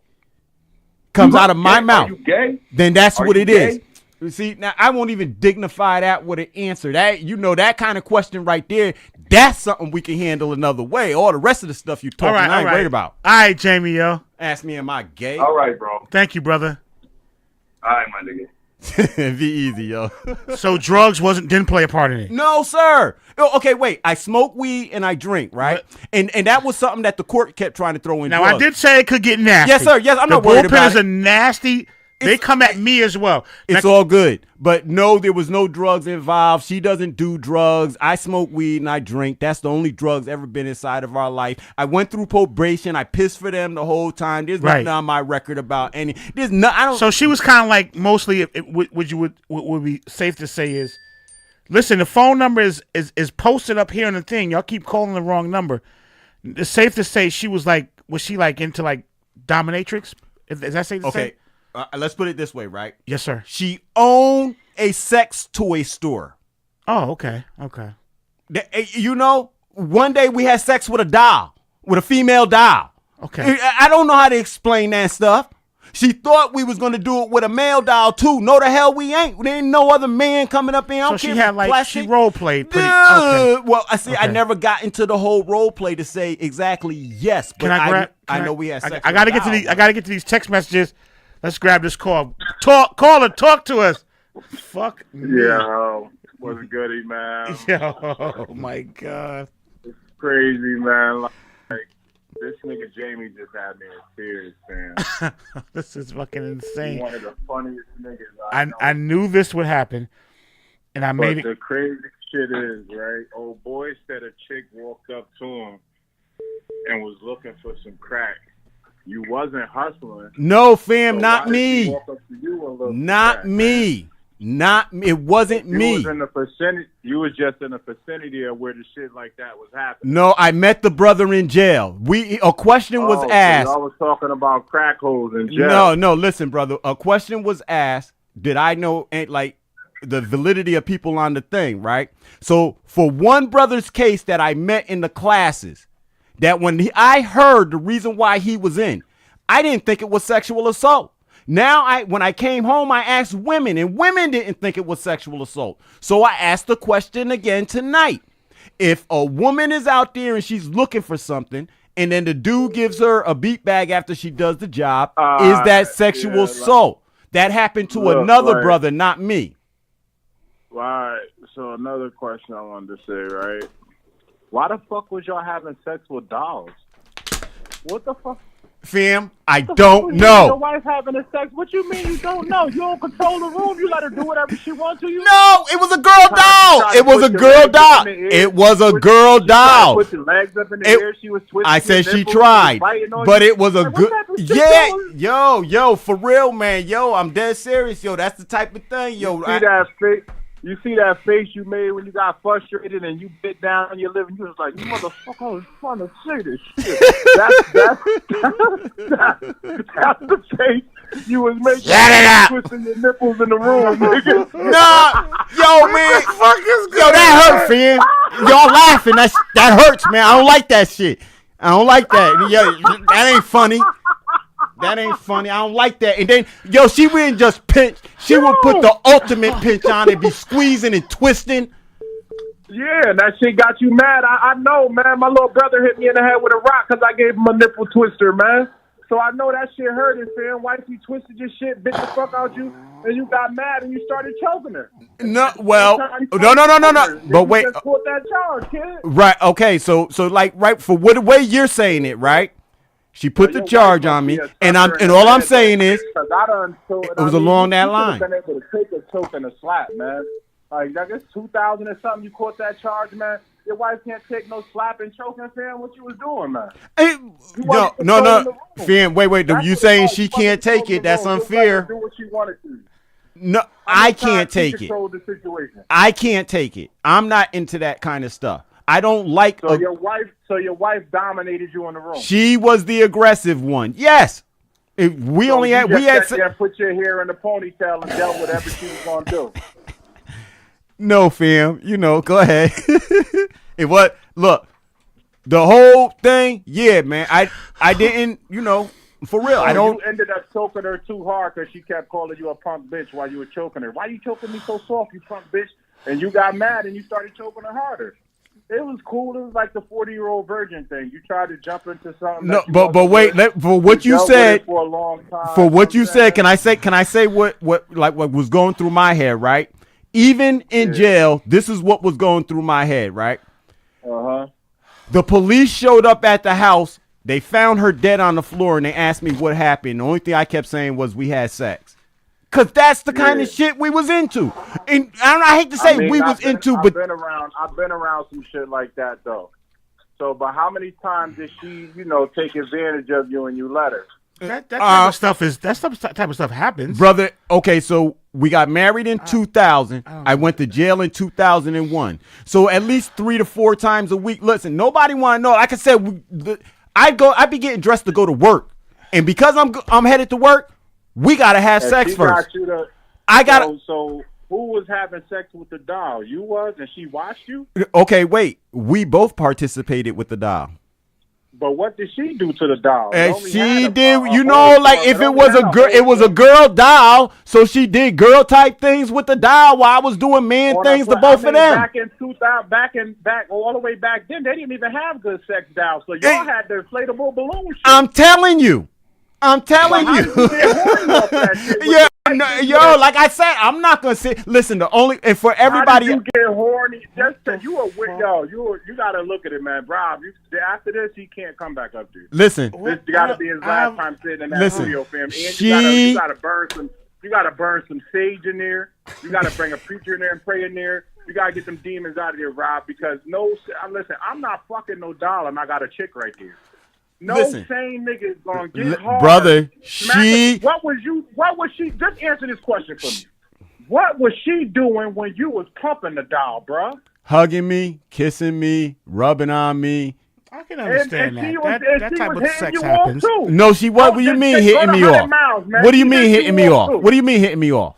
comes out of my mouth. Are you gay? Then that's what it is. Gay? See, now I won't even dignify that with an answer. That kind of question right there, that's something we can handle another way. All the rest of the stuff you talking, I ain't worried about. All right, Jamie, yo. Ask me, am I gay? All right, bro. Thank you, brother. All right, my nigga. Be easy, yo. So drugs didn't play a part in it? No, sir. Okay, wait. I smoke weed and I drink, right? And that was something that the court kept trying to throw in. Now, drugs. I did say it could get nasty. Yes, sir. Yes, I'm not worried about it. The bullpens are nasty. They come at me as well. It's all good. But no, there was no drugs involved. She doesn't do drugs. I smoke weed and I drink. That's the only drugs ever been inside of our life. I went through probation. I pissed for them the whole time. There's nothing on my record about any. There's no. I don't. So she was kind of like mostly. What would be safe to say is, listen, the phone number is posted up here on the thing. Y'all keep calling the wrong number. It's safe to say she was like. Was she like into like dominatrix? Is that safe to say? Let's put it this way, right? Yes, sir. She owned a sex toy store. Oh, okay. One day we had sex with a doll, with a female doll. Okay. I don't know how to explain that stuff. She thought we was going to do it with a male doll, too. No, the hell we ain't. There ain't no other man coming up in. So she had she role played pretty. Okay. Well, I never got into the whole role play to say exactly yes. But I know we had sex. I gotta get to these text messages. Let's grab this call. Caller, talk to us. Fuck me. Yo, what's goody, man? Yo, oh my God. It's crazy, man. Like, this nigga Jamie just had me in tears, man. This is fucking insane. One of the funniest niggas I knew this would happen, and I made it. The crazy shit is, right? Old boy said a chick walked up to him and was looking for some crack. You wasn't hustling. No, fam, So not why did she me. walk up to you a little Not bit, me. Not me. It wasn't You me. was in the vicinity. You was just in the vicinity of where the shit like that was happening. No, I met the brother in jail. A question was asked. So y'all was talking about crack holes in jail. No, listen, brother. A question was asked. Did I know the validity of people on the thing, right? So for one brother's case that I met in the classes, that when I heard the reason why he was in, I didn't think it was sexual assault. Now, when I came home, I asked women, and women didn't think it was sexual assault. So I asked the question again tonight. If a woman is out there and she's looking for something, and then the dude gives her a beat bag after she does the job, is that sexual assault? That happened to another brother, not me. Right. So another question I wanted to say, right? Why the fuck was y'all having sex with dolls? What the fuck? Fam, I don't know. Your wife having a sex? What you mean you don't know? You don't control the room. You let her do whatever she wants to. You no, it was a girl doll. It was a girl doll. It was a girl doll. Put your legs up in the air. She was twisting. I said she tried, but it was a good. Yeah, yo, for real, man. Yo, I'm dead serious. Yo, that's the type of thing. Yo, You see that face you made when you got frustrated and you bit down on your lip and you was like, you motherfucker, I was trying to say this shit. That's the face you was making. Shut it up. Twisting your nipples in the room, nigga. Nah, yo, man. Yo, that hurt, fam. Y'all laughing. That hurts, man. I don't like that shit. I don't like that. Yo, that ain't funny. That ain't funny. I don't like that. And then, yo, she wouldn't just pinch. She would put the ultimate pinch on and be squeezing and twisting. Yeah, that shit got you mad. I know, man. My little brother hit me in the head with a rock because I gave him a nipple twister, man. So I know that shit hurted, fam. Wifey twisted your shit, bit the fuck out you, and you got mad and you started choking her. No, well, no. But wait. You just put that charge, kid. Right, okay. So like, right, for what way you're saying it, right? She put the charge on me, and all I'm saying is, it was along that line. Been able to take a choke and a slap, man. Like, I guess 2000 or something, you caught that charge, man. Your wife can't take no slap and choking, fam. What you was doing, man? No, fam. Wait. You saying she can't take it? That's unfair. Do what you wanted to. No, I can't take it. I can't take it. I'm not into that kind of stuff. I don't like. So your wife dominated you in the room. She was the aggressive one. Yes. We had put your hair in a ponytail and dealt with whatever she was gonna do. No, fam. Go ahead. It was look the whole thing. Yeah, man. I didn't. For real. I don't. You ended up choking her too hard because she kept calling you a punk bitch while you were choking her. Why you choking me so soft, you punk bitch? And you got mad and you started choking her harder. It was cool. It was like the 40-year-old virgin thing. You tried to jump into something. No, but wait. For what you said, for a long time, for what you said, can I say what was going through my head, right? Even in jail, this is what was going through my head, right? The police showed up at the house. They found her dead on the floor, and they asked me what happened. The only thing I kept saying was we had sex. Cause that's the kind of shit we was into, and I hate to say I've been around some shit like that though. So, but how many times did she, take advantage of you and you let her? That type of stuff happens, brother. Okay, so we got married in 2000. I went to jail in 2001. So at least 3 to 4 times a week. Listen, nobody want to know. Like I said, I'd be getting dressed to go to work, and because I'm headed to work. We gotta have sex first. So who was having sex with the doll? You was, and she watched you? Okay, wait. We both participated with the doll. But what did she do to the doll? And she did, if it was a girl, it was a girl doll. So she did girl type things with the doll while I was doing man things to both of them. Back in 2000, all the way back then, they didn't even have good sex dolls. So y'all had the inflatable balloon shit. I'm telling you. Yeah, yo, like I said, I'm not gonna say. Listen, and for everybody, how did you get horny? You gotta look at it, man, Rob. After this, he can't come back up to you. Listen, this gotta be his last time sitting in that studio, fam. And you gotta burn some. You gotta burn some sage in there. You gotta bring a preacher in there and pray in there. You gotta get them demons out of there, Rob. Because listen, I'm not fucking no doll, and I got a chick right there. No Listen. sane nigga is gonna get hard. Brother, What was she? Just answer this question for me. What was she doing when you was pumping the doll, bruh? Hugging me, kissing me, rubbing on me. I can understand that. That type of sex you happens. off, too. No, she what? What do you mean hitting me off? What do you mean hitting me off? What do you mean hitting me off?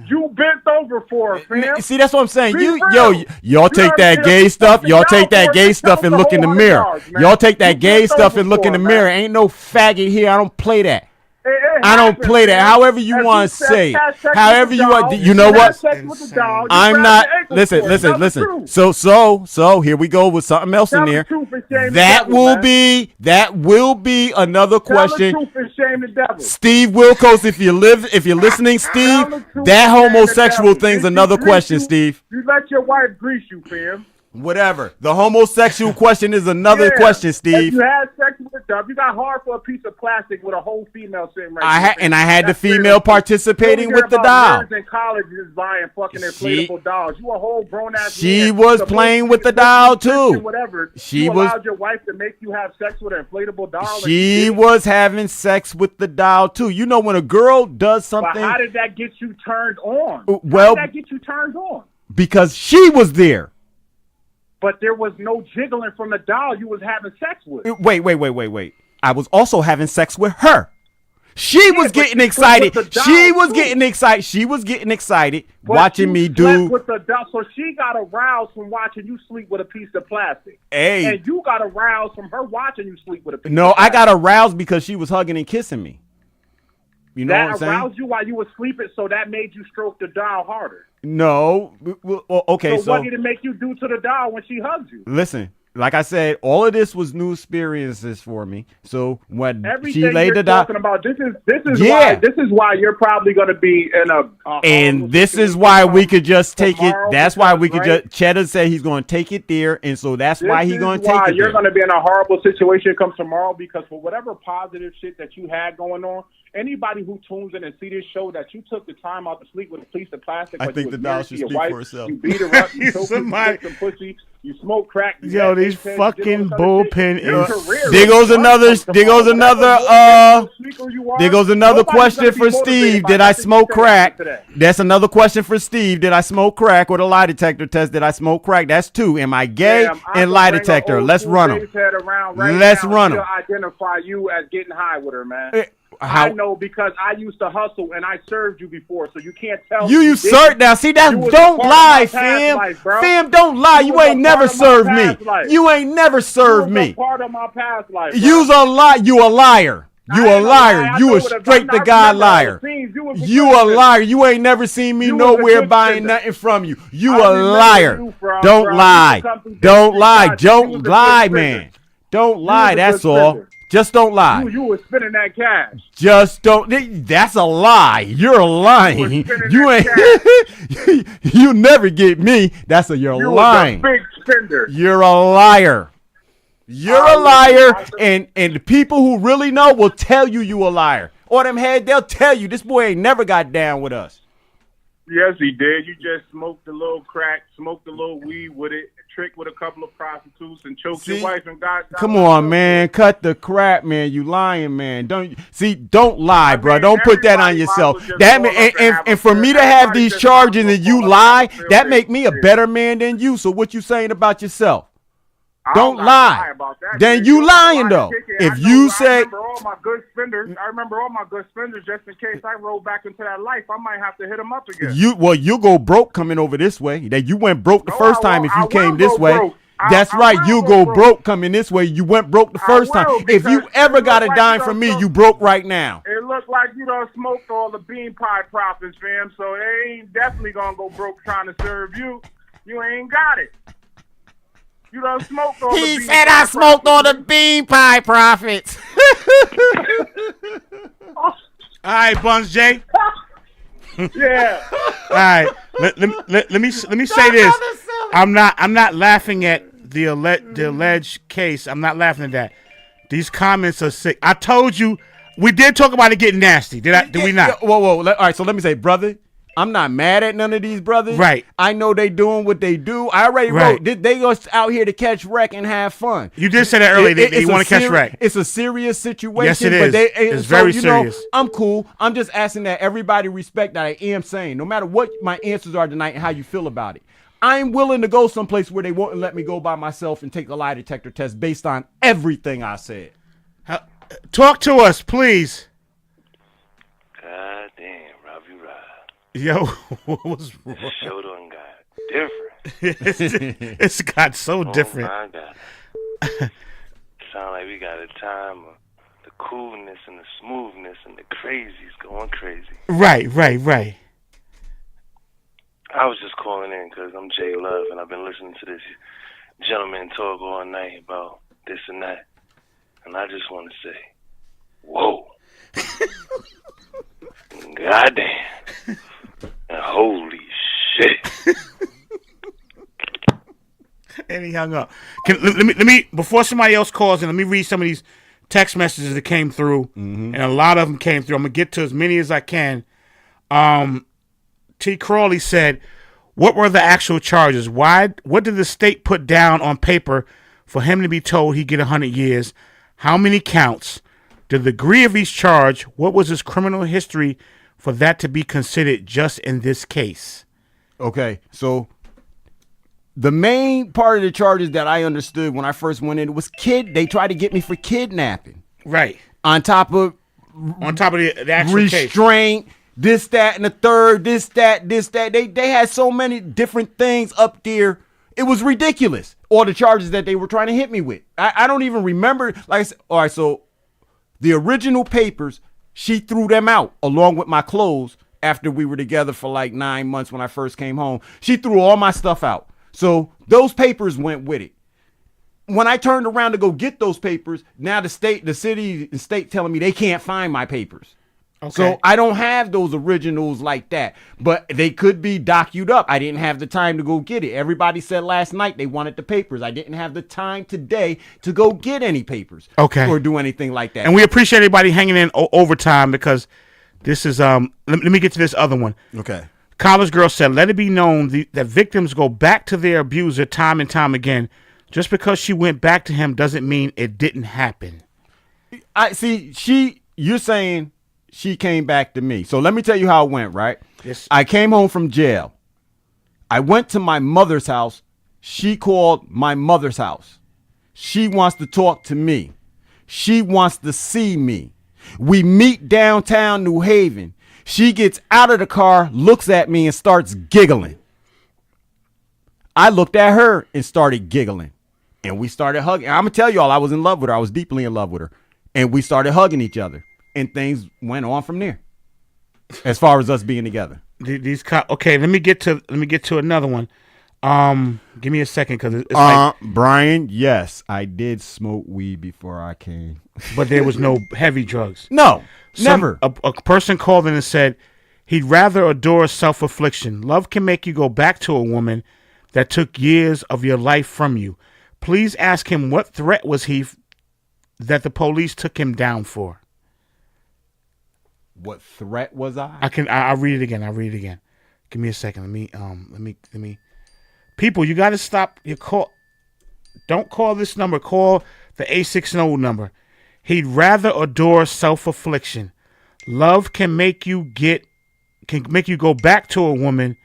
You bent over for her, fam. See, that's what I'm saying. Be Y'all real. take You that gotta gay get stuff. a Y'all fucking take that dog gay for stuff it. and Tell look in the us mirror. $100, man. Y'all take that You gay bent stuff over and look in the for it, mirror. man. Ain't no faggot here. I don't play that. It I don't happens, play that. man. However you If want to said- say it. had sex with However the you want. dog, You know had what? sex with the dog, you I'm grabbed not. the ankle Listen, for it. listen, Tell the listen. truth. So here we go with something else in Tell the there. truth and shame the That devil, will man. be another Tell the question. truth and shame the devil. Steve Wilkos, if you're listening, Steve, the truth that and shame the homosexual devil. thing's Did another she grease question, you? Steve. You let your wife grease you, fam. Whatever. The homosexual question is another Yeah. question, If Steve. you had sex with a dove, you got hard for a piece of plastic with a whole female sitting right I there, had fam. and I had the That's female weird. participating You with the don't care doll. about nerds in college is buying fucking She- inflatable dolls. You a whole grown ass. She man. was Supposed playing to with be the doll Christian, too. Whatever. She you was- allowed your wife to make you have sex with an inflatable doll. and She you did? was having sex with the doll too. You know when a girl does But something how did that get you turned on? well- how did that get you turned on? because she was there. But there was no jiggling from the doll you was having sex with. Wait. I was also having sex with her. She was but getting you slept excited. with the She doll, was too. getting excited. She was getting excited But watching you me slept do. with the doll, so she got aroused from watching you sleep with a piece of plastic. Hey. And you got aroused from her watching you sleep with a piece No, of I plastic. got aroused because she was hugging and kissing me. You know what I'm That saying? aroused you while you were sleeping, so that made you stroke the doll harder. No. Well, okay, So what did it make you do to the doll when she hugged you? listen. Like I said, all of this was new experiences for me. So when Everything she laid you're the doll, talking about, this is Yeah. why you're probably going to be in a and this is why we could just take it. tomorrow That's why we because, could right? just. Cheddar said he's going to take it there, and so that's why he's going to take it You're there. going to be in a horrible situation come tomorrow because for whatever positive shit that you had going on, anybody who tunes in and see this show that you took the time out to sleep with a piece of plastic. I but think you the was doll married should to your speak wife, for herself. You beat her up, you choked her, you Somebody- took some pussy, you smoke crack. You Yo, had these AIDS, you did fucking all this other shit. bullpen Your is- career There is goes done another. come There goes tomorrow. another. Whatever speaker you are, There goes another nobody's question gonna be for motivated Steve. by Did I nothing you smoke said crack? after today. That's another question for Steve. Did I smoke crack or the lie detector test? Did I smoke crack? That's two. Am I gay? Damn, I And could lie bring a detector. old Let's school run them. baby's head around right Let's now run and 'em. still identify you as getting high with her, man. How- I know because I used to hustle and I served you before, so you can't tell You me usurp didn't. now. See that? You was a Don't part of lie, my past fam. life, bro. Fam, don't lie. You You was a ain't never part of my served me. past life. You ain't never You served was a me. part of my past life. bro. You's a lie. You a liar. You a liar. You a straight to God liar. You a liar. You ain't never seen me You was a nowhere good buying spender. nothing from you. You I a remember liar. you from, Don't bro. lie. You was something Don't different. lie. You was a Don't good lie, spender. man. Don't was lie. a That's good all. spender. Just don't lie. You was spending that cash. Just don't. That's a lie. You're lying. spending You ain't. You never get me. You're You lying. was a big spender. You're a liar. You're a liar, and the people who really know will tell you a liar. Or them head, they'll tell you this boy ain't never got down with us. Yes, he did. You just smoked a little crack, smoked a little weed with it, tricked with a couple of prostitutes, and choked your wife and got. Come on, man. Cut the crap, man. You lying, man. Don't lie, bro. Don't put that on yourself. That and for me to have these charges and you lie, that make me a better man than you. So what you saying about yourself? Don't lie. Then you lying though. If you say I remember all my good spenders. Just in case I roll back into that life, I might have to hit them up again. you go broke coming over this way. That you went broke the first time if you came this way. Broke. That's right. You go broke coming this way. You went broke the first time. If you ever got a dime from me, you broke right now. It looked like you done smoked all the bean pie profits, fam. So they ain't definitely gonna go broke trying to serve you. You ain't got it. You done smoked all the bean He said pie I smoked all profits. the bean pie profits. All right, Buns J. Yeah. All right. Let me say this. I'm not laughing at the alleged case. I'm not laughing at that. These comments are sick. I told you we did talk about it getting nasty. Did we not? Whoa. All right. So let me say, brother, I'm not mad at none of these brothers. Right. I know they doing what they do. I already wrote. They go out here to catch wreck and have fun. You did say that earlier. That you want to catch wreck. It's a serious situation. Yes, it is. It's very serious. I'm cool. I'm just asking that everybody respect that I am saying. No matter what my answers are tonight and how you feel about it, I'm willing to go someplace where they won't let me go by myself and take a lie detector test based on everything I said. Talk to us, please. God damn, Robbie Rob. Yo, what was wrong? This show done got different. It's got so different. My God. Sound like we got a time of the coolness and the smoothness and the crazies going crazy. Right. I was just calling in because I'm Jay Love and I've been listening to this gentleman talk all night about this and that. And I just want to say, whoa. Goddamn. And holy shit. And he hung up. Let me before somebody else calls in, let me read some of these text messages that came through. And a lot of them came through. I'm going to get to as many as I can. T. Crawley said, what were the actual charges? What did the state put down on paper for him to be told he'd get 100 years? How many counts? The degree of each charge? What was his criminal history for that to be considered just in this case? Okay, so the main part of the charges that I understood when I first went in was they tried to get me for kidnapping. Right. On top of the actual restraint, case. This, that, and the third, this, that. They had so many different things up there. It was ridiculous. All the charges that they were trying to hit me with. I don't even remember. Like I said, all right, so the original papers, she threw them out along with my clothes after we were together for like 9 months when I first came home. She threw all my stuff out. So those papers went with it. When I turned around to go get those papers, now the city and state telling me they can't find my papers. Okay. So I don't have those originals like that, but they could be docued up. I didn't have the time to go get it. Everybody said last night they wanted the papers. I didn't have the time today to go get any papers. Okay. Or do anything like that. And we appreciate everybody hanging in overtime because this is let me get to this other one. Okay. College girl said, let it be known that victims go back to their abuser time and time again. Just because she went back to him doesn't mean it didn't happen. You're saying she came back to me. So let me tell you how it went, right? Yes. I came home from jail. I went to my mother's house. She called my mother's house. She wants to talk to me. She wants to see me. We meet downtown New Haven. She gets out of the car, looks at me, and starts giggling. I looked at her and started giggling. And we started hugging. I'm going to tell y'all, I was in love with her. I was deeply in love with her. And we started hugging each other. And things went on from there. As far as us being together. Okay, let me get to another one. Give me a second because it's like, Brian, yes, I did smoke weed before I came. But there was no heavy drugs. No, never. A person called in and said he'd rather adore self-affliction. Love can make you go back to a woman that took years of your life from you. Please ask him what threat was he that the police took him down for. What threat was I? I'll read it again. Give me a second. Let me. People, you got to stop your call. Don't call this number. Call the 860 number. He'd rather adore self-affliction. Love can make you go back to a woman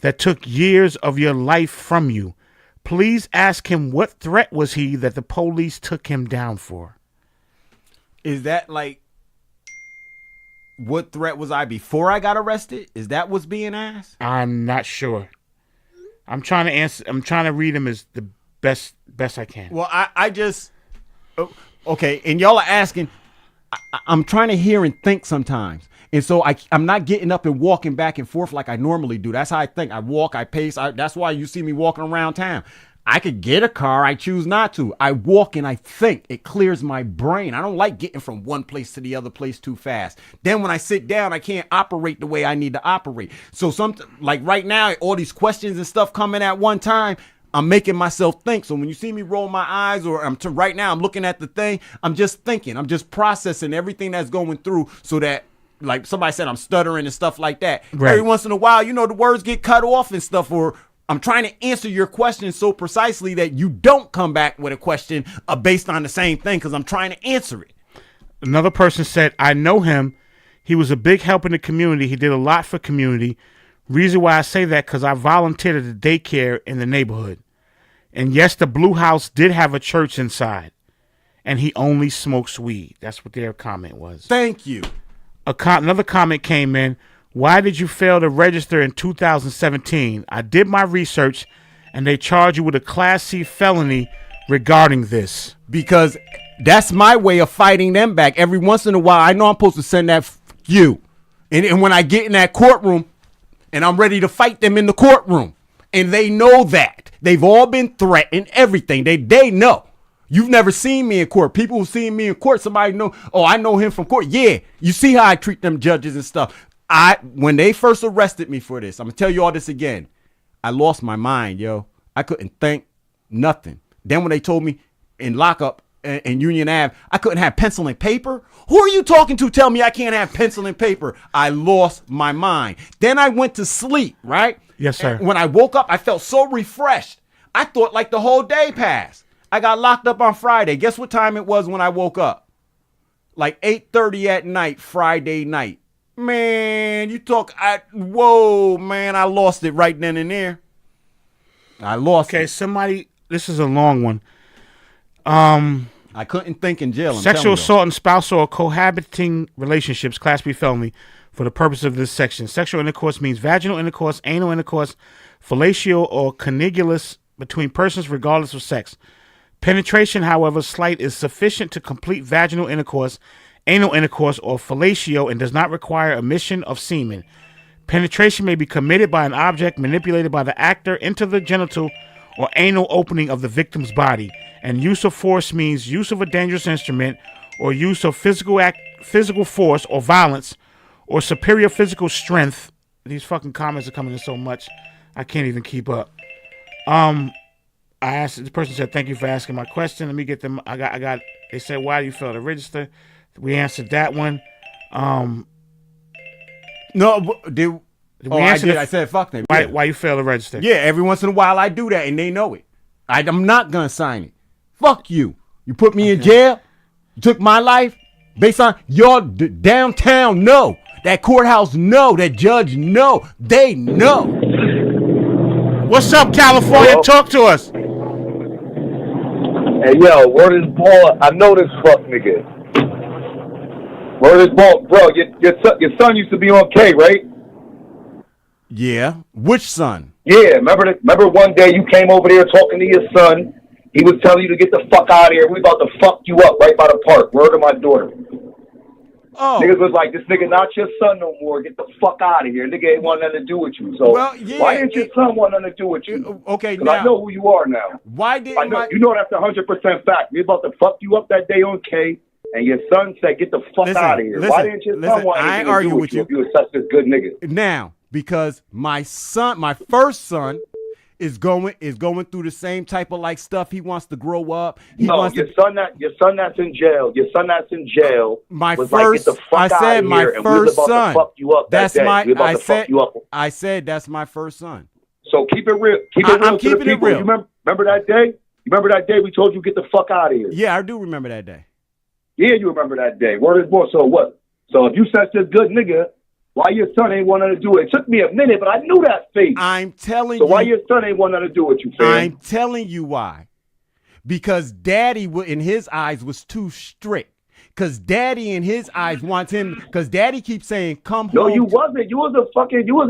that took years of your life from you. Please ask him what threat was he that the police took him down for. Is that like, what threat was I before I got arrested? Is that what's being asked? I'm not sure. I'm trying to answer. I'm trying to read him as the best I can. Well, I just, okay, and y'all are asking, I'm trying to hear and think sometimes. And so I'm not getting up and walking back and forth like I normally do. That's how I think. I walk, I pace. That's why you see me walking around town. I could get a car. I choose not to. I walk and I think. It clears my brain. I don't like getting from one place to the other place too fast. Then when I sit down, I can't operate the way I need to operate. So like right now, all these questions and stuff coming at one time, I'm making myself think. So when you see me roll my eyes or right now I'm looking at the thing, I'm just thinking. I'm just processing everything that's going through so that like somebody said I'm stuttering and stuff like that. Right. Every once in a while, you know, the words get cut off and stuff, or I'm trying to answer your question so precisely that you don't come back with a question based on the same thing because I'm trying to answer it. Another person said, I know him. He was a big help in the community. He did a lot for community. Reason why I say that, because I volunteered at the daycare in the neighborhood. And yes, the Blue House did have a church inside. And he only smokes weed. That's what their comment was. Thank you. Another comment came in. Why did you fail to register in 2017? I did my research, and they charge you with a Class C felony regarding this. Because that's my way of fighting them back. Every once in a while, I know I'm supposed to send that you. And when I get in that courtroom, and I'm ready to fight them in the courtroom, and they know that. They've all been threatened, everything. They know. You've never seen me in court. People who've seen me in court, somebody know, oh, I know him from court. Yeah, you see how I treat them judges and stuff. When they first arrested me for this, I'm going to tell you all this again. I lost my mind, yo. I couldn't think nothing. Then when they told me in lockup in Union Ave, I couldn't have pencil and paper. Who are you talking to? Tell me I can't have pencil and paper. I lost my mind. Then I went to sleep, right? Yes, sir. And when I woke up, I felt so refreshed. I thought like the whole day passed. I got locked up on Friday. Guess what time it was when I woke up? Like 8:30 at night, Friday night. Man, whoa, man, I lost it right then and there. I lost it. Somebody, this is a long one. I couldn't think in jail. Sexual assault in spousal or cohabiting relationships, Class B felony, for the purpose of this section. Sexual intercourse means vaginal intercourse, anal intercourse, fellatio, or connivulus between persons regardless of sex. Penetration, however slight, is sufficient to complete vaginal intercourse, anal intercourse, or fellatio and does not require emission of semen. Penetration may be committed by an object manipulated by the actor into the genital or anal opening of the victim's body. And use of force means use of a dangerous instrument or use of physical force or violence or superior physical strength. These fucking comments are coming in so much, I can't even keep up. I asked, the person said, thank you for asking my question. Let me get them. They said, why do you fail to register? We answered that one. No, I said, fuck them. Why you fail to register? Yeah, every once in a while I do that, and they know it. I'm not going to sign it. Fuck you. You put me in jail. You took my life based on your downtown. No. That courthouse. No. That judge. No. They know. What's up, California? Hello? Talk to us. Hey, yo, word is Paul. I know this fuck nigga. Word is Paul. Bro, your son used to be on K, right? Yeah. Which son? Yeah, remember one day you came over there talking to your son. He was telling you to get the fuck out of here. We about to fuck you up right by the park. Word of my daughter. Oh. Niggas was like, this nigga not your son no more. Get the fuck out of here. Nigga ain't want nothing to do with you. So why didn't your son want nothing to do with you? Okay, now I know who you are now. Why didn't you know that's 100% fact. We about to fuck you up that day on K, and your son said, get the fuck out of here. Why didn't your son want anything to do with you if you were such a good nigga? Now, because my first son is going through the same type of like stuff. He wants to grow up. Your son that's in jail. Your son that's in jail. My was first, like, get the fuck I said out of my here, first and we was about son. To fuck you up that's that day. my. We about to fuck you up. I said that's my first son. So keep it real. Keep it real. I'm keeping it real. You remember that day? You remember that day we told you get the fuck out of here? Yeah, I do remember that day. Yeah, you remember that day. Word is born. So what? So if you such a good nigga, why your son ain't wanting to do it? It took me a minute, but I knew that face. I'm telling you. So why your son ain't wanting to do what you fam? I'm telling you why. Because daddy, in his eyes, was too strict. Because daddy, in his eyes, wants him. Because daddy keeps saying, come home. No, you wasn't. You was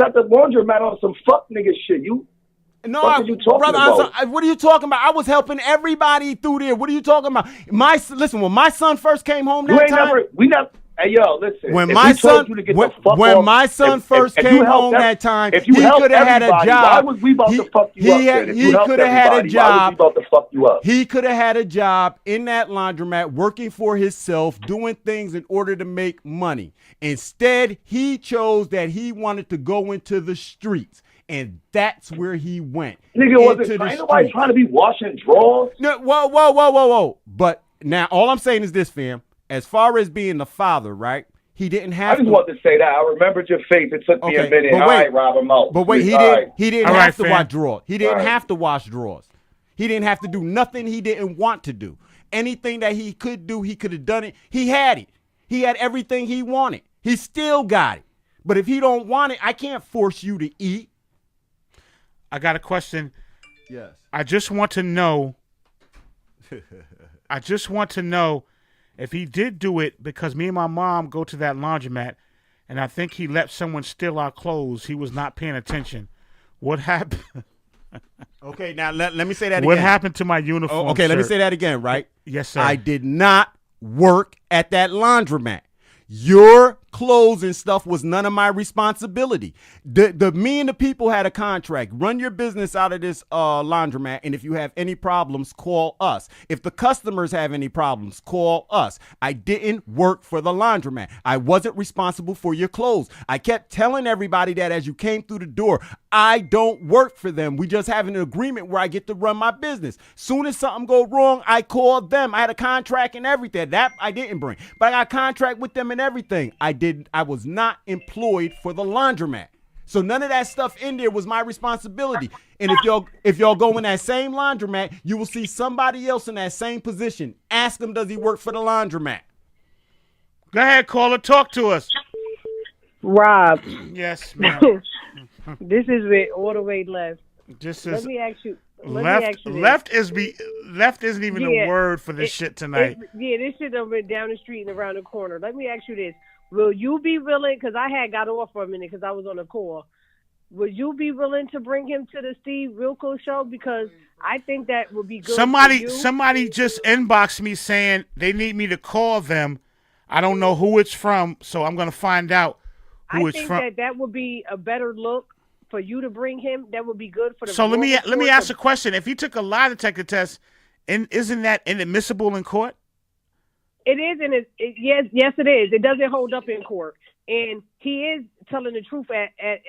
at the laundromat on some fuck nigga shit. No, what are you talking about? What are you talking about? I was helping everybody through there. What are you talking about? Listen, when my son first came home that time. Hey, yo, listen. When my son first came home that time, he could have had a job. Why was we about to fuck you up? He could have had a job. Why was we about to fuck you up? He could have had a job in that laundromat, working for himself, doing things in order to make money. Instead, he chose that he wanted to go into the streets. And that's where he went. Nigga wasn't nobody trying to be washing drawers. No, whoa. But now all I'm saying is this, fam. As far as being the father, right? He didn't I have just to. want to say that. I remembered your face. It took me a minute. But All wait, right, Rob, I'm out. But wait, he All didn't. right. He didn't All have right, to fam. wash drawers. He didn't All right. have to wash drawers. He didn't have to do nothing he didn't want to do. Anything that he could do, he could have done it. He had it. He had everything he wanted. He still got it. But if he don't want it, I can't force you to eat. I got a question. Yes. I just want to know. I just want to know if he did do it because me and my mom go to that laundromat, and I think he let someone steal our clothes. He was not paying attention. What happened? Okay, now let me say that again. What happened to my uniform? Okay, let me shirt? say that again, right? Yes, sir. I did not work at that laundromat. Your clothes and stuff was none of my responsibility. The me and the people had a contract. Run your business out of this laundromat, and if you have any problems, call us. If the customers have any problems, call us. I didn't work for the laundromat. I wasn't responsible for your clothes. I kept telling everybody that as you came through the door. I don't work for them. We just have an agreement where I get to run my business. Soon as something go wrong, I call them. I had a contract and everything. That I didn't bring. But I got a contract with them and everything. I was not employed for the laundromat. So none of that stuff in there was my responsibility. And if y'all go in that same laundromat, you will see somebody else in that same position. Ask him, does he work for the laundromat? Go ahead, caller. Talk to us. Rob. Yes, ma'am. This is it, all the way left. This Let is me ask you. left isn't even a word for this shit tonight. This shit done went down the street and around the corner. Let me ask you this. Will you be willing, because I had got off for a minute because I was on a call. Would you be willing to bring him to the Steve Wilkos show? Because I think that would be good for you. Somebody just inboxed me saying they need me to call them. I don't know who it's from, so I'm going to find out who it's from. I think that would be a better look for you to bring him. That would be good for the. So let me ask a question. If he took a lie detector test, isn't that inadmissible in court? It is, and yes, it is. It doesn't hold up in court, and he is telling the truth. At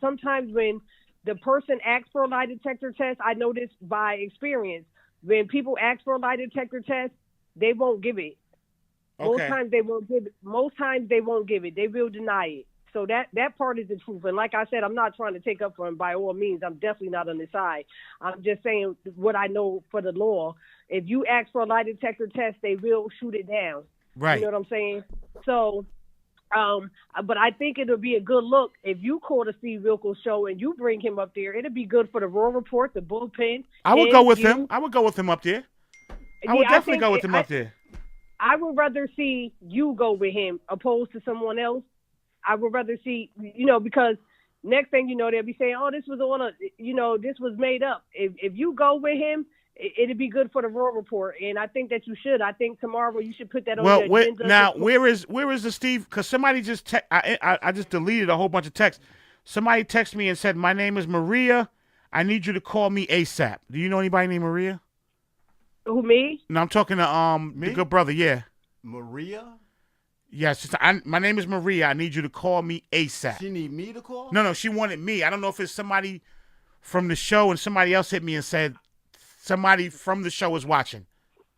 sometimes when the person asks for a lie detector test, I know this by experience. When people ask for a lie detector test, they won't give it. Okay. Most times they won't give it. Most times they won't give it. They will deny it. So that part is the truth. And like I said, I'm not trying to take up for him by all means. I'm definitely not on his side. I'm just saying what I know for the law. If you ask for a lie detector test, they will shoot it down. Right. You know what I'm saying? So, but I think it'll be a good look if you call the Steve Wilkos show and you bring him up there. It'll be good for the Raw Report, the bullpen. I would go with him. I would go with him up there. I would definitely go with him up there. I would rather see you go with him opposed to someone else. I would rather see, because next thing you know, they'll be saying, oh, this was this was made up. If you go with him, it'd be good for the Raw Report. And I think that you should. I think tomorrow you should put that on your agenda. Now, where is the Steve? Because somebody just I just deleted a whole bunch of texts. Somebody texted me and said, my name is Maria. I need you to call me ASAP. Do you know anybody named Maria? Who, me? No, I'm talking to the good brother, yeah. Maria? Yes, my name is Maria. I need you to call me ASAP. She need me to call? No, she wanted me. I don't know if it's somebody from the show and somebody else hit me and said somebody from the show is watching.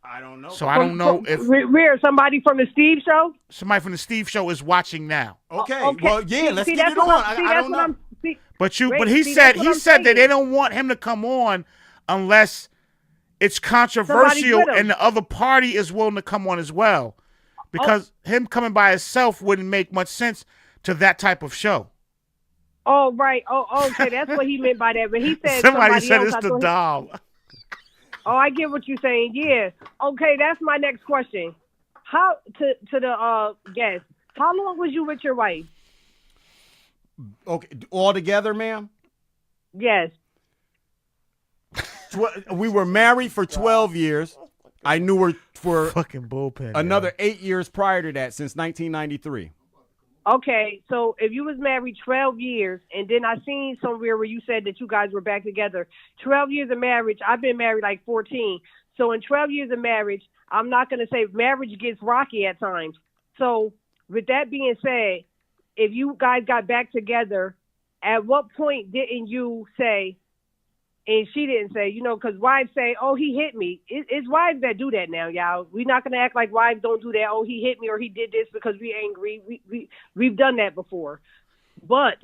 I don't know. So I don't know if where somebody from the Steve show? Somebody from the Steve show is watching now. Okay. Well, yeah, let's get it on. I don't know. But he said that they don't want him to come on unless it's controversial and the other party is willing to come on as well. Because him coming by himself wouldn't make much sense to that type of show. Oh, right. Oh, okay. That's what he meant by that. But he said somebody said else, it's the doll. Oh, I get what you're saying. Yeah. Okay, that's my next question. How to the guest? How long was you with your wife? Okay, all together, ma'am? Yes. We were married for 12 years. I knew her for fucking bullpen. Another 8 years prior to that, since 1993. Okay, so if you was married 12 years, and then I seen somewhere where you said that you guys were back together. 12 years of marriage, I've been married like 14. So in 12 years of marriage, I'm not going to say marriage gets rocky at times. So with that being said, if you guys got back together, at what point didn't you say, And she didn't say, because wives say, oh, he hit me. It's wives that do that now, y'all. We're not going to act like wives don't do that. Oh, he hit me or he did this because we angry. We've done that before. But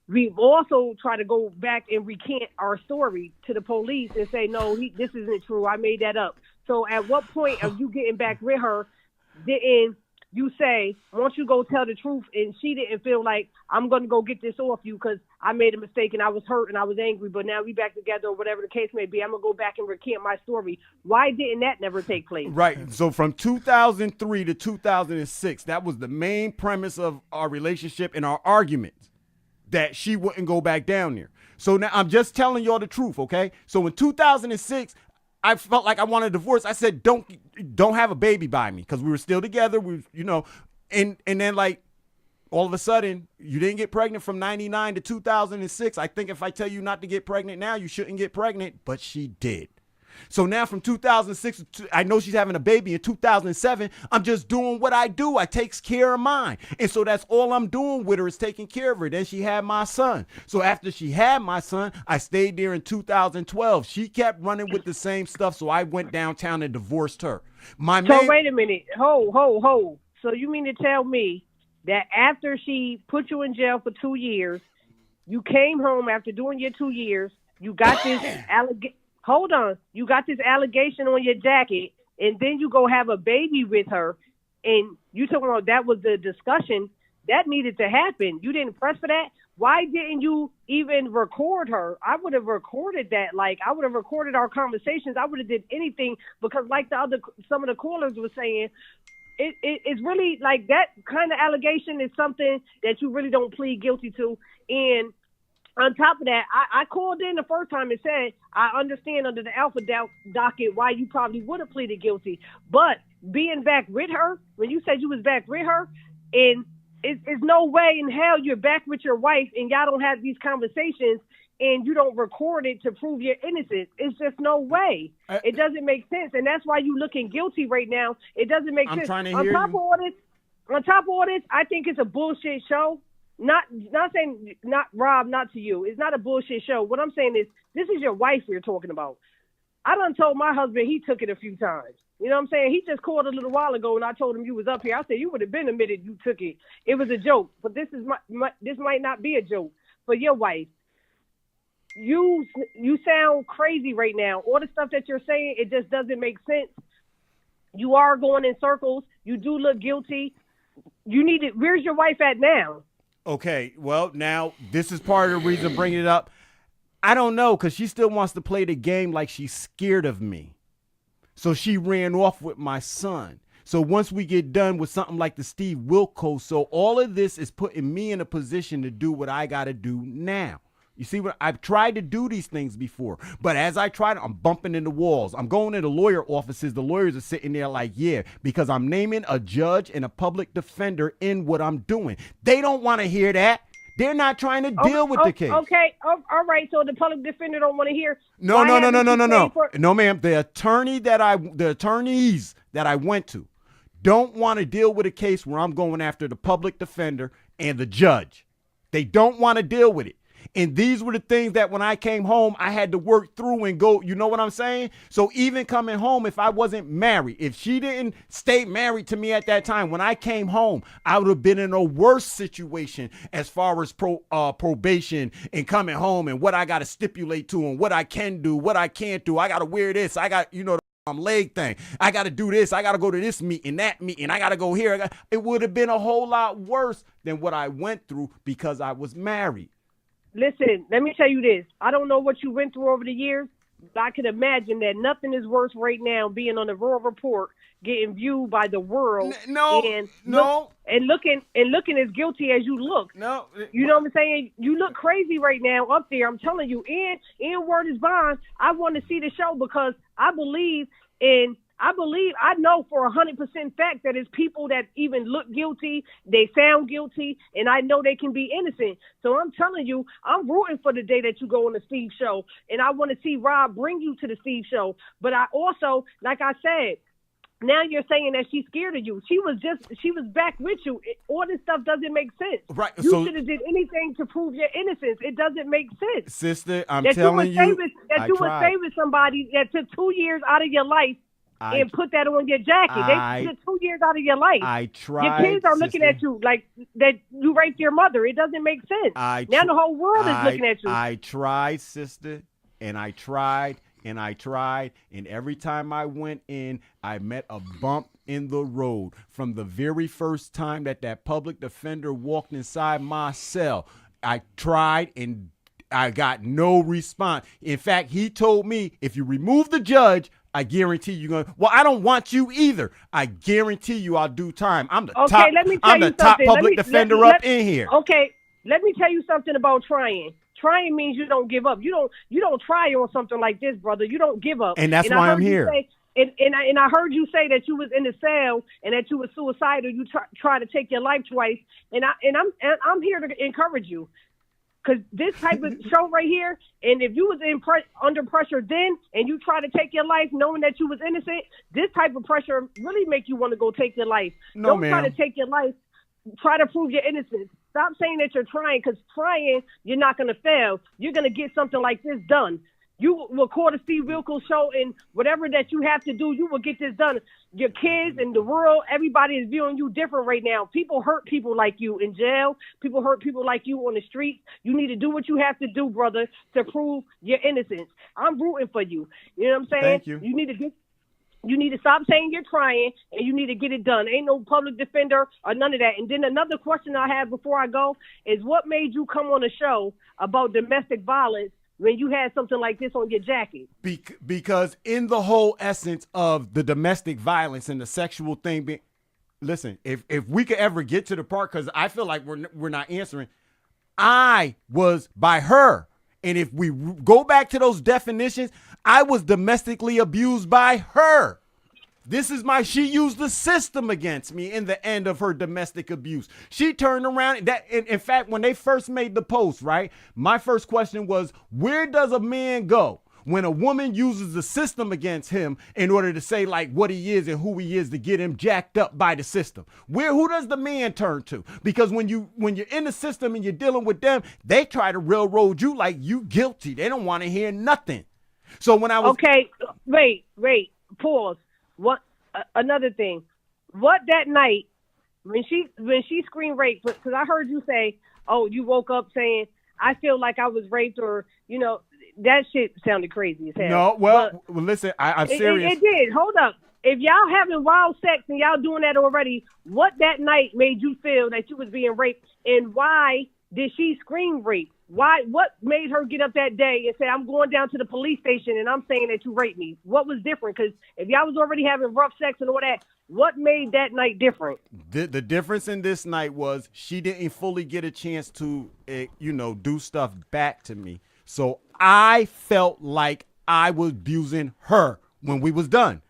we've also tried to go back and recant our story to the police and say, no, this isn't true. I made that up. So at what point of you getting back with her didn't you say, won't you go tell the truth? And she didn't feel like, I'm going to go get this off you because I made a mistake and I was hurt and I was angry, but now we back together or whatever the case may be. I'm going to go back and recant my story. Why didn't that never take place? Right. So from 2003 to 2006, that was the main premise of our relationship and our arguments, that she wouldn't go back down there. So now I'm just telling y'all the truth, okay? So in 2006, I felt like I wanted a divorce. I said, don't have a baby by me, because we were still together. And then like all of a sudden you didn't get pregnant from 99 to 2006. I think if I tell you not to get pregnant now, you shouldn't get pregnant, but she did. So now from 2006, I know she's having a baby in 2007. I'm just doing what I do. I takes care of mine. And so that's all I'm doing with her, is taking care of her. Then she had my son. So after she had my son, I stayed there in 2012. She kept running with the same stuff. So I went downtown and divorced her. So wait a minute. Ho. So you mean to tell me that after she put you in jail for 2 years, you came home after doing your 2 years, you got this allegation. Hold on. You got this allegation on your jacket, and then you go have a baby with her, and you talking about that was the discussion that needed to happen. You didn't press for that. Why didn't you even record her? I would have recorded that. Like, I would have recorded our conversations. I would have did anything, because like some of the callers were saying, it's really like that kind of allegation is something that you really don't plead guilty to. And on top of that, I called in the first time and said, I understand under the Alpha docket why you probably would have pleaded guilty. But being back with her, when you said you was back with her, and it's no way in hell you're back with your wife and y'all don't have these conversations and you don't record it to prove your innocence. It's just no way. It doesn't make sense. And that's why you looking guilty right now. It doesn't make sense. Trying to hear on top of all this, I think it's a bullshit show. Not saying, not Rob, not to you. It's not a bullshit show. What I'm saying is, this is your wife we're talking about. I done told my husband he took it a few times. You know what I'm saying? He just called a little while ago and I told him you was up here. I said, you would have been admitted you took it. It was a joke. But this might not be a joke for your wife. You sound crazy right now. All the stuff that you're saying, it just doesn't make sense. You are going in circles. You do look guilty. Where's your wife at now? Okay, well, now this is part of the reason bringing it up. I don't know, because she still wants to play the game like she's scared of me. So she ran off with my son. So once we get done with something like the Steve Wilkos, so all of this is putting me in a position to do what I got to do now. You see, what I've tried to do these things before, but as I tried, I'm bumping into walls. I'm going into lawyer offices. The lawyers are sitting there like, yeah, because I'm naming a judge and a public defender in what I'm doing. They don't want to hear that. They're not trying to deal with the case. Okay. All right. So the public defender don't want to hear. No. No, ma'am. The attorneys that I went to don't want to deal with a case where I'm going after the public defender and the judge. They don't want to deal with it. And these were the things that when I came home, I had to work through and go, you know what I'm saying? So even coming home, if I wasn't married, if she didn't stay married to me at that time, when I came home, I would have been in a worse situation as far as probation and coming home and what I got to stipulate to and what I can do, what I can't do. I got to wear this. I got, the leg thing. I got to do this. I got to go to this meeting, that meeting. I got to go here. It would have been a whole lot worse than what I went through because I was married. Listen, let me tell you this. I don't know what you went through over the years, but I can imagine that nothing is worse right now being on the Raw Report, getting viewed by the world. And looking as guilty as you look. No. You know what I'm saying? You look crazy right now up there. I'm telling you, and word is bond. I want to see the show because I know for 100% fact that it's people that even look guilty, they sound guilty, and I know they can be innocent. So I'm telling you, I'm rooting for the day that you go on the Steve show, and I want to see Rob bring you to the Steve show. But I also, like I said, Now you're saying that she's scared of you. She was back with you. All this stuff doesn't make sense. Right. You So, should have did anything to prove your innocence. It doesn't make sense. sister, I'm that telling you, that you would stay with somebody that took 2 years out of your life and put that on your jacket. They took 2 years out of your life. I tried. Your kids are looking at you like that you raped your mother. It doesn't make sense. Now the whole world is looking at you. I tried, sister, and I tried. And I tried, and every time I went in, I met a bump in the road. From the very first time that public defender walked inside my cell, I tried, and I got no response. In fact, he told me, if you remove the judge, I guarantee you're going to, well, I don't want you either. I guarantee you I'll do time. I'm the top public defender up in here. Okay, let me tell you something about trying. Trying means you don't give up. You don't try on something like this, brother. You don't give up. And that's why I'm here. And I heard you say that you was in the cell and that you was suicidal. You try to take your life twice. And I'm here to encourage you, because this type of show right here. And if you was under pressure then and you try to take your life knowing that you was innocent, this type of pressure really make you want to go take your life. Don't try to take your life. Try to prove your innocence. Stop saying that you're trying, because trying, you're not going to fail. You're going to get something like this done. You will record a Steve Wilkos show, and whatever that you have to do, you will get this done. Your kids and the world, everybody is viewing you different right now. People hurt people like you in jail. People hurt people like you on the streets. You need to do what you have to do, brother, to prove your innocence. I'm rooting for you. You know what I'm saying? Thank you. You need to stop saying you're trying, and you need to get it done. Ain't no public defender or none of that. And then another question I have before I go is, what made you come on a show about domestic violence when you had something like this on your jacket? Because in the whole essence of the domestic violence and the sexual thing, listen, if we could ever get to the part, because I feel like we're not answering, I was by her. And if we go back to those definitions, I was domestically abused by her. She used the system against me in the end of her domestic abuse. She turned around. In fact, when they first made the post, right, my first question was, where does a man go when a woman uses the system against him in order to say like what he is and who he is to get him jacked up by the system? Who does the man turn to? Because when you're in the system and you're dealing with them, they try to railroad you like you guilty. They don't want to hear nothing. So when I was wait, pause. What another thing? What that night when she screamed rape? Because I heard you say, "Oh, you woke up saying I feel like I was raped," or that shit sounded crazy as hell. No, well, listen, I'm serious. It did. Hold up. If y'all having wild sex and y'all doing that already, what that night made you feel that you was being raped, and why did she scream rape? What made her get up that day and say, I'm going down to the police station and I'm saying that you raped me? What was different? Because if y'all was already having rough sex and all that, what made that night different? The difference in this night was she didn't fully get a chance to, do stuff back to me. So I felt like I was abusing her when we was done.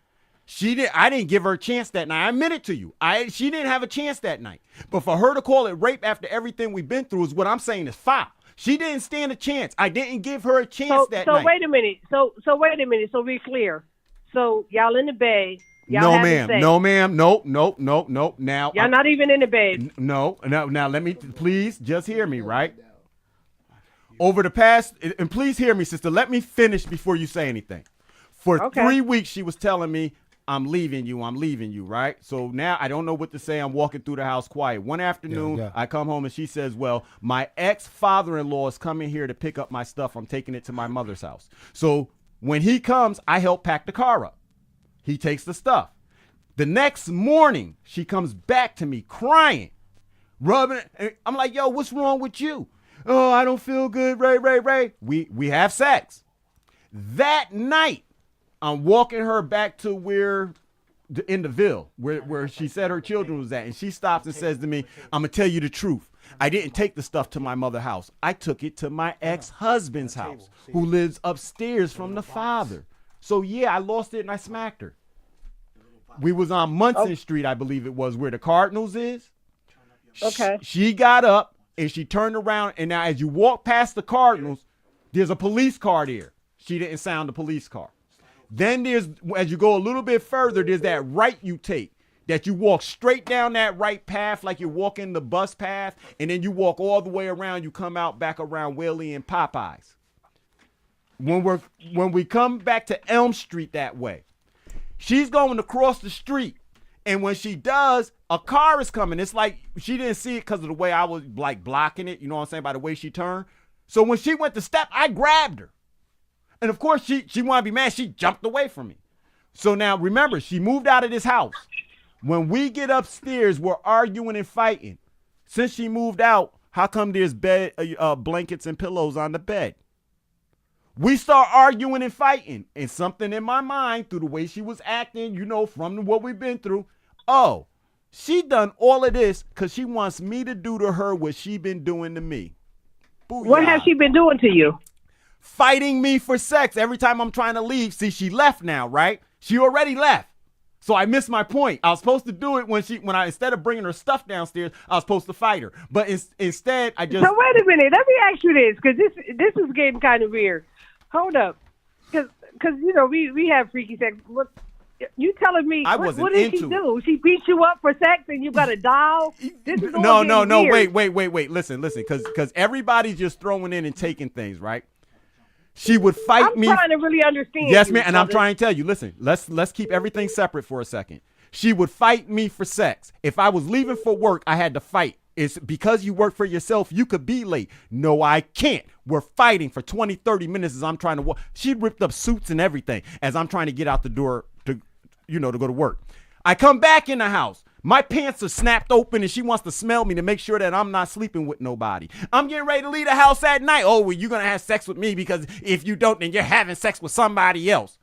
I didn't give her a chance that night. I admit it to you. She didn't have a chance that night. But for her to call it rape after everything we've been through is what I'm saying is foul. She didn't stand a chance. I didn't give her a chance that night. So wait a minute. So wait a minute. So be clear. So y'all in the bed. No, ma'am. No, ma'am. Nope. Now y'all not even in the bed. No. Now let me please just hear me, right? Over the past, and please hear me, sister. Let me finish before you say anything. For 3 weeks, she was telling me, I'm leaving you, right? So now I don't know what to say. I'm walking through the house quiet. One afternoon, I come home and she says, well, my ex-father-in-law is coming here to pick up my stuff. I'm taking it to my mother's house. So when he comes, I help pack the car up. He takes the stuff. The next morning, she comes back to me crying, rubbing it. I'm like, yo, what's wrong with you? Oh, I don't feel good, Ray. We have sex. That night, I'm walking her back to in the Ville, where she said her children was at. And she stops and says to me, I'm going to tell you the truth. I didn't take the stuff to my mother's house. I took it to my ex-husband's house, who lives upstairs from the father. So, yeah, I lost it and I smacked her. We was on Munson Street, I believe it was, where the Cardinals is. Okay. She got up and she turned around. And now as you walk past the Cardinals, there's a police car there. She didn't sound the police car. Then there's, as you go a little bit further, there's that right you take. That you walk straight down that right path like you're walking the bus path, and then you walk all the way around. You come out back around Whaley and Popeyes. When we come back to Elm Street that way, she's going across the street, and when she does, a car is coming. It's like she didn't see it because of the way I was like blocking it. You know what I'm saying? By the way she turned. So when she went to step, I grabbed her, and of course she wanted to be mad. She jumped away from me. So now remember, she moved out of this house. When we get upstairs, we're arguing and fighting. Since she moved out, how come there's bed blankets and pillows on the bed? We start arguing and fighting. And something in my mind, through the way she was acting, you know, from what we've been through, oh, she done all of this because she wants me to do to her what she been doing to me. Booyah. What has she been doing to you? Fighting me for sex every time I'm trying to leave. See, she left now, right? She already left. So I missed my point. I was supposed to do it when I instead of bringing her stuff downstairs, I was supposed to fight her. But instead, I just. So wait a minute. Let me ask you this, because this is getting kind of weird. Hold up, because you know we have freaky sex. What you telling me? What did she do? She beat you up for sex, and you got a doll? This is all no. weird. Wait. Listen, because everybody's just throwing in and taking things, right? She would fight me. I'm trying to really understand. Yes, man, and I'm trying to tell you. Listen, let's keep everything separate for a second. She would fight me for sex. If I was leaving for work, I had to fight. It's because you work for yourself, you could be late. No, I can't. We're fighting for 20, 30 minutes as I'm trying to walk. She ripped up suits and everything as I'm trying to get out the door to go to work. I come back in the house. My pants are snapped open and she wants to smell me to make sure that I'm not sleeping with nobody. I'm getting ready to leave the house at night. Oh, well, you're going to have sex with me because if you don't, then you're having sex with somebody else.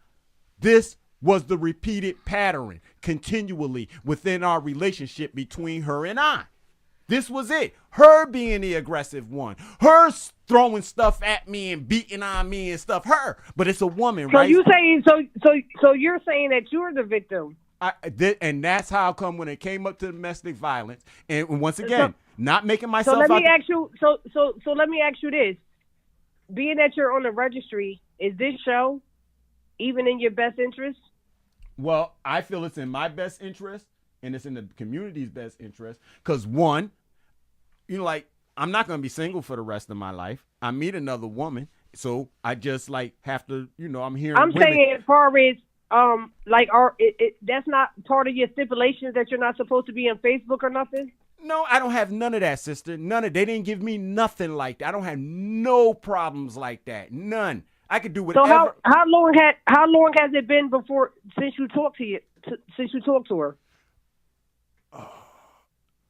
This was the repeated pattern continually within our relationship between her and I. This was it. Her being the aggressive one. Her throwing stuff at me and beating on me and stuff. Her. But it's a woman, right? So you saying so you're saying that you're the victim. And that's how come when it came up to domestic violence, and once again, not making myself. So let me ask you. So let me ask you this: being that you're on the registry, is this show even in your best interest? Well, I feel it's in my best interest, and it's in the community's best interest. Because one, you know, like I'm not going to be single for the rest of my life. I meet another woman, so I just like have to, you know, I'm hearing. I'm saying as far as. That's not part of your stipulations that you're not supposed to be on Facebook or nothing? No, I don't have none of that, sister. They didn't give me nothing like that. I don't have no problems like that. None. I could do whatever. So how long has it been since you talked to her?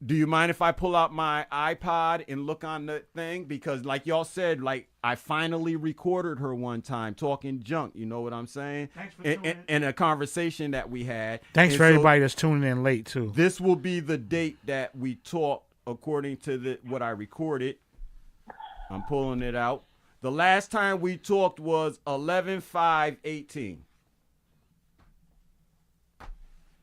Do you mind if I pull out my iPod and look on the thing? Because like y'all said, like I finally recorded her one time talking junk. You know what I'm saying? Thanks for tuning in a conversation that we had. Thanks for everybody that's tuning in late too. This will be the date that we talked according to what I recorded. I'm pulling it out. The last time we talked was 11/5/18.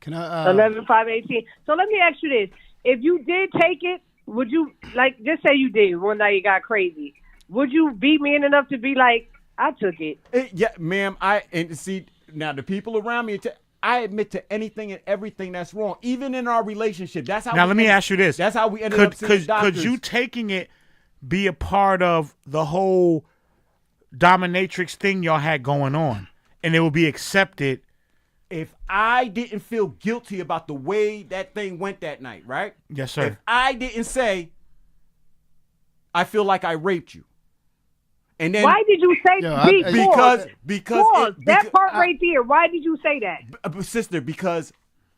Can I 11/5/18. So let me ask you this. If you did take it, would you, like, just say you did, one night you got crazy, would you be man enough to be like, I took it? Yeah, ma'am, and see, now the people around me, I admit to anything and everything that's wrong, even in our relationship. That's how. Now, let me ask you this. That's how we ended up seeing doctors. Could you taking it be a part of the whole dominatrix thing y'all had going on, and it will be accepted? If I didn't feel guilty about the way that thing went that night, right? Yes, sir. If I didn't say, I feel like I raped you. And then why did you say because that part right there? Why did you say that, sister? Because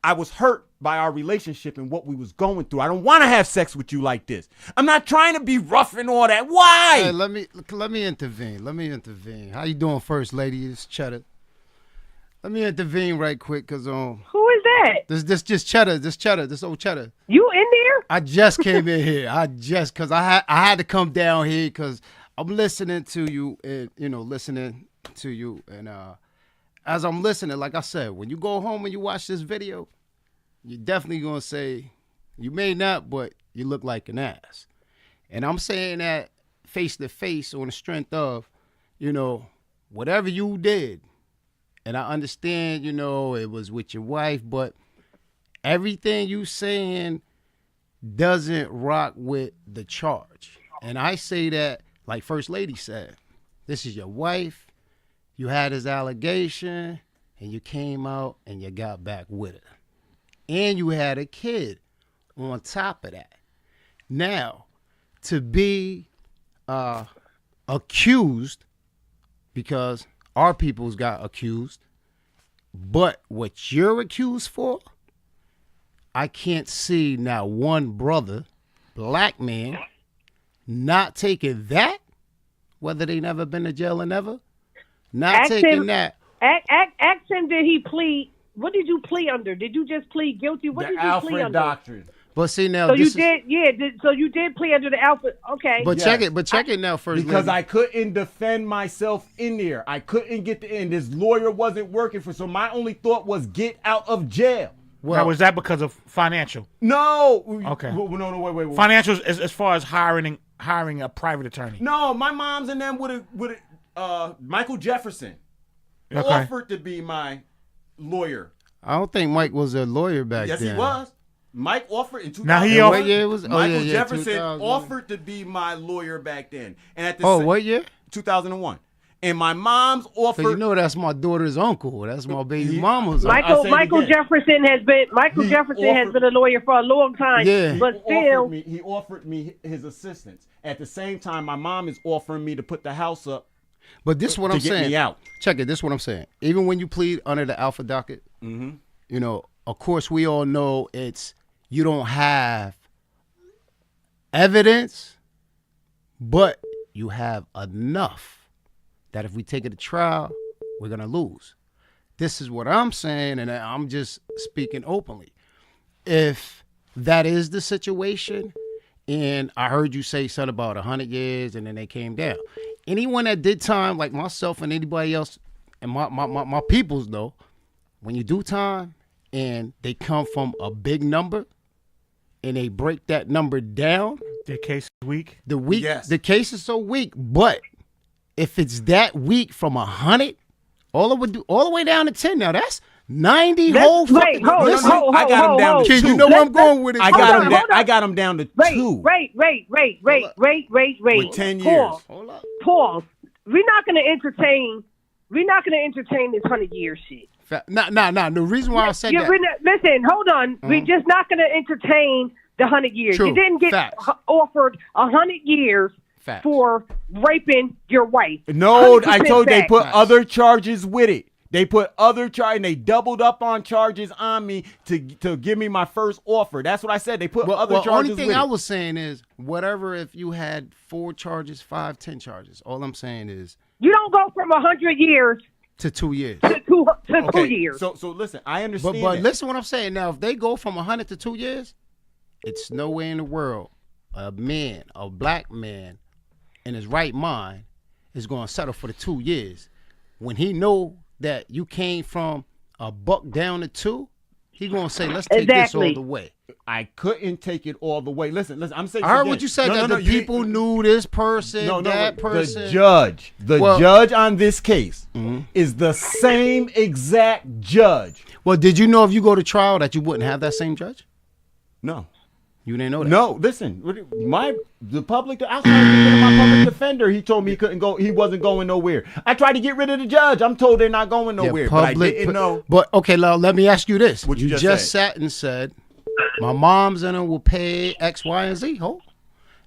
I was hurt by our relationship and what we was going through. I don't want to have sex with you like this. I'm not trying to be rough and all that. Why? Hey, let me intervene. How you doing, First Lady? It's Cheddar. Let me intervene right quick, cause who is that? This just Cheddar. This old Cheddar. You in there? I just came in here. Cause I had to come down here, cause I'm listening to you and as I'm listening, like I said, when you go home and you watch this video, you're definitely gonna say, you may not, but you look like an ass. And I'm saying that face to face on the strength of, whatever you did. And I understand, you know, it was with your wife, but everything you saying doesn't rock with the charge. And I say that, like First Lady said, this is your wife. You had his allegation, and you came out and you got back with her. And you had a kid on top of that. Now, to be accused, because our people's got accused, but what you're accused for, I can't see now one brother, black man, not taking that, whether they never been to jail or never, not taking that. Ask him, did he plead? What did you plead under? Did you just plead guilty? What did you Alfred plead under? Doctrine. But see now, so you did, so you did plead under the Alfred. Okay. But check it now, First Because Lady. I couldn't defend myself in there. I couldn't get the end. This lawyer wasn't working for. So my only thought was get out of jail. Now, was that because of financial? No. Okay. No, wait. Financial as far as hiring a private attorney. No, my mom's and them would Michael Jefferson offered to be my lawyer. I don't think Mike was a lawyer back then. Yes, he was. Mike offered in 2000. Now he offered. Michael Jefferson offered to be my lawyer back then. And at the what year? 2001. And my mom's offered. So you know that's my daughter's uncle. That's my baby mama's uncle. Michael Jefferson has been a lawyer for a long time. Yeah. But still, he offered me his assistance. At the same time, my mom is offering me to put the house up. But this is what I'm saying. To get me out. Check it. This is what I'm saying. Even when you plead under the Alpha docket, you know, of course, we all know you don't have evidence, but you have enough that if we take it to trial, we're going to lose. This is what I'm saying, and I'm just speaking openly. If that is the situation, and I heard you say something about 100 years, and then they came down. Anyone that did time, like myself and anybody else, and my peoples know, when you do time, and they come from a big number, and they break that number down. The case is weak. The case is so weak, but if it's that weak from 100 all the way down to 10, now that's 90 whole fucking. Listen, I got him down to 2. You know where I'm going with it. I got him down to 2. Wait. With 10 years. Pause. We're not going to entertain this 100 year shit. No. The reason why I said that. Listen, hold on. We're just not going to entertain the 100 years. True. You didn't get offered 100 years for raping your wife. No, I told you they put Facts. other charges with it. They put other charges, and they doubled up on charges on me to give me my first offer. That's what I said. They put other charges with it. The only thing I was saying is, whatever, if you had 4 charges, 5, 10 charges, all I'm saying is, you don't go from 100 years to 2 years. To 2 years. So listen, I understand. But listen what I'm saying. Now, if they go from 100 to 2 years, it's no way in the world a black man in his right mind is going to settle for the 2 years when he know that you came from a buck down to 2. He gonna say, let's take this all the way. I couldn't take it all the way. Listen. I'm saying. I heard what you said, that the people knew this person, person. The judge on this case is the same exact judge. Well, did you know if you go to trial that you wouldn't have that same judge? No. You didn't know that? No, listen. I tried to get rid of my public defender. He told me he couldn't go. He wasn't going nowhere. I tried to get rid of the judge. I'm told they're not going nowhere. But I didn't know. But okay, let me ask you this. What you just sat and said, my mom's in them will pay X, Y, and Z.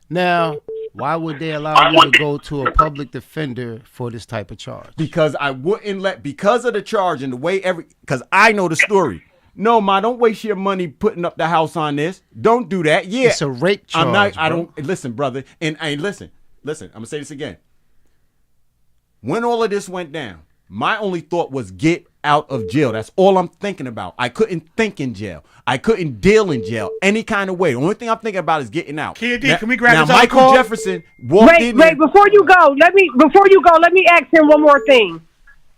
Now, why would they allow you to go to a public defender for this type of charge? Because I wouldn't because of the charge and the way because I know the story. No, Ma, don't waste your money putting up the house on this. Don't do that. Yeah. It's a rape charge. Listen, brother. And listen, I'm going to say this again. When all of this went down, my only thought was get out of jail. That's all I'm thinking about. I couldn't think in jail. I couldn't deal in jail any kind of way. The only thing I'm thinking about is getting out. Kid D, can we grab now, Michael Jefferson walked in. Wait, before you go, let me ask him one more thing.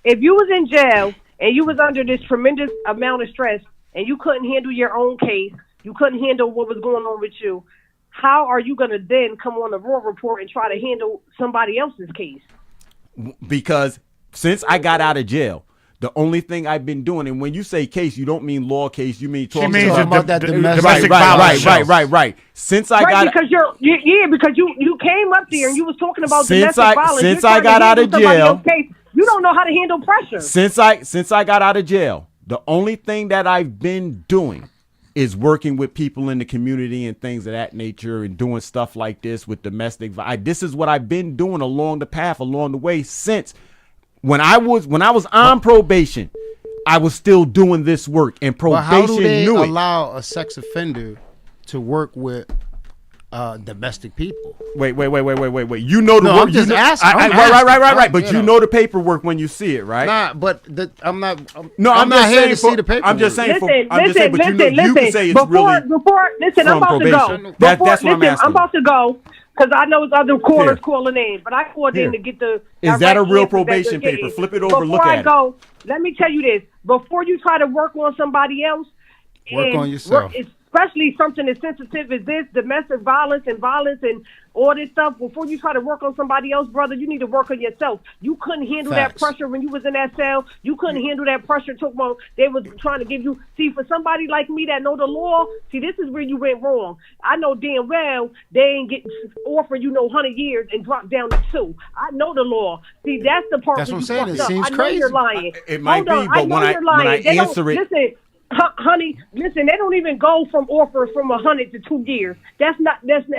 If you was in jail and you was under this tremendous amount of stress and you couldn't handle your own case, you couldn't handle what was going on with you, how are you going to then come on the Raw Report and try to handle somebody else's case? Because since I got out of jail, The only thing I've been doing, and when you say case, you don't mean law case. You mean talking about that domestic violence. Right. Since I got because because you came up there and you was talking about domestic violence. Since I got out of jail, you don't know how to handle pressure. Since I got out of jail, the only thing that I've been doing is working with people in the community and things of that nature, and doing stuff like this with domestic violence. This is what I've been doing along the way since. When I was on probation, I was still doing this work, and probation how do they knew it. Allow a sex offender to work with domestic people? Wait. You know the no, work. I'm just asking. Right. But you know the paperwork when you see it, right? Nah, but I'm not. I'm not here to see the paperwork. I'm just saying. Listen, you can say it's listen, I'm about to go. That's what I'm asking. I'm about to go. Because I know there's other callers calling in, but I called in to get the. Is that a real probation paper? Flip it over, look at it. Before I go, let me tell you this. Before you try to work on somebody else, work on yourself. Especially something as sensitive as this, domestic violence and all this stuff. Before you try to work on somebody else, brother, you need to work on yourself. You couldn't handle that pressure when you was in that cell. You couldn't handle that pressure. They was trying to give you. See, for somebody like me that know the law, see, this is where you went wrong. I know damn well they ain't offer you no 100 years and drop down to 2. I know the law. See, that's the part. That's what I'm saying. It up. seems I know crazy. You're lying. It might be, but when I answer it. Listen, honey, listen, they don't even go from offers from 100 to 2 years. That's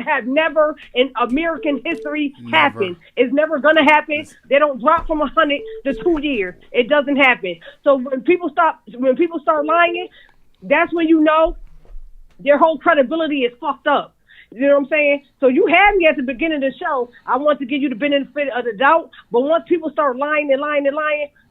have never in American history happened. It's never gonna happen. They don't drop from 100 to 2 years. It doesn't happen. So when people start lying, that's when you know their whole credibility is fucked up. You know what I'm saying? So you had me at the beginning of the show. I want to give you the benefit of the doubt, but once people start lying,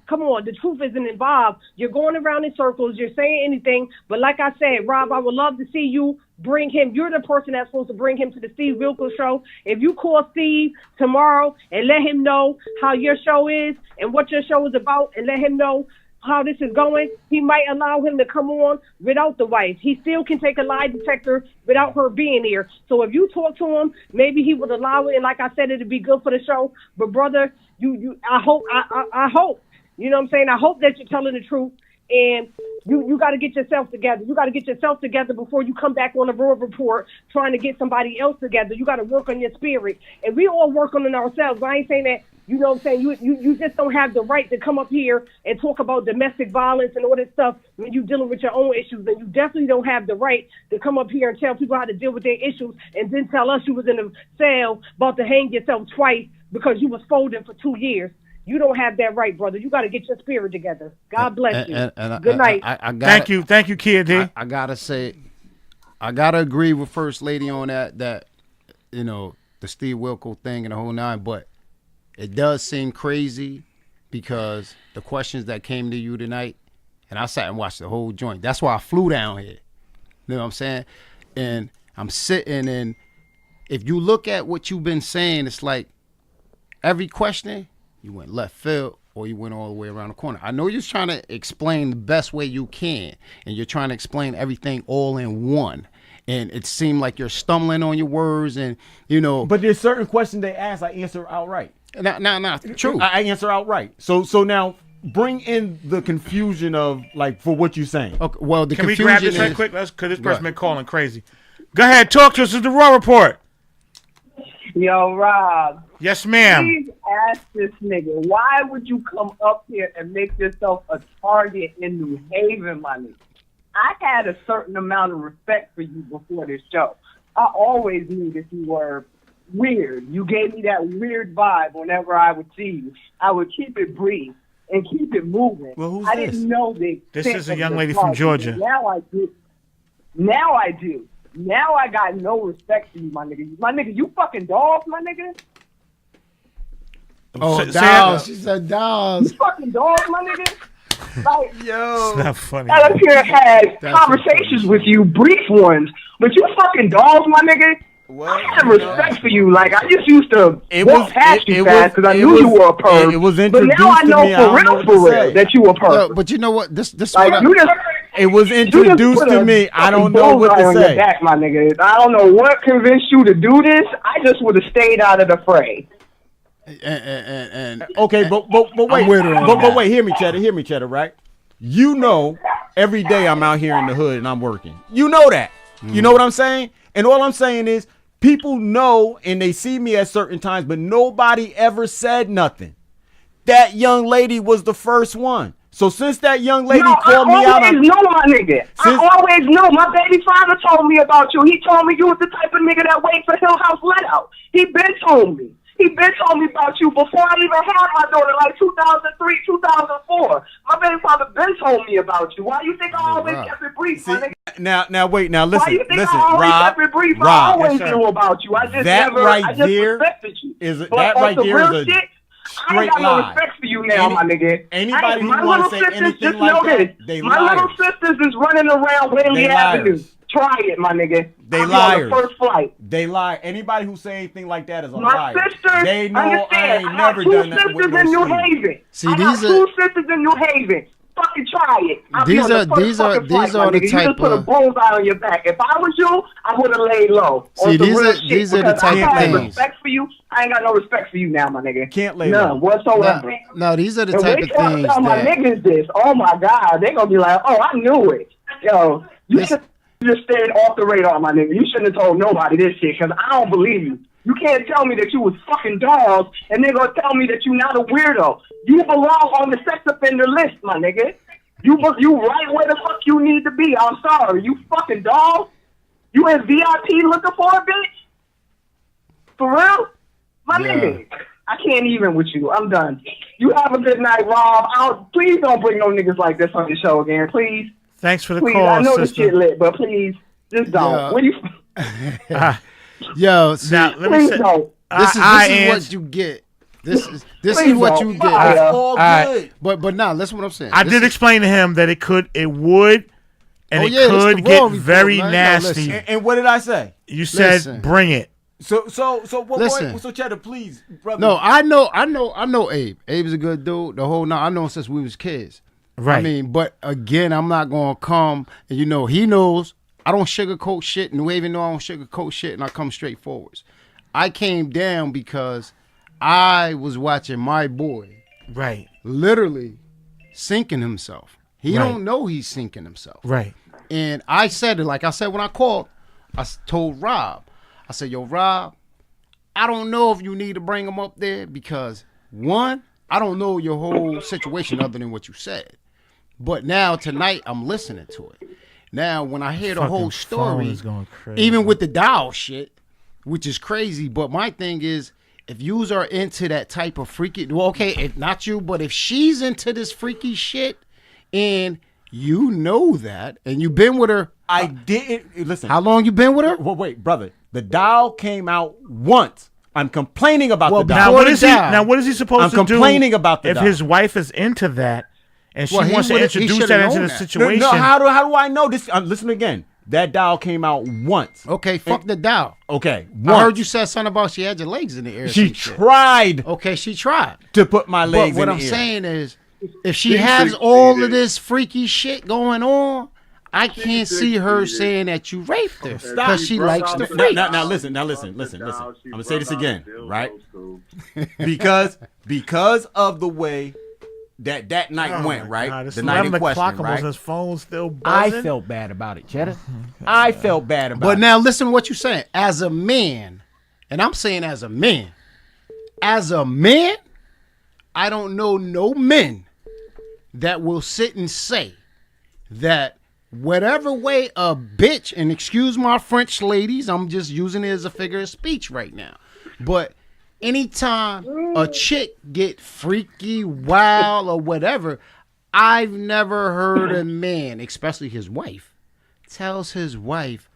come on, the truth isn't involved. You're going around in circles. You're saying anything. But like I said, Rob, I would love to see you bring him. You're the person that's supposed to bring him to the Steve Wilkos show. If you call Steve tomorrow and let him know how your show is and what your show is about and let him know how this is going, he might allow him to come on without the wife. He still can take a lie detector without her being here. So if you talk to him, maybe he would allow it. And like I said, it'd be good for the show. But brother, I hope. You know what I'm saying? I hope that you're telling the truth, and you got to get yourself together. You got to get yourself together before you come back on the Raw Report trying to get somebody else together. You got to work on your spirit, and we all work on it ourselves. I ain't saying that, you know what I'm saying? You just don't have the right to come up here and talk about domestic violence and all this stuff when you're dealing with your own issues, and you definitely don't have the right to come up here and tell people how to deal with their issues and then tell us you was in a cell about to hang yourself twice because you was folding for 2 years. You don't have that right, brother. You got to get your spirit together. God bless you. Good night. Thank you, Kid D. I gotta say, I gotta agree with First Lady on that you know, the Steve Wilkos thing and the whole nine. But it does seem crazy because the questions that came to you tonight, and I sat and watched the whole joint. That's why I flew down here. You know what I'm saying? And I'm sitting, and if you look at what you've been saying, it's like every question. You went left field or you went all the way around the corner. I know you're trying to explain the best way you can, and you're trying to explain everything all in one. And it seemed like you're stumbling on your words, and you know. But there's certain questions they ask, I answer outright. No, true. I answer outright. So now bring in the confusion of like for what you're saying. Okay. Well, the Can we confusion grab this is, right quick? Because this person been calling crazy. Go ahead, talk to us. This is the Raw Report. Yo, Rob. Yes, ma'am. Please ask this nigga, why would you come up here and make yourself a target in New Haven, my nigga? I had a certain amount of respect for you before this show. I always knew that you were weird. You gave me that weird vibe whenever I would see you. I would keep it brief and keep it moving. Well, who's I this? didn't know the This extent is a of young the lady from target. Georgia. Now I do. Now I got no respect for you, my nigga. My nigga, you fucking dogs, my nigga. Oh, dolls. She said dolls. You fucking dogs, my nigga. Like, yo, it's not funny. I up here had conversations with you, brief ones, but you fucking dogs, my nigga. I have respect for you. Like, I just used to walk past you fast because I knew you were a perv. It was but now I know for real that you were a perv. No, but you know what? This like, it was introduced to me. I don't know what to say. Back, my nigga. I don't know what convinced you to do this. I just would have stayed out of the fray. And okay, but wait, but wait, hear me, Cheddar, right? You know, every day I'm out here in the hood and I'm working. You know that. You know what I'm saying? And all I'm saying is people know and they see me at certain times, but nobody ever said nothing. That young lady was the first one. So since that young lady called me out, I always know my nigga. I always know. My baby father told me about you. He told me you was the type of nigga that wait for Hill House let out. He been told me. He been told me about you before I even had my daughter, like 2003, 2004. My baby father been told me about you. Why you think I always kept it brief, my nigga? Now wait, listen, Why you think listen, I always Rob, kept it brief? Rob, I always knew about you. I just that never, right I just there respected you. is But that on right some there real is a shit, I straight ain't got no lie. respect for you now, my nigga. Anybody who my wanna little say sisters anything just like know that, this. they My little liars. sisters is running around Whaley They Avenue. liars. Try it, my nigga. They I'll be liars. on the first flight. They lie. Anybody who say anything like that is a My liar. sisters, They know understand, I ain't I never got two done nothing with sisters in no New scheme. Haven. See, I got these two sisters in New Haven. Fucking try it. I'll be These on the are- first these are- fucking flight, these my are the nigga. You type just put a of- bullseye on your back. If I was you, I would have laid low. See, on some these real are- shit, these are the because type I of had things. respect for you. I ain't got no respect for you now, my nigga. Can't lay None low. whatsoever. No, these are the And type wait of till I things tell my that. niggas this. Oh my God, they gonna be like, oh, I knew it. Yo, you should just stayed off the radar, my nigga. You shouldn't have told nobody this shit, because I don't believe you. You can't tell me that you was fucking dogs, and they're gonna tell me that you not a weirdo. You belong on the sex offender list, my nigga. You right where the fuck you need to be. I'm sorry. You fucking dog. You in VIP looking for a bitch? For real? My nigga. I can't even with you. I'm done. You have a good night, Rob. Please don't bring no niggas like this on your show again, please. Thanks for the Please, call, I know sister. this shit lit, but please, just don't. Yeah. When you, Yo, see, Now, let me please say, don't. this is what you get. This Please is what don't. you Bye, get. yo. All right. good. But now listen what I'm saying. I This did is- explain to him that it would, and Oh, it yeah, it's the could raw get report, very man. No, nasty. listen. And what did I say? You said, Listen. bring it. So Listen. so Cheddar, please, brother. No, I know Abe. Abe's a good dude. The whole I know him since we was kids. Right. I mean, but again, I'm not gonna come and he knows I don't sugarcoat shit, and we even know I don't sugarcoat shit, and I come straight forwards. I came down because I was watching my boy Right. literally sinking himself. He Right. don't know he's sinking himself. Right. And I said it, like I said when I called, told Rob, I said, yo, Rob, I don't know if you need to bring him up there because, one, I don't know your whole situation other than what you said. But now, tonight, I'm listening to it. Now, when I hear the Fucking whole phone story, is going crazy. even with the dial shit, which is crazy, but my thing is, if yous are into that type of freaky, well, okay, if not you, but if she's into this freaky shit, and you know that, and you've been with her, I didn't listen. how long you been with her? Well, wait, brother. The dial came out once. I'm complaining about the dial. Now Before what the is he? dial. Now what is he supposed I'm to do? complaining about the if dial. his wife is into that, and she Well, he wants to would've- he introduce should've that into known the that. situation. No, how do I know this? Listen again. That dial came out once. Okay, fuck the dial. Okay, I once. heard you said something about she had your legs in the air. or She some shit. tried Okay, she tried. to put my But legs what in I'm the air. saying is, if she has all of this freaky shit going on, I can't see her saying that you raped her because she likes the freak. Now listen. I'm gonna say this again, right? because of the way that night went, right? God, it's the night in 11 question, o'clock, almost right? his phone's still I buzzing. felt bad about it, Cheddar. I felt bad about But it. now listen to what you're saying. As a man, and I'm saying as a man, I don't know no men that will sit and say that whatever way a bitch, and excuse my French ladies, I'm just using it as a figure of speech right now, but anytime a chick get freaky, wild, or whatever, I've never heard a man, especially his wife, tells his wife,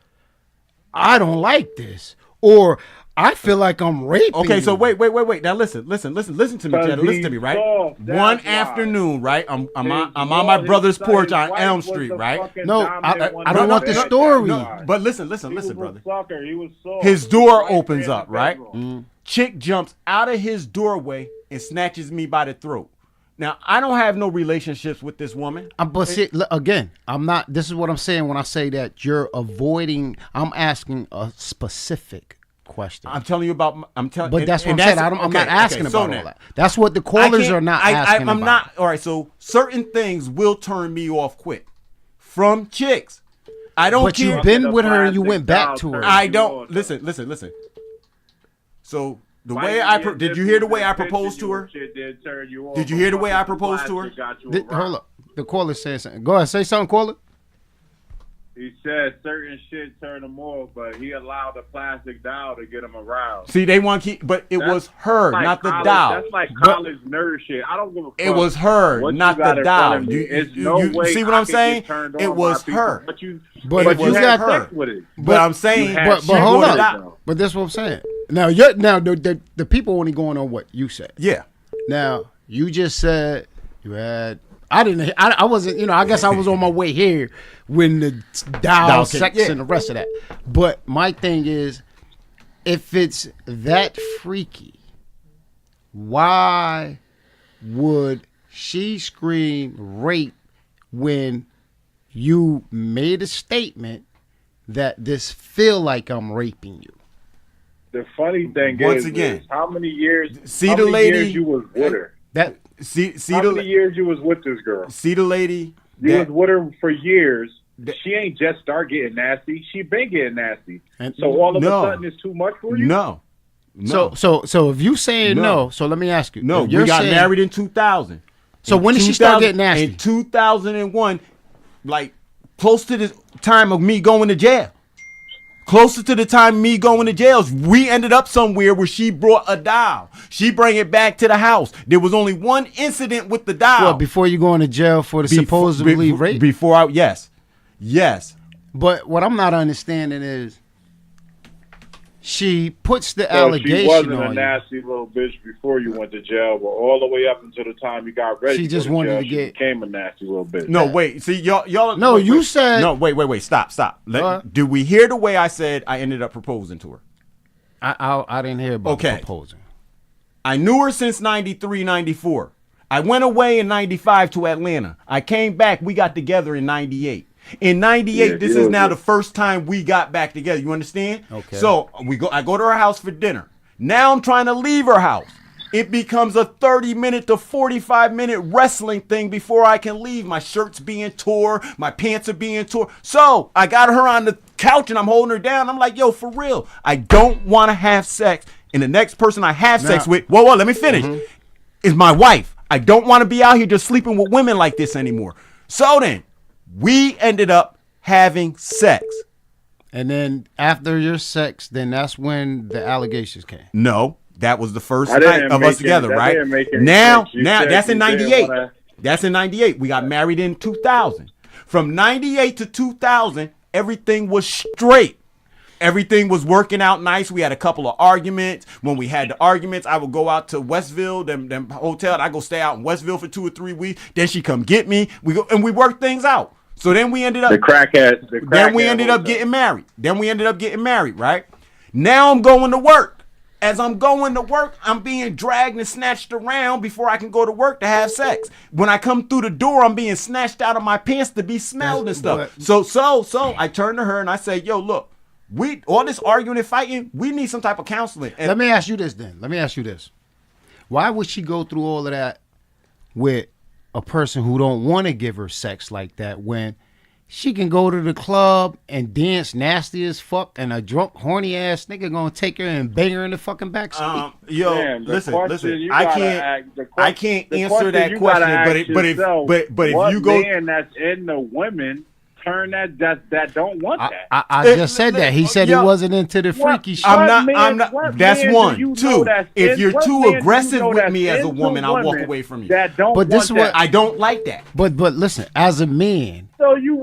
I don't like this, or I feel like I'm raping Okay, so you. wait. Now listen to me, Cheddar. Listen to me, right? One afternoon, right? I'm on my brother's porch on Elm Street, right? No, I don't want the story. But listen, brother. Sucker. He was soft. His He door was opens in the up, right? bedroom. Chick jumps out of his doorway and snatches me by the throat. Now, I don't have no relationships with this woman. But see, again, I'm not. This is what I'm saying when I say that you're avoiding. I'm asking a specific question. I'm telling you about. But that's what I'm saying. I'm not asking about all that. That's what the callers are not asking I'm about. not. All right. So certain things will turn me off quick from chicks. I don't But care. you've been with her and you went back to her. I don't. Listen. So the way did you hear the way I proposed to her? Did you hear the way I proposed to her? Hold up. The caller said something. Go ahead. Say something, caller. He said certain shit turned him off, but he allowed the plastic doll to get him aroused. See, they want to keep, but it was her, like not the college, doll. That's like college nerd shit. I don't give a fuck. It was her, what not you got the in doll. front of me. You see what I'm saying? It was her. But you got her. With it. But I'm saying, but hold up. But that's what I'm saying. Now the people only going on what you said. Yeah. Now you just said you had. I wasn't. I guess I was on my way here when the doll sex and the rest of that. But my thing is, if it's that freaky, why would she scream rape when you made a statement that this feel like I'm raping you? The funny thing Once is again, how many years? See how the many lady years you was with her? That how many years you was with this girl? See the lady. You was with her for years. She ain't just start getting nasty. She been getting nasty. So all of a sudden it's too much for you? No. So if you saying no, so let me ask you. No, you're we got saying, married in 2000. So when did she start getting nasty? In 2001, like close to the time of me going to jail. Closer to the time of me going to jail, we ended up somewhere where she brought a doll. She bring it back to the house. There was only one incident with the doll. Well, before you go into jail for the supposedly rape? Yes. But what I'm not understanding is she puts the So allegation she wasn't on a nasty little bitch before you went to jail, but all the way up until the time you got ready. She to just go to wanted jail, to she get- became a nasty little bitch. No, wait. See, y'all. No, wait, you wait. said- No, wait. Stop. Did we hear the way I said I ended up proposing to her? I didn't hear about the proposing. I knew her since 93, 94. I went away in 95 to Atlanta. I came back. We got together in 98. In 98, this is now the first time we got back together. You understand? Okay. So I go to her house for dinner. Now I'm trying to leave her house. It becomes a 30-minute to 45-minute wrestling thing before I can leave. My shirt's being tore. My pants are being tore. So I got her on the couch and I'm holding her down. I'm like, yo, for real, I don't want to have sex. And the next person I have sex with, whoa, let me finish, is my wife. I don't want to be out here just sleeping with women like this anymore. So then, we ended up having sex. And then after your sex, then that's when the allegations came. No, that was the first That night didn't of make us any- together, that right? didn't make any Now, sense. You said that's in you didn't 98. wanna- That's in 98. We got married in 2000. From 98 to 2000, everything was straight. Everything was working out nice. We had a couple of arguments. When we had the arguments, I would go out to Westville, them hotel. I go stay out in Westville for 2 or 3 weeks. Then she come get me. We go and we worked things out. So then we ended up Then we ended up getting married. Right? Now I'm going to work. As I'm going to work, I'm being dragged and snatched around before I can go to work to have sex. When I come through the door, I'm being snatched out of my pants to be smelled and stuff. So I turn to her and I say, yo, look, all this arguing and fighting, we need some type of counseling. And Let me ask you this. Why would she go through all of that with a person who don't want to give her sex like that when she can go to the club and dance nasty as fuck and a drunk, horny ass nigga gonna take her and bang her in the fucking backseat? Listen. I can't answer that question. But if you go, man that's in the women turn that don't want that. I just said that. He said he wasn't into the freaky shit. I'm not. That's one. Two. If you're too aggressive with me as a woman, I'll walk away from you. But this is what I don't like that. But listen, as a man. So what you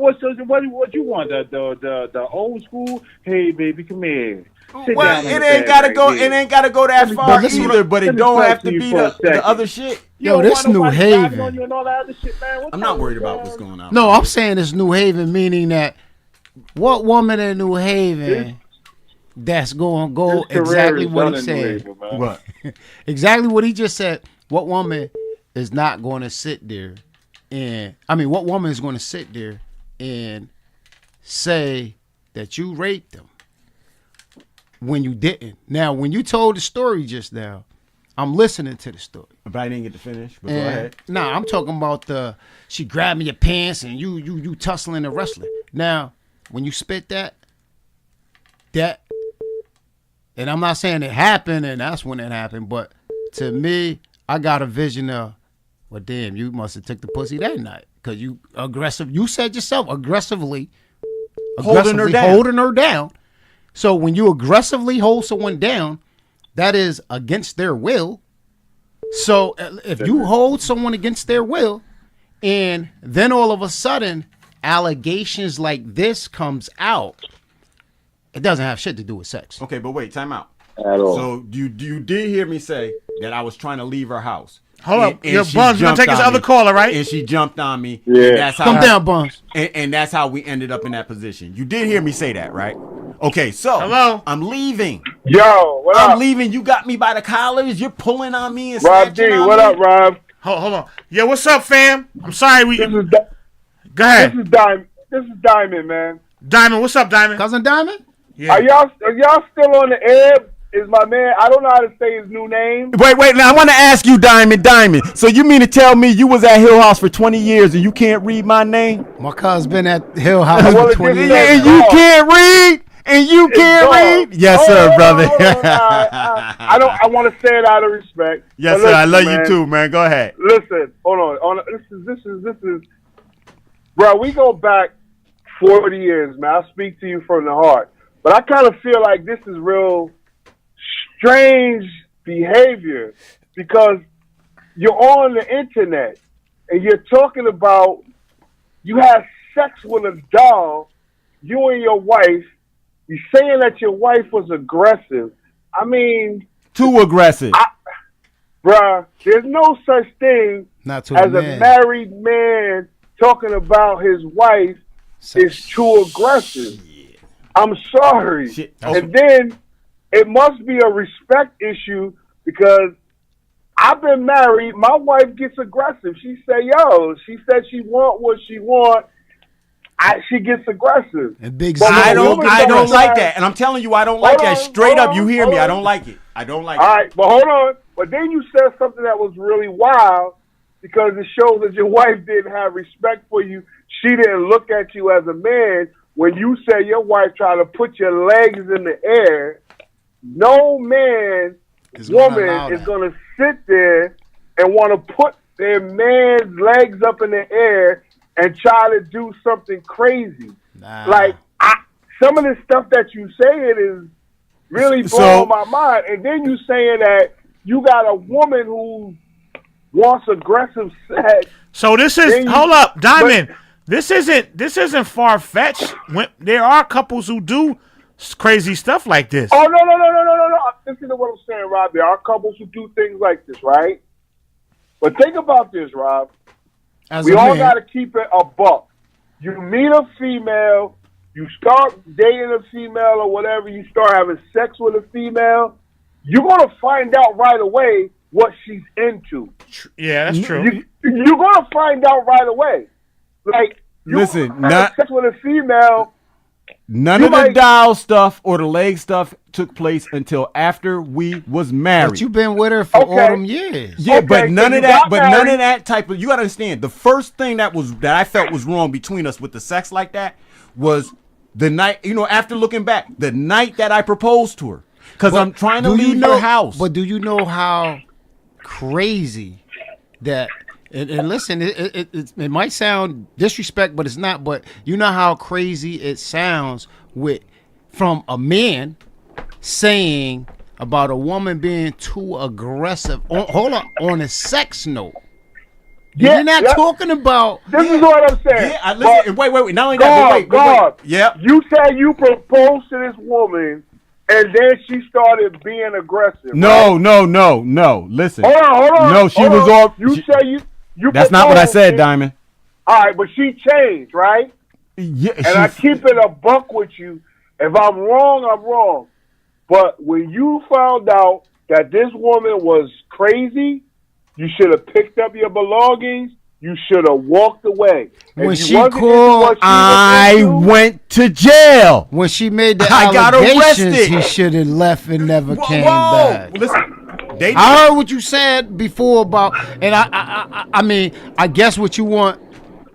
want? The old school? Hey baby, come here. Well, it ain't gotta go. It ain't gotta go that far either. But it don't have to be the other shit. Yo, this New Haven. I'm not worried about what's going on. No, I'm saying it's New Haven, meaning that what woman in New Haven that's going to go exactly what he said? What? Exactly what he just said. What woman is not going to sit there what woman is going to sit there and say that you raped them? when you didn't. Now, when you told the story just now, I'm listening to the story. But I didn't get to finish. But go ahead. Nah, I'm talking about she grabbed me your pants and you tussling and wrestling. Now, when you spit that, and I'm not saying it happened and that's when it happened, but to me, I got a vision of, well, damn, you must have took the pussy that night because you aggressive. You said yourself aggressively holding her down. So when you aggressively hold someone down, that is against their will. So if you hold someone against their will, and then all of a sudden allegations like this comes out, it doesn't have shit to do with sex. Okay, but wait, time out. At all. So you did hear me say that I was trying to leave her house. Hold up, your Buns gonna take his other caller, right? And she jumped on me. Yeah. That's how Come down, Buns. And that's how we ended up in that position. You did hear me say that, right? Okay, so hello, I'm leaving. Yo, what up? I'm leaving. You got me by the collars. You're pulling on me and Rob D, snatching on what me. up, Rob? hold on. Yeah, what's up, fam? I'm sorry. This is Go ahead. This is Diamond, man. Diamond, what's up, Diamond? Cousin Diamond? Yeah. Are y'all still on the air? Is my man? I don't know how to say his new name. Wait. Now I want to ask you, Diamond. So you mean to tell me you was at Hill House for 20 years and you can't read my name? My cousin's been at Hill House Well, for 20 years. and you can't read? And you can't read? Yes, sir, brother. I want to say it out of respect. Yes, But sir. I listen, love you man. too, man. Go ahead. Listen, hold on. This is, bro. We go back 40 years, man. I speak to you from the heart, but I kind of feel like this is real strange behavior because you're on the internet and you're talking about you had sex with a doll, you and your wife. You're saying that your wife was aggressive. I mean, Too aggressive. bruh, there's no such thing Not to as a man. a married man talking about his wife is too aggressive. I'm sorry. And then it must be a respect issue because I've been married. My wife gets aggressive. She say, she said she want what she want. She gets aggressive. And big But I when a don't woman like that. And I'm telling you, I don't like that. Straight up, you hear me. I don't like it. I don't like it. All right, but hold on. But then you said something that was really wild because it shows that your wife didn't have respect for you. She didn't look at you as a man. When you say your wife tried to put your legs in the air, no man, woman is going to sit there and want to put their man's legs up in the air and try to do something crazy. Like, some of the stuff that you saying is really blowing my mind. And then you saying that you got a woman who wants aggressive sex. So this is hold up, Diamond. This isn't far fetched. There are couples who do crazy stuff like this. Oh no! Listen to what I'm saying, Rob. There are couples who do things like this, right? But think about this, Rob. We all got to keep it a buck. You meet a female, you start dating a female or whatever, you start having sex with a female, you're going to find out right away what she's into. Yeah, that's true. You're going to find out right away. Like, listen, have sex with a female. None of the doll stuff or the leg stuff took place until after we was married. But you've been with her for all them years. Yeah, but none of that. But none of that type of. You gotta understand. The first thing that I felt was wrong between us with the sex like that was the night. After looking back, the night that I proposed to her, because I'm trying to leave her house. But do you know how crazy that? And listen, it might sound disrespect, but it's not. But you know how crazy it sounds from a man saying about a woman being too aggressive. On a sex note. Yeah, you're not talking about. This is what I'm saying. Yeah, listen. Wait. Not only that, but wait. Yeah. You said you proposed to this woman, and then she started being aggressive. No. Listen. Hold on. No, she was all. You say you. That's not what I said, Diamond. All right, but she changed, right? Yeah. And I keep it a buck with you. If I'm wrong, I'm wrong. But when you found out that this woman was crazy, you should have picked up your belongings. you should have walked away. If When you she wasn't into called, what she was I into, went to jail. When she made the I got allegations, arrested. he should have left and never came Whoa, back. listen, they I heard what you said before about, and I mean, I guess what you want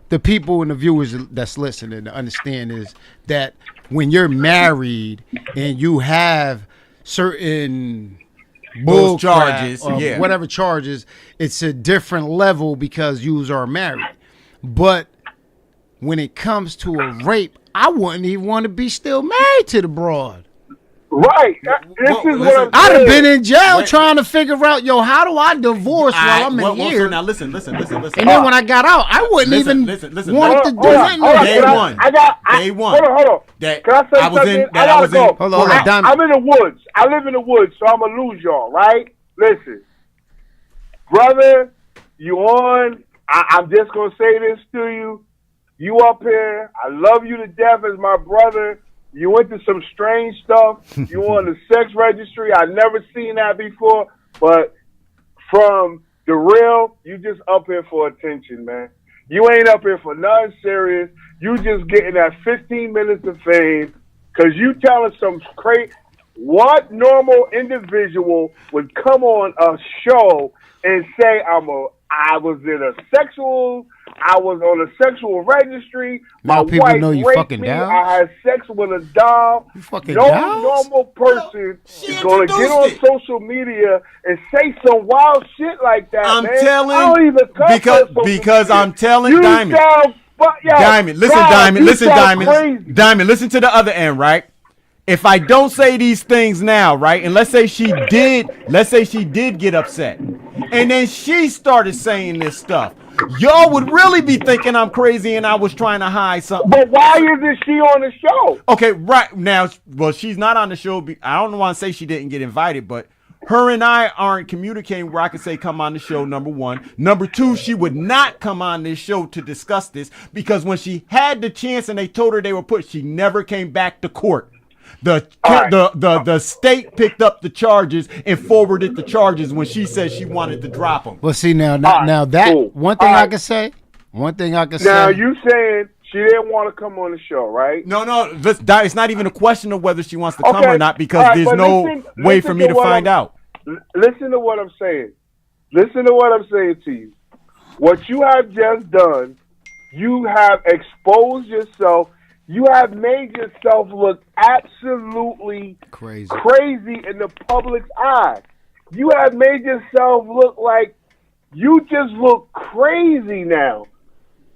the people and the viewers that's listening to understand is that when you're married and you have certain bull Those charges, crap or yeah. whatever charges, it's a different level because you are married. But when it comes to a rape, I wouldn't even want to be still married to the broad. right? This is what I'm I'd have saying. been in jail trying to figure out, yo, how do I divorce while I'm in here? So now listen. And then when I got out, I wouldn't even want to do nothing. Day one. Day one. Hold on. That Can I say I was something? in. That I was in. Hold on, Diamond. I'm in the woods. I live in the woods, so I'm going to lose y'all, right? Listen. Brother, you on. I'm just going to say this to you. You up here. I love you to death as my brother. You went to some strange stuff. You on the sex registry. I never seen that before. But from the real, you just up here for attention, man. You ain't up here for nothing serious. You just getting that 15 minutes of fame because you telling some crazy. What normal individual would come on a show and say I was on a sexual registry. Now My people wife know you raped fucking me. down. I had sex with a doll. You fucking no dolls? normal person is going to get on social media and say some wild shit like that. I'm man. I telling don't even cuss on social because I'm media. telling You Diamond. sound Diamond, listen, God, Diamond, you listen, sound Diamond. crazy. Diamond, listen to the other end, right? If I don't say these things now, right, and let's say she did get upset, and then she started saying this stuff, y'all would really be thinking I'm crazy and I was trying to hide something. But why isn't she on the show? Okay, right now, well, she's not on the show. I don't want to say she didn't get invited, but her and I aren't communicating where I could say come on the show, number one. Number two, she would not come on this show to discuss this because when she had the chance and they told her they were put, she never came back to court. The state picked up the charges and forwarded the charges when she said she wanted to drop them. Well, see now that cool. one thing I can say. One thing I can Now say. you saying she didn't want to come on the show, right? No, it's not even a question of whether she wants to come Okay. or not because All right, there's but no way listen for me to what find out. Listen to what I'm saying. Listen to what I'm saying to you. What you have just done, you have exposed yourself. You have made yourself look absolutely crazy in the public's eye. You have made yourself look like you just look crazy now.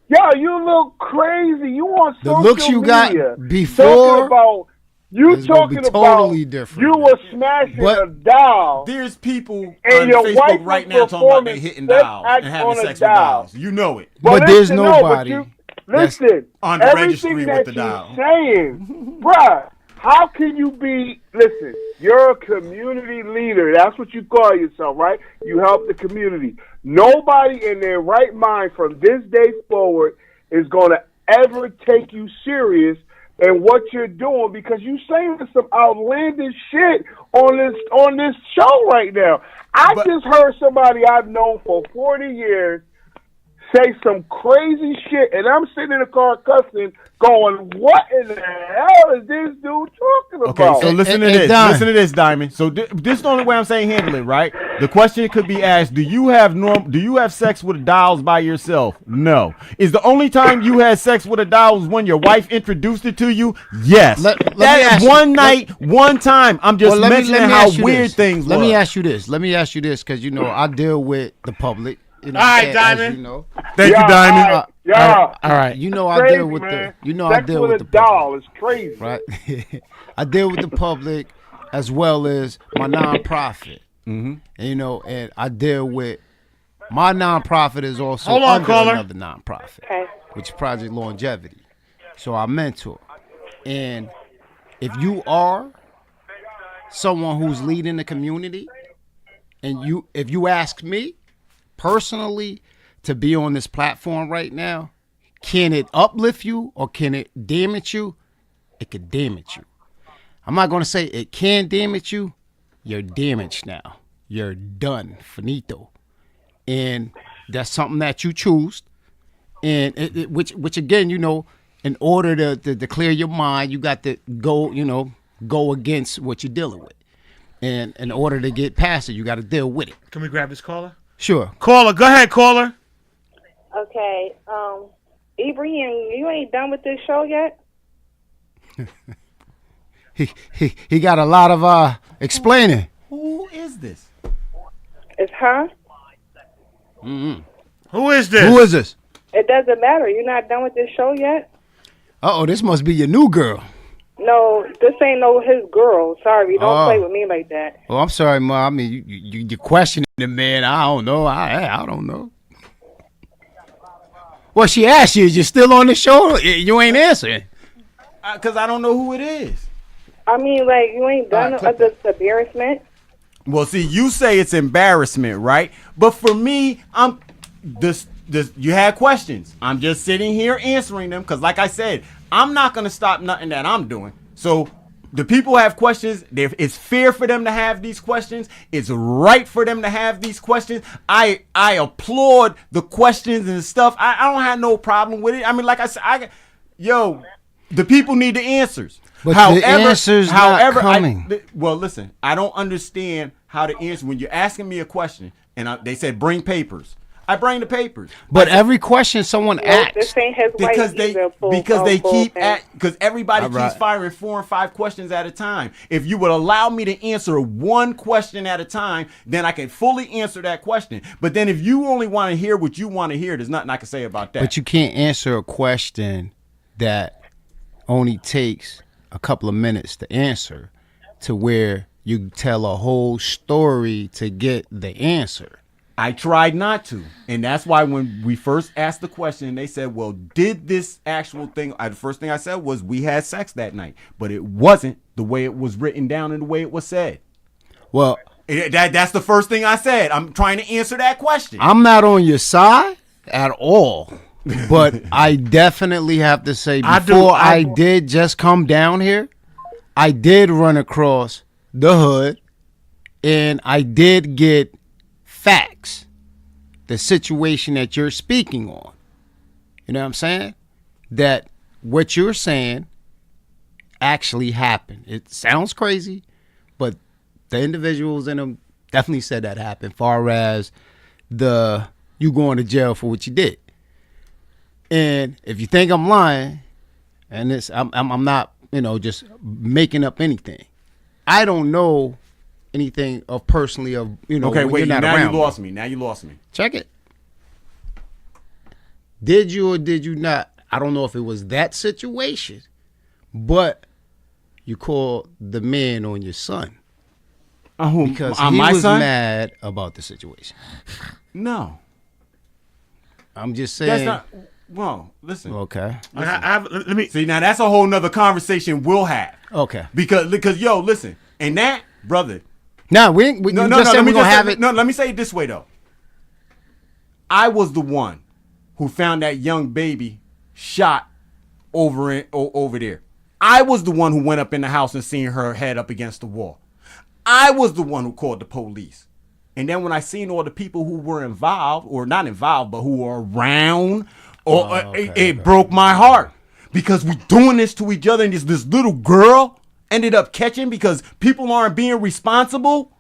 Yo, you look crazy. You on The social looks you got media before talking about is gonna be totally about different. you were smashing a doll. There's people and on your Facebook wife right was now talking about they performing hitting sex dolls acts and having on a sex with doll. dolls. You know it. But there's listen, nobody No, listen, on the registry everything with that the you're doll. saying, bruh, how can you be, listen, you're a community leader. That's what you call yourself, right? You help the community. Nobody in their right mind from this day forward is going to ever take you serious in what you're doing because you saying some outlandish shit on this show right now. I just heard somebody I've known for 40 years say some crazy shit, and I'm sitting in the car cussing, going, what in the hell is this dude talking about? Okay, so listen to this. Listen to this, Diamond. So this is the only way I'm saying handle it, right? The question could be asked: Do you have sex with dolls by yourself? No. Is the only time you had sex with a doll was when your wife introduced it to you? Yes. That is one night, one time. I'm just mentioning how weird things. Let me ask you this, because you know I deal with the public. You know, all right, as Diamond. you know. Thank you, Diamond. All right. You know I deal with man. I deal with the doll public. is crazy. Right. I deal with the public as well as my nonprofit. Mm-hmm. And I deal with my nonprofit is also Hold on, under caller. another nonprofit, which is Project Longevity. So I mentor. And if you are someone who's leading the community, and if you ask me personally to be on this platform right now, can it uplift you or can it damage you? It could damage you. I'm not going to say it can damage you. You're damaged now. You're done. Finito. And that's something that you choose. and which again, in order to clear your mind, you got to go against what you're dealing with, and in order to get past it, you got to deal with it. Can we grab this caller? Sure. Caller, go ahead, caller. Okay, Ibrahim, you ain't done with this show yet? He got a lot of explaining. Who is this? It's her. Mm-hmm. Who is this? Who is this? It doesn't matter. You're not done with this show yet? Uh-oh, this must be your new girl. No, this ain't his girl. Sorry, don't play with me like that. Oh, I'm sorry, Ma. I mean, you questioning the man. I don't know. I don't know. Well, she asked you, is you still on the show? You ain't answering. Because I don't know who it is. I mean, like, you ain't done with this embarrassment? Well, see, you say it's embarrassment, right? But for me, you had questions. I'm just sitting here answering them because, like I said, I'm not going to stop nothing that I'm doing. So the people have questions. It's fair for them to have these questions. It's right for them to have these questions. I applaud the questions and stuff. I don't have no problem with it. I mean, like I said, the people need the answers. But the answer's not coming. Well, listen, I don't understand how to answer. When you're asking me a question and they said bring papers, I bring the papers. But every question someone asks, this ain't his because everybody All right. keeps firing 4 and 5 questions at a time. If you would allow me to answer one question at a time, then I can fully answer that question. But then if you only want to hear what you want to hear, there's nothing I can say about that. but you can't answer a question that only takes a couple of minutes to answer to where you tell a whole story to get the answer. I tried not to. And that's why when we first asked the question, they said, well, did this actual thing, the first thing I said was we had sex that night. But it wasn't the way it was written down and the way it was said. Well, that's the first thing I said. I'm trying to answer that question. I'm not on your side at all. But I definitely have to say, before I did just come down here, I did run across the hood, and I did get facts, the situation that you're speaking on. You know what I'm saying? That what you're saying actually happened. It sounds crazy, but the individuals in them definitely said that happened, far as you going to jail for what you did. And if you think I'm lying, and I'm not, just making up anything. I don't know anything personally of, Okay, wait, you're not now around you lost me. Now you lost me. Check it. Did you or did you not? I don't know if it was that situation, but you called the man on your son. Because he my was son? mad about the situation. No. I'm just saying. That's not. Well, listen. Okay. Let me see. Now that's a whole nother conversation we'll have. Okay. Because listen, and that brother. No, we just said we're gonna have it. No, let me say it this way though. I was the one who found that young baby shot over there. I was the one who went up in the house and seen her head up against the wall. I was the one who called the police. And then when I seen all the people who were involved, or not involved, but who were around, it broke my heart. Because we doing this to each other, and this little girl ended up catching because people aren't being responsible.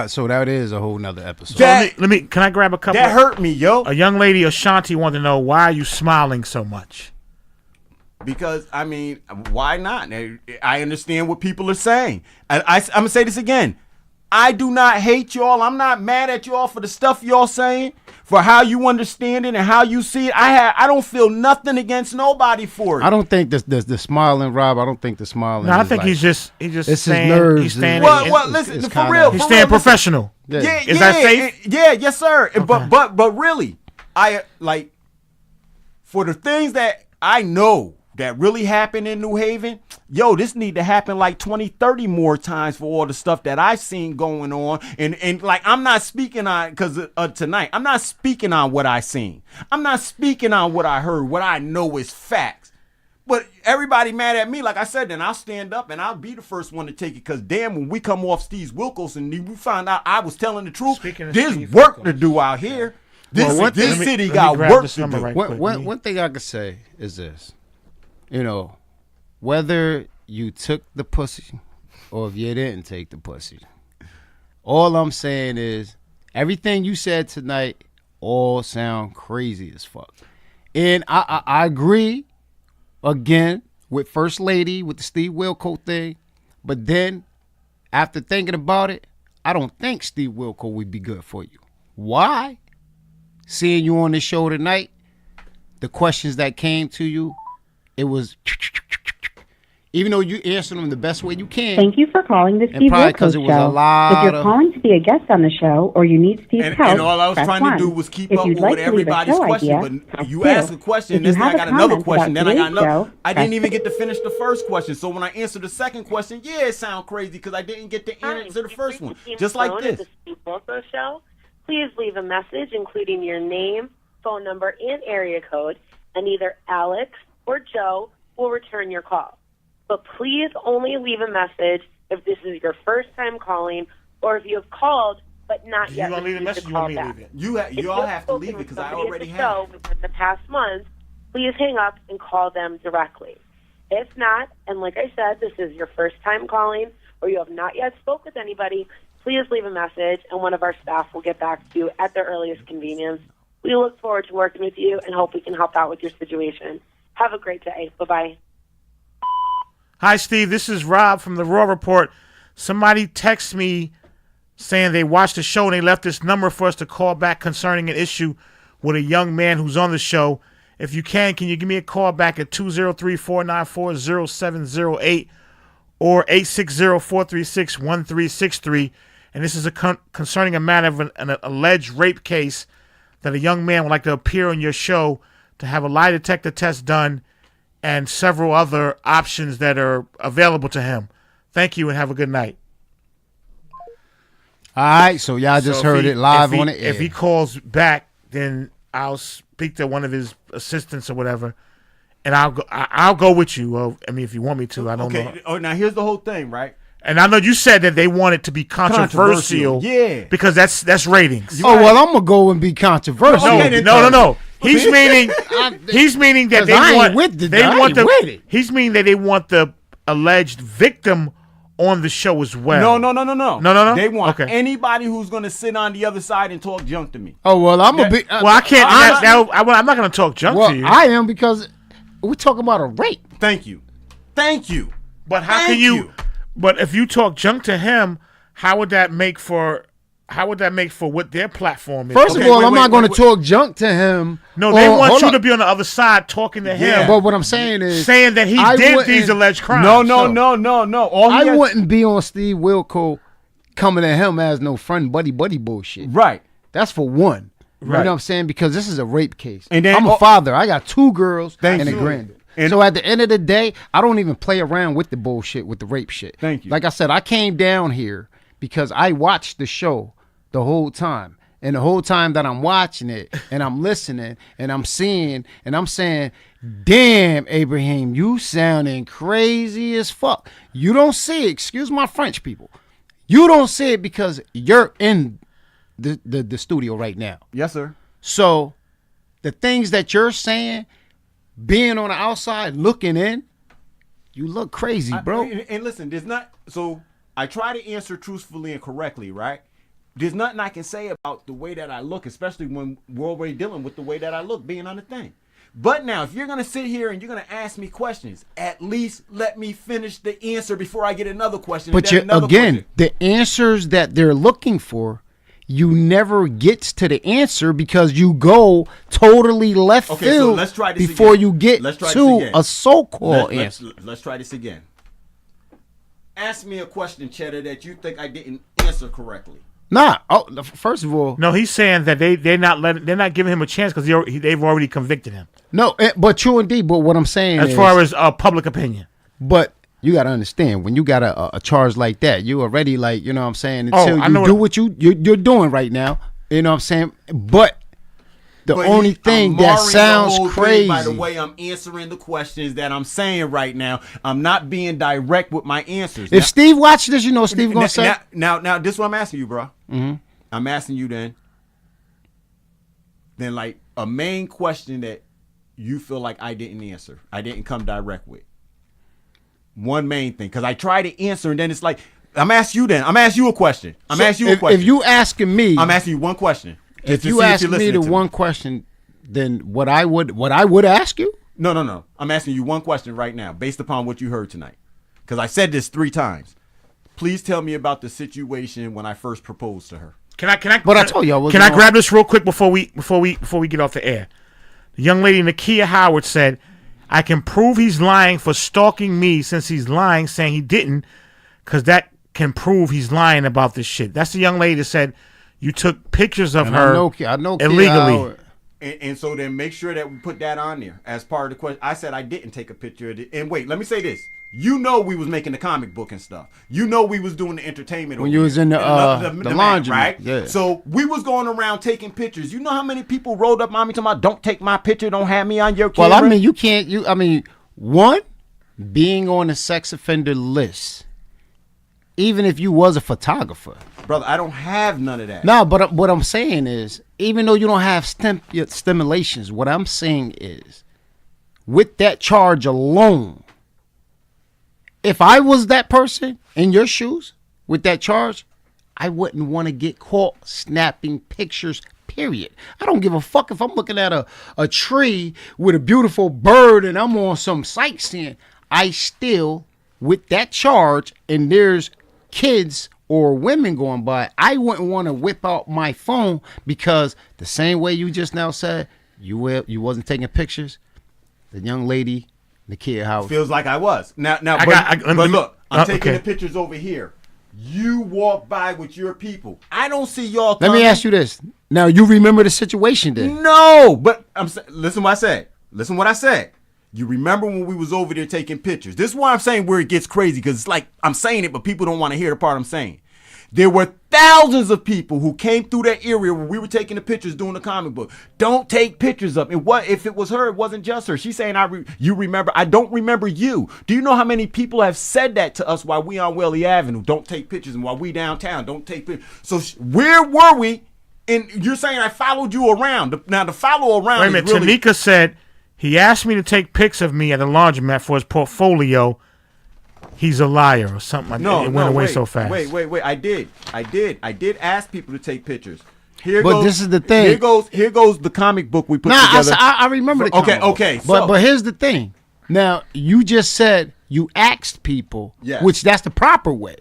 So that is a whole nother episode. Can I grab a couple? That hurt me, yo. A young lady, Ashanti, wanted to know, why are you smiling so much? Because, I mean, why not? I understand what people are saying. I'm going to say this again. I do not hate y'all. I'm not mad at y'all for the stuff y'all saying, for how you understand it and how you see it. I don't feel nothing against nobody for it. I don't think the smiling, Rob. I don't think the smiling. No, I think he's just it's saying, his nerves. He's standing. Well, listen, for real. He's staying professional. Yeah, Is that safe? Yeah, yes, sir. Okay. But really, I like for the things that I know that really happened in New Haven, this need to happen like 20, 30 more times for all the stuff that I've seen going on. And like, I'm not speaking on, because tonight, I'm not speaking on what I seen. I'm not speaking on what I heard. What I know is facts. But everybody mad at me, like I said, then I'll stand up and I'll be the first one to take it. Because damn, when we come off Steve Wilkos and we find out I was telling the truth, there's work to do out here. This city let me got grab work this to number do. right quick. One thing I could say is this. You know, whether you took the pussy or if you didn't take the pussy, all I'm saying is everything you said tonight all sound crazy as fuck. And I agree, again, with First Lady, with the Steve Wilco thing. But then, after thinking about it, I don't think Steve Wilco would be good for you. Why? Seeing you on the show tonight, the questions that came to you, it was, even though you answered them the best way you can. Thank you for calling the and Steve probably Wilkos because it was Show. a lot If you're of, calling to be a guest on the show or you need Steve's help, And all I was press trying 1. to do was keep If up you'd with like to leave a everybody's show question, idea, but press you 2. asked a question, If and you then I have got a another comment question, about then I got today's another. show, I press didn't even 2. get to finish the first question. So when I answered the second question, yeah, it sounded crazy because I didn't get to answer the first one. Just like phone this. At the Steve Wilco Show. Please leave a message including your name, phone number, and area code, and either Alex or Joe will return your call. But please only leave a message if this is your first time calling or if you have called but not yet gonna leave a received message? a You call want me to back. leave it? You all have to leave it because I already the have. show within the past month, please hang up and call them directly. If not, and like I said, this is your first time calling or you have not yet spoke with anybody, please leave a message and one of our staff will get back to you at their earliest convenience. We look forward to working with you and hope we can help out with your situation. Have a great day. Bye-bye. Hi, Steve. This is Rob from the Raw Report. Somebody texted me saying they watched the show and they left this number for us to call back concerning an issue with a young man who's on the show. If you can you give me a call back at 203-494-0708 or 860-436-1363. And this is concerning a matter of an alleged rape case that a young man would like to appear on your show to have a lie detector test done and several other options that are available to him. Thank you and have a good night. all right, so y'all just heard it live on the air. If he calls back, then I'll speak to one of his assistants or whatever, and I'll go with you. I mean, if you want me to, I don't know. Oh, now here's the whole thing, right? And I know you said that they want it to be controversial, yeah, because that's ratings. Oh well, I'm gonna go and be controversial. No. He's meaning that they want He's meaning that they want the alleged victim on the show as well. No. They want anybody who's gonna sit on the other side and talk junk to me. Oh well, I'm gonna be. Well, I can't. I'm not gonna talk junk to you. I am because we're talking about a rape. Thank you. But how can you? But if you talk junk to him, how would that make for what their platform is? First of all, I'm not going to talk junk to him. No, they want you to be on the other side talking to him. But what I'm saying is, saying that he did these alleged crimes. No. I wouldn't be on Steve Wilco coming at him as no friend, buddy bullshit. Right. That's for one. Right. You know what I'm saying? Because this is a rape case. And then, I'm a father. I got 2 girls and a you. granddaughter. So at the end of the day, I don't even play around with the bullshit, with the rape shit. Thank you. Like I said, I came down here because I watched the show the whole time. And the whole time that I'm watching it and I'm listening and I'm seeing and I'm saying, damn, Abraham, you sounding crazy as fuck. You don't see it. Excuse my French, people. You don't see it because you're in the studio right now. Yes, sir. So the things that you're saying, being on the outside looking in, you look crazy, bro. And listen, there's not. So I try to answer truthfully and correctly, right? There's nothing I can say about the way that I look, especially when we're already dealing with the way that I look, being on the thing. But now, if you're gonna sit here and you're gonna ask me questions, at least let me finish the answer before I get another question. But the answers that they're looking for, you never gets to the answer because you go totally left field let's try this before again. you get to a so-called answer. Let's try this again. Ask me a question, Cheddar, that you think I didn't answer correctly. Nah. Oh, first of all, no. He's saying that they're not giving him a chance because they've already convicted him. No, but true indeed. But what I'm saying as far as public opinion, but you got to understand, when you got a charge like that, you already, like, you know what I'm saying, until you do what you're doing right now, you know what I'm saying? But the only thing that sounds crazy, by the way I'm answering the questions that I'm saying right now, I'm not being direct with my answers. If Steve watched this, you know what Steve going to say? Now, this is what I'm asking you, bro. Mm-hmm. I'm asking you then, then like a main question that you feel like I didn't answer, I didn't come direct with. One main thing, because I try to answer, and then it's like, I'm asking you a question. If you asking me, I'm asking you one question. If you ask me the one question, then what I would ask you? No. I'm asking you one question right now, based upon what you heard tonight. Because I said this 3 times. Please tell me about the situation when I first proposed to her. Can I? But I told you I was. Can I grab this real quick before we get off the air? The young lady Nakia Howard said, "I can prove he's lying for stalking me since he's lying, saying he didn't, because that can prove he's lying about this shit." That's the young lady that said you took pictures of her I know illegally. And so then make sure that we put that on there as part of the question. I said I didn't take a picture of it. And wait, let me say this. You know we was making the comic book and stuff. You know we was doing the entertainment. When you was in the laundry, right? Yeah. So we was going around taking pictures. You know how many people rolled up on me talking about, don't take my picture, don't have me on your camera? Well, I mean, you can't. One, being on a sex offender list, even if you was a photographer. Brother, I don't have none of that. No, but what I'm saying is, even though you don't have stimulations, what I'm saying is, with that charge alone, if I was that person in your shoes with that charge, I wouldn't want to get caught snapping pictures, period. I don't give a fuck if I'm looking at a tree with a beautiful bird and I'm on some sightseeing. I still, with that charge, and there's kids or women going by, I wouldn't want to whip out my phone, because the same way you just now said you wasn't taking pictures, the young lady, the kid, how feels like I was. But look, I'm taking the pictures over here. You walk by with your people. I don't see y'all. Let me ask you this. Now, you remember the situation then? No, but listen what I said. You remember when we was over there taking pictures? This is why I'm saying where it gets crazy, because it's like I'm saying it, but people don't want to hear the part I'm saying. There were thousands of people who came through that area when we were taking the pictures doing the comic book. Don't take pictures of it. What if it was her? It wasn't just her. She's saying, you remember. I don't remember you. Do you know how many people have said that to us while we on Welly Avenue? Don't take pictures. And while we downtown, don't take pictures. So where were we? And you're saying I followed you around. Now, the follow around. Wait a minute. Tanika said he asked me to take pics of me at a laundromat for his portfolio. He's a liar or something like that. It went away so fast. Wait. I did ask people to take pictures. This is the thing. Here goes the comic book we put together. I remember the comic book. Okay. But here's the thing. Now, you just said you asked people, which that's the proper way.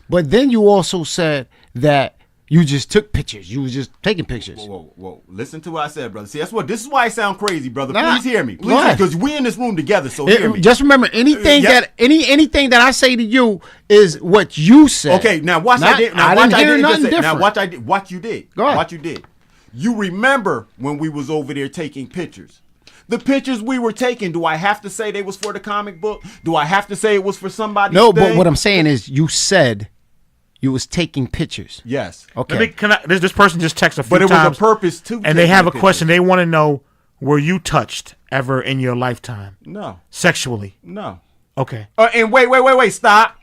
But then you also said that you just took pictures. You was just taking pictures. Whoa. Listen to what I said, brother. See, this is why I sound crazy, brother. Please hear me. Because we in this room together, so hear me. Just remember, anything that I say to you is what you said. Okay, now watch. I didn't hear nothing different. Now watch you did. Go ahead. What you did. You remember when we was over there taking pictures. The pictures we were taking, do I have to say they was for the comic book? Do I have to say it was for somebody? No, but what I'm saying is you said you was taking pictures. Yes. Okay. This person just texted a few times. But it was a purpose too. And they have a question. They want to know, were you touched ever in your lifetime? No. Sexually? No. Okay. And wait. Stop.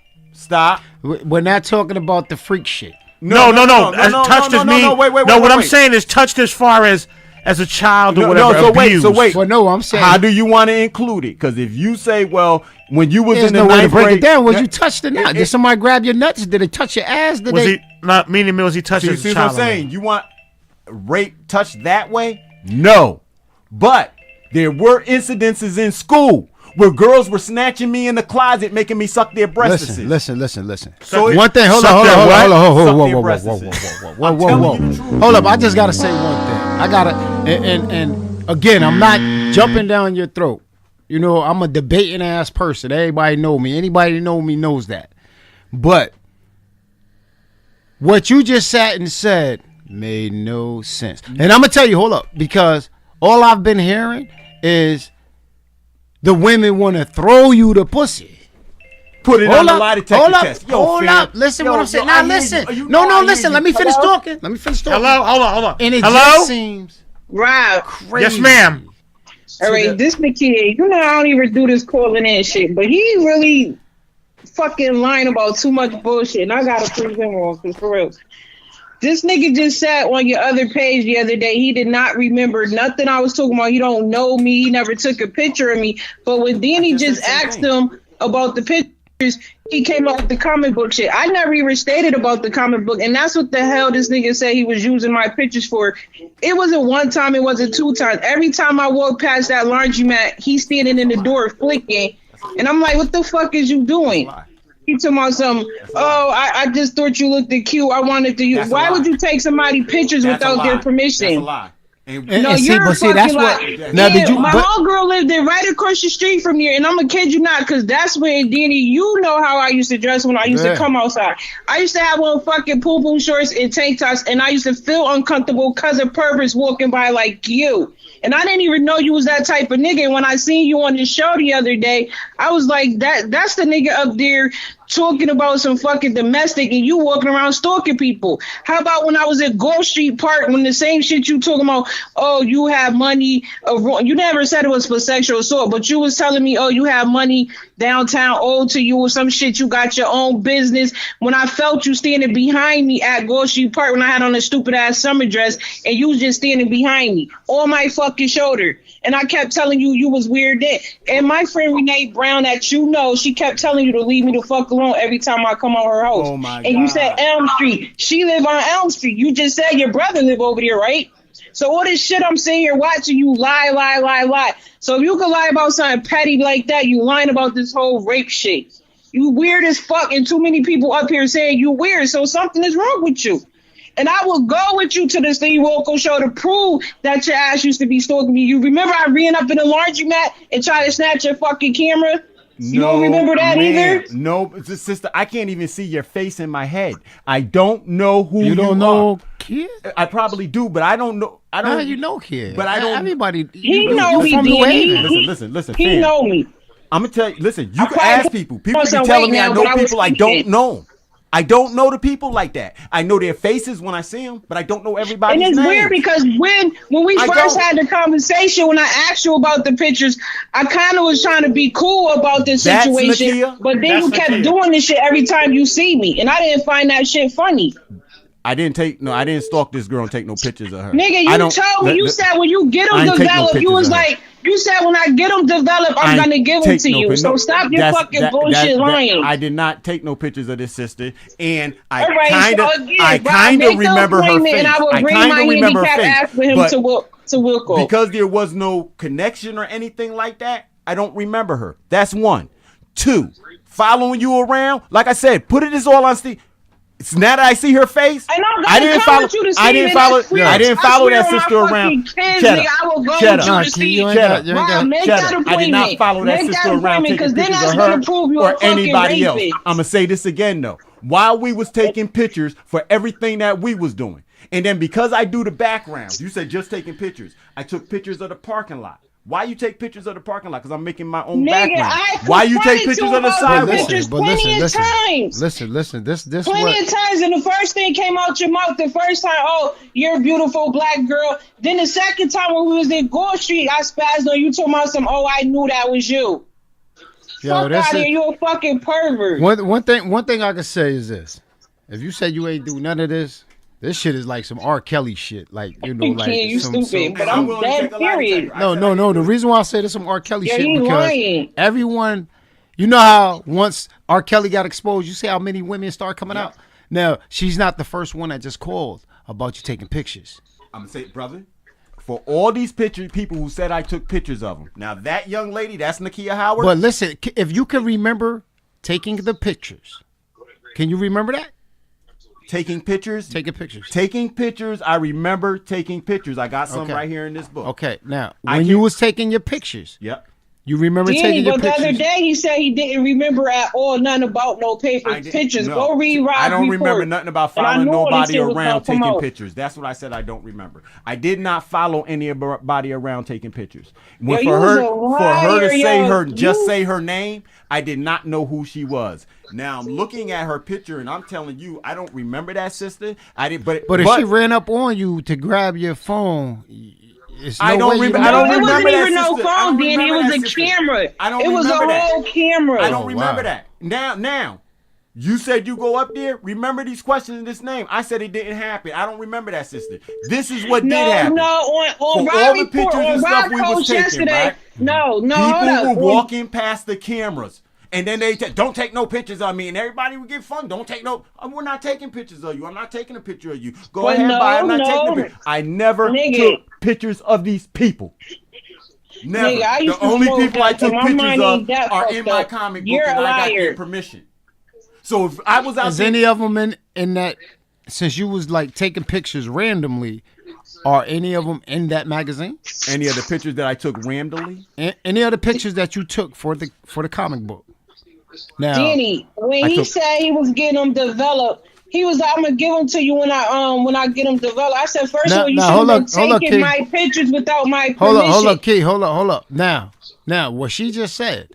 We're not talking about the freak shit. No. Touched as me. Wait. What I'm saying is touched as far as a child or whatever. So wait. Well, no, I'm saying, how do you want to include it? Because if you say, well, when you was there's in the no way to ninth break grade, it down. Was you touched or not? Did somebody grab your nuts? Did they touch your ass? Was he touched as a child? See what I'm saying? You want rape touched that way? No. But there were incidences in school where girls were snatching me in the closet, making me suck their breasts. Listen. So one thing. Hold on. Whoa. Hold up. I just gotta say one thing. I gotta, and again, I'm not jumping down your throat. You know, I'm a debating ass person. Everybody know me. Anybody that know me knows that. But what you just sat and said made no sense. And I'm gonna tell you, hold up, because all I've been hearing is the women want to throw you the pussy. Put it on the lie detector test. Hold up. Listen what I'm saying. Now listen. No, listen. Let me finish talking. Hello? Hold on. And it Hello? just seems Rob. crazy. Yes, ma'am. All right, this Nakia, you know I don't even do this calling in shit, but he really fucking lying about too much bullshit, and I gotta prove him wrong, cause for real. This nigga just sat on your other page the other day. He did not remember nothing I was talking about. He don't know me. He never took a picture of me. But when Danny just asked him about the pictures, he came up with the comic book shit. I never even stated about the comic book, and that's what the hell this nigga said he was using my pictures for. It wasn't one time, it wasn't two times. Every time I walk past that laundromat, he's standing in the door flicking, and I'm like, what the fuck is you doing? He talking about something. Oh, I just thought you looked cute. I wanted to use. Why would you take somebody pictures without their permission? That's a lie. No, see, you're but see, that's what. Now, did you? My But, homegirl lived there right across the street from here, and I'm gonna kid you not, because that's when Danny, you know how I used to dress when I used to come outside. I used to have on fucking poo-poo shorts and tank tops, and I used to feel uncomfortable because of perverts walking by like you. And I didn't even know you was that type of nigga. And when I seen you on the show the other day, I was like, that's the nigga up there talking about some fucking domestic and you walking around stalking people. How about when I was at Gulf Street Park, when the same shit you talking about, oh, you have money, you never said it was for sexual assault, but you was telling me, oh, you have money downtown owed to you or some shit, you got your own business. When I felt you standing behind me at Gulf Street Park when I had on a stupid ass summer dress and you was just standing behind me on my fucking shoulder. And I kept telling you you was weird then. And my friend Renee Brown that you know, she kept telling you to leave me the fuck alone every time I come on her house. Oh my and God. You said Elm Street. She live on Elm Street. You just said your brother live over there, right? So all this shit I'm sitting here watching you lie. So if you could lie about something petty like that, you lying about this whole rape shit. You weird as fuck, and too many people up here saying you weird, so something is wrong with you. And I will go with you to the Steve Wilkos show to prove that your ass used to be stalking me. You remember I ran up in the laundromat and tried to snatch your fucking camera? You don't remember that either? No, sister, I can't even see your face in my head. I don't know who you don't know, kid? I probably do, but I don't know. I don't. How you know, kid? But I don't. Everybody. He know me, Danny. Listen. He fam. know me. I'm gonna tell you. Listen, you can ask people. People be some telling weight me I now, know but I was people I thinking. don't know. I don't know the people like that. I know their faces when I see them, but I don't know everybody's And it's name. weird because when we I first don't. had the conversation, when I asked you about the pictures, I kind of was trying to be cool about this That's situation. Nakia. But then That's you kept Nakia. doing this shit every time you see me. And I didn't find that shit funny. I didn't stalk this girl and take no pictures of her. Nigga, you told me, you said when you get I them ain't take no developed, you pictures was of her. like, you said when I get them developed, I'm going to give them to you. So stop your fucking bullshit lying. I did not take no pictures of this sister, and I All right, kind of, so again, I Rob, kind make of the remember her appointment face. and I will I bring kind my of remember her handicap face, ass for him but to Wilco. because there was no connection or anything like that, I don't remember her. That's one. Two, following you around, like I said, put it as all on Steve. It's now that I see her face, I didn't follow. I didn't follow that sister around. I did not follow that sister around taking pictures of her or anybody else. I'm gonna say this again though. While we was taking pictures for everything that we was doing, and then because I do the background, you said just taking pictures. I took pictures of the parking lot. Why you take pictures of the parking lot? Because I'm making my own background. Why you take pictures of the sidewalk? Plenty of times. Listen. This Plenty of times, and the first thing came out your mouth. The first time, oh, you're a beautiful black girl. Then the second time when we was in Gore Street, I spazzed on you. Told me some. Oh, I knew that was you. Fuck out here, you a fucking pervert. One thing I can say is this: if you say you ain't do none of this. This shit is like some R. Kelly shit, like like you stupid, but I'm dead serious. No. The reason why I say this some R. Kelly shit he because lying. everyone, you know how once R. Kelly got exposed, you see how many women start coming out. Now she's not the first one that just called about you taking pictures. I'm gonna say, brother, for all these people who said I took pictures of them. Now that young lady, that's Nakia Howard. But listen, if you can remember taking the pictures, can you remember that? Taking pictures. I remember taking pictures. I got some right here in this book. Okay, now when you was taking your pictures, you remember taking your pictures. But the other day he said he didn't remember at all nothing about no pictures. No. Go read Rob's I don't report. remember nothing about following nobody around taking pictures. That's what I said I don't remember. I did not follow anybody around taking pictures. For her to say her name, I did not know who she was. Now I'm looking at her picture and I'm telling you, I don't remember that sister. I didn't. But if she ran up on you to grab your phone, I don't remember. It wasn't even no phone, Danny. It was a camera. It was a whole camera. I don't remember that. Now, You said you go up there. Remember these questions in this name. I said it didn't happen. I don't remember that, sister. This is what did happen. No, on For all Rob the report, pictures on and stuff Rob we was Coach taking, yesterday. right? No, hold up. People were walking past the cameras. And then they don't take no pictures of me. And everybody would get fun. Don't take no. We're not taking pictures of you. I'm not taking a picture of you. Go But ahead, no, bye. I'm not no. taking a picture. I never Nigga. took pictures of these people. Never. Nigga, I used The to only smoke people I that, so took my pictures mind of ain't that are fucked in my up. comic book, You're and a I got liar. their permission. So if I was out Is there, any of them in that? Since you was like taking pictures randomly, are any of them in that magazine? Any of the pictures that I took randomly? Any of the pictures that you took for the comic book? Now, Danny, when he said he was getting them developed, he was like, I'm gonna give them to you when I get them developed. I said, first of all, you should have been taking my pictures without my permission. Hold up, Key. Hold up. Now, what she just said.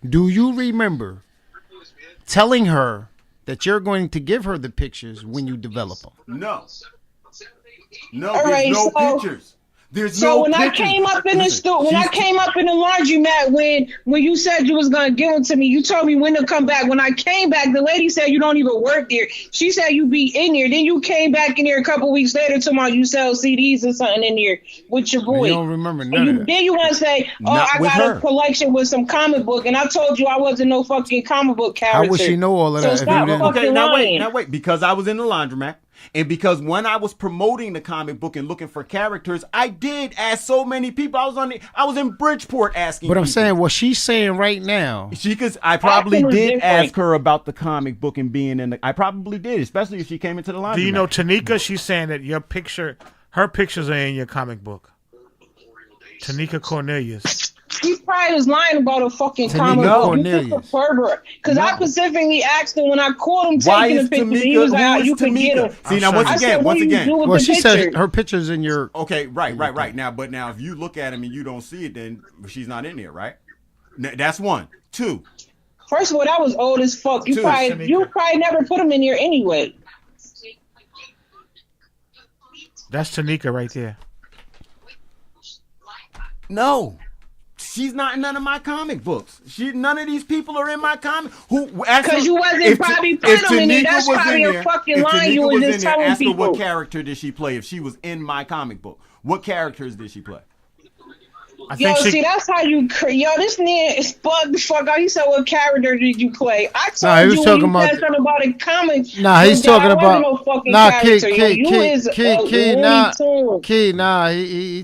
Do you remember telling her that you're going to give her the pictures when you develop them? No. No, All there's right, no so- pictures. There's So no when pictures. I came up in the Listen, store, when I came up in the laundromat, when you said you was gonna give them to me, you told me when to come back. When I came back, the lady said you don't even work there. She said you be in there. Then you came back in there a couple weeks later, tomorrow you sell CDs or something in there with your boy. You don't remember And none of that. then you want to say, oh, Not I with got her. a collection with some comic book, and I told you I wasn't no fucking comic book character. How would she know all of So that if stop you didn't? fucking Okay, now lying. wait. Because I was in the laundromat, and because when I was promoting the comic book and looking for characters, I did ask so many people. I was in Bridgeport asking. But I'm people. saying what she's saying right now. I probably was did different. ask her about the comic book and being in the. I probably did, especially if she came into the laundromat. Do you know Tanika? She's saying that her pictures are in your comic book. Tanika Cornelius. He probably was lying about a fucking Tanika comic book. Cornelius. You took a pervert. Because I specifically asked him when I caught him Why taking is the pictures. He Tamika? was like, Who oh, is you could get Tamika? him. See now, once I said, again, what do you do with Well, the she picture? said her pictures in your. Okay, right. Now, if you look at him and you don't see it, then she's not in there, right? That's one. Two. First of all, that was old as fuck. You Two, probably never put him in there anyway. That's Tanika right there. No. She's not in none of my comic books. None of these people are in my comic. Because you wasn't probably putting them in there. That's probably a fucking lie you was just telling ask her people. what character did she play if she was in my comic book. What characters did she play? See, that's how you. This nigga is bugged the fuck out. He said, "What character did you play?" I told Nah, he was you when talking you about said something about a comic. Nah, he's that talking I wasn't about. no fucking Nah, character. he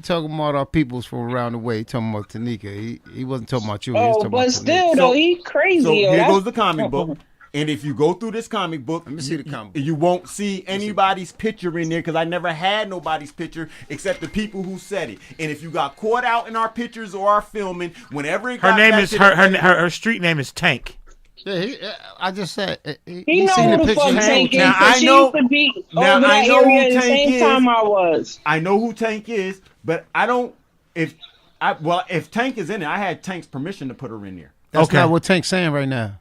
talking about our peoples from around the way. He talking about Tanika. He wasn't talking about you. He was Oh, talking but about still, Tanika. though, he crazy. So yo. here That's- goes the comic book. And if you go through this comic book, Let me see the comic book. You won't see anybody's picture in there because I never had nobody's picture except the people who said it. And if you got caught out in our pictures or our filming, whenever it Her got name back is to her street name is Tank. Yeah, I just said He know who the fuck Tank is. Now, 'cause I she know- used to be now, over I that know area who at the Tank same is. time I was. I know who Tank is, but I don't. If Tank is in it, I had Tank's permission to put her in there. That's not what Tank's saying right now.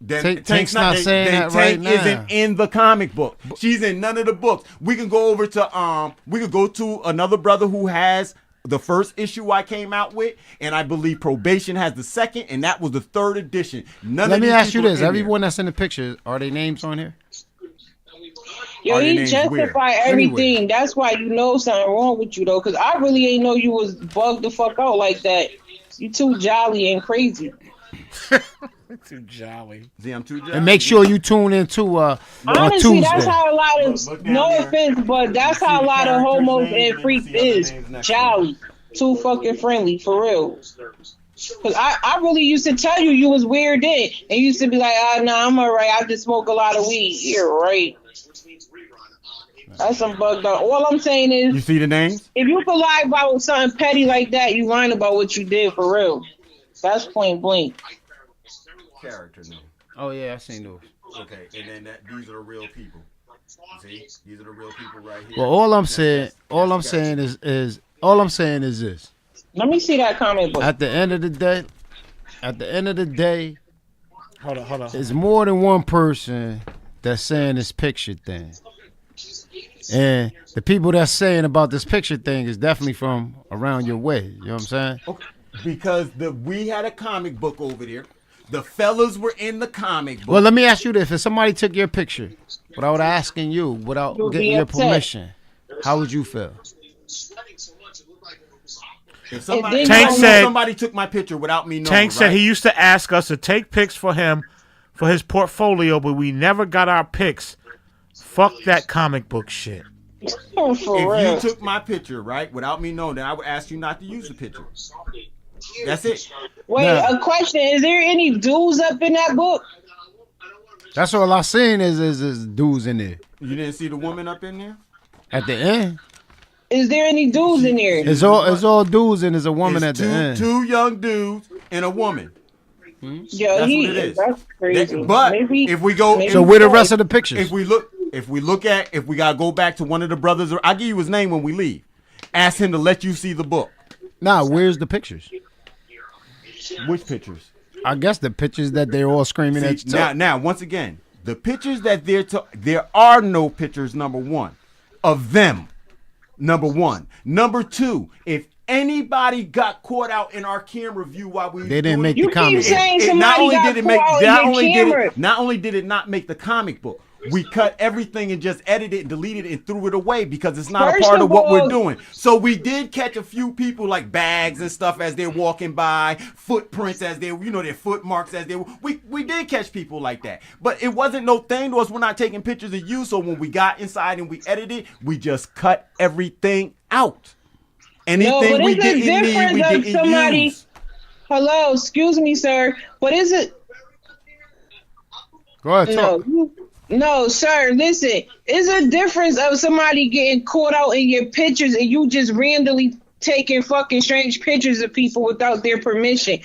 Then Tank's not saying then that right Tank now. isn't in the comic book. She's in none of the books. We can go over to we could go to another brother who has the first issue I came out with, and I believe Probation has the second, and that was the third edition. Let me ask you this: everyone that's in the picture, are they names on here? Yo, Are their he names justify where? everything. Anywhere. That's why you know something wrong with you though, because I really ain't know you was bugged the fuck out like that. You too jolly and crazy. Too jolly. See, I'm too jolly. And make sure you tune into on Honestly, Tuesday. that's how a lot of no offense, but that's how a lot of homos and freaks is. Jolly, too fucking friendly for real. Cause I really used to tell you was weird then, and you used to be like, nah, I'm alright. I just smoke a lot of weed. You're right. That's some bugged out. All I'm saying is, You see the names? if you could lie about something petty like that, you lying about what you did for real. That's point blank. Character name. Oh yeah, I seen those. Okay, and then these are the real people. See, these are the real people right here. Well, all I'm saying is this. Let me see that comic book. At the end of the day, hold on. There's more than one person that's saying this picture thing. And the people that's saying about this picture thing is definitely from around your way. You know what I'm saying? Okay. Because we had a comic book over there. The fellas were in the comic book. Well, let me ask you this: if somebody took your picture without asking you, without You'll getting be your upset. permission, how would you feel? If somebody, somebody took my picture without me knowing, Tank said right? he used to ask us to take pics for him for his portfolio, but we never got our pics. Fuck that comic book shit. If you took my picture, right, without me knowing, then I would ask you not to use the picture. That's it. Wait, a question. Is there any dudes up in that book? That's all I seen is dudes in there. You didn't see the woman up in there? At the end, Is there any dudes in there? it's all dudes and there's a woman at the end. Two young dudes and a woman. Yo, That's what it is. That's crazy. But if we go, So where the rest of the pictures? If we gotta go back to one of the brothers, I'll give you his name when we leave. Ask him to let you see the book. Nah, where's the pictures? Which pictures? I guess the pictures that they're all screaming at you. Now, once again, the pictures that there are no pictures. Number one, of them. Number one. Number two, if anybody got caught out in our camera view while we They didn't make You the comic. keep saying not somebody only got did it make caught not in only your did camera. it not only did it not make the comic book, we cut everything and just edited and deleted it and threw it away because it's not First a part of of what we're all- doing. So we did catch a few people like bags and stuff as they're walking by, footprints as they, their foot marks as they. We did catch people like that, but it wasn't no thing to us. We're not taking pictures of you. So when we got inside and we edited, we just cut everything out. Anything but we it's a didn't need, difference we of didn't somebody. use. Hello, excuse me, sir. But is it? Go ahead, talk. No, sir. Listen, it's a difference of somebody getting caught out in your pictures and you just randomly taking fucking strange pictures of people without their permission.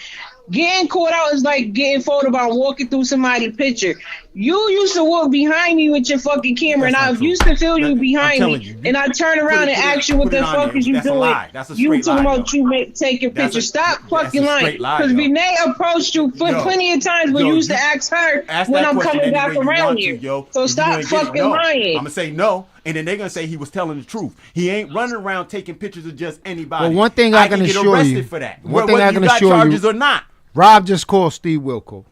Getting caught out is like getting photoed by walking through somebody's picture. You used to walk behind me with your fucking camera, and I used to feel you behind me, and I turn around and ask you what the fuck is you doing. You talking about you taking pictures. Stop fucking lying. Because Renee approached you plenty of times when you used to ask her when I'm coming back around here. So stop fucking lying. I'm going to say no, and then they're going to say he was telling the truth. He ain't running around taking pictures of just anybody. Well, one thing I can get assure arrested you. for that. One thing I Whether can you got assure charges you. or not. Rob just called Steve Wilco.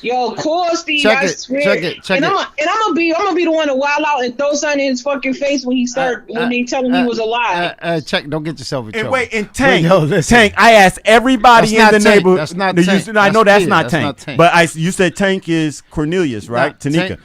Yo, call Steve. Check I it, swear. check it, check and it. I'm gonna be the one to wild out and throw something in his fucking face when they tell him he was alive. Check. Don't get yourself in And trouble. wait, and Tank, Yo, listen. Tank, I asked everybody That's in the not Tank. neighborhood. That's not No, Tank. I know that's Yeah, not that's Tank. not Tank. But you said Tank is Cornelius, right? Tanika.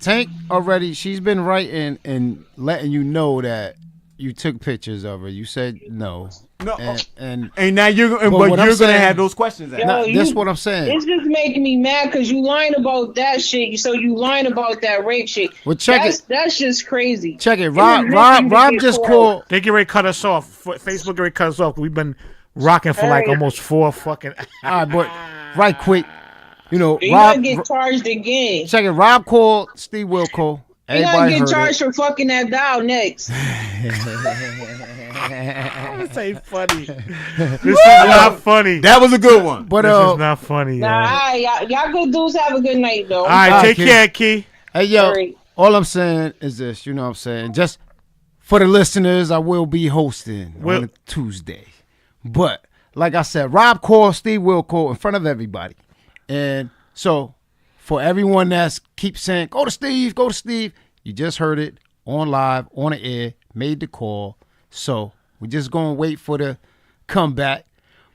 Tank already. She's been writing and letting you know that you took pictures of her. You said no. No, and now you're but going what I'm to saying- have those questions. Yo, That's what I'm saying. It's just making me mad because you lying about that shit. So you lying about that rape shit. Well, check that's, it. That's just crazy. Check it. It's Rob making me get just caught. called. They get ready to cut us off. Facebook get ready to cut us off. We've been rocking for like Hey. almost 4 fucking. All right, but right quick. You know, You Rob. gotta get charged again. Check it. Rob called Steve Wilco. You gotta Everybody get heard charged it. for fucking that doll next. This ain't funny. This is not funny. That was a good one. But This is not funny. Nah, y'all good dudes have a good night though. All right, take care, Key. Hey, yo, Alright. all I'm saying is this. You know what I'm saying? Just for the listeners, I will be hosting on a Tuesday. But like I said, Rob called Steve Wilco in front of everybody. And so for everyone that's keeps saying, go to Steve, you just heard it on live, on the air, made the call. So we're just going to wait for the comeback.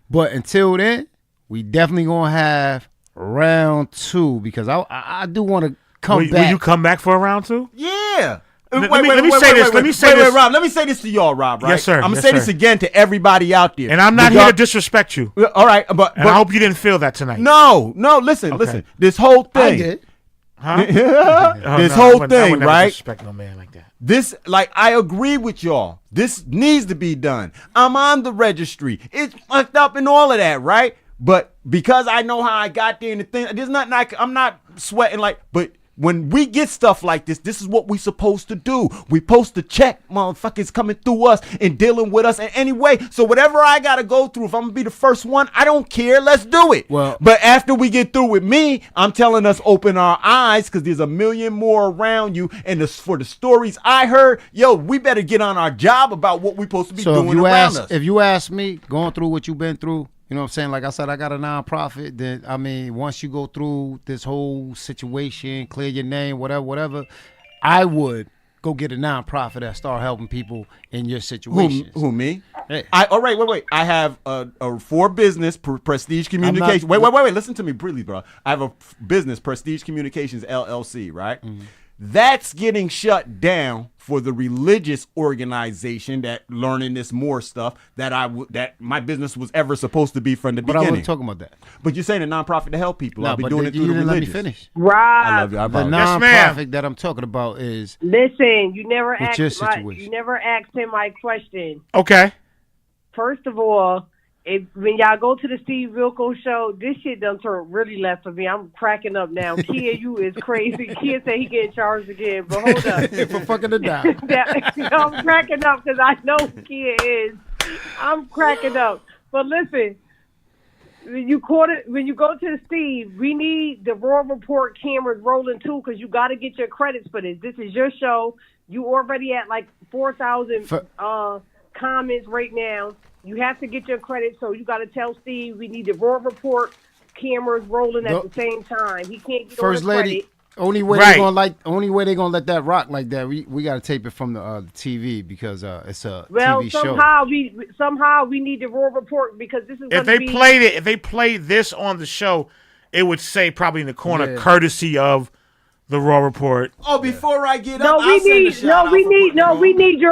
But until then, we definitely going to have round 2 because I do want to come back. Will you come back for a round 2? Yeah. Let me say this. Rob. Let me say this to y'all, Rob. Right? Yes, sir. I'm gonna Yes, say this sir. again to everybody out there. And I'm not here to disrespect you. All right, but I hope you didn't feel that tonight. No. Listen. This whole thing. I did. Huh? This I whole would thing, never right? Disrespect no man like that. This, I agree with y'all. This needs to be done. I'm on the registry. It's fucked up and all of that, right? But because I know how I got there and the thing, there's nothing I'm not sweating but when we get stuff like this is what we supposed to do. We supposed to check motherfuckers coming through us and dealing with us in any way. So whatever I got to go through, if I'm going to be the first one, I don't care. Let's do it. Well, but after we get through with me, I'm telling us open our eyes because there's a million more around you. And for the stories I heard, we better get on our job about what we supposed to be doing around us. If you ask me, going through what you've been through, You know what I'm saying? Like I said, I got a nonprofit that, I mean, once you go through this whole situation, clear your name, whatever, I would go get a nonprofit that start helping people in your situation. Who me? Hey. All right, wait. I have a for business Prestige Communications. Wait. Listen to me, really, bro. I have a business Prestige Communications LLC, right? Mm-hmm. That's getting shut down for the religious organization that learning this more stuff that my business was ever supposed to be from the beginning. But I wasn't talking about that. But you're saying a nonprofit to help people. I'll be doing it through you the didn't religious. let me finish. Right. I love you. The nonprofit that I'm talking about is. Listen, you never What's asked your situation? you never asked him my question. Okay. First of all, when y'all go to the Steve Wilco show, this shit done turned really left for me. I'm cracking up now. Kia, you is crazy. Kia said he getting charged again, but hold up. For fucking the dime. I'm cracking up because I know Kia is. I'm cracking up. But listen, when you go to the Steve, we need the Raw Report cameras rolling too, because you got to get your credits for this. This is your show. You already at like 4,000 comments right now. You have to get your credit, so you got to tell Steve we need the Raw Report cameras rolling at the same time. He can't get First on the lady. credit. Only way they're gonna let that rock like that. We got to tape it from the TV because it's a TV show. Somehow we need the Raw Report because this is. If they played this on the show, it would say probably in the corner, courtesy of the Raw Report. Oh, before I get No, up, we need your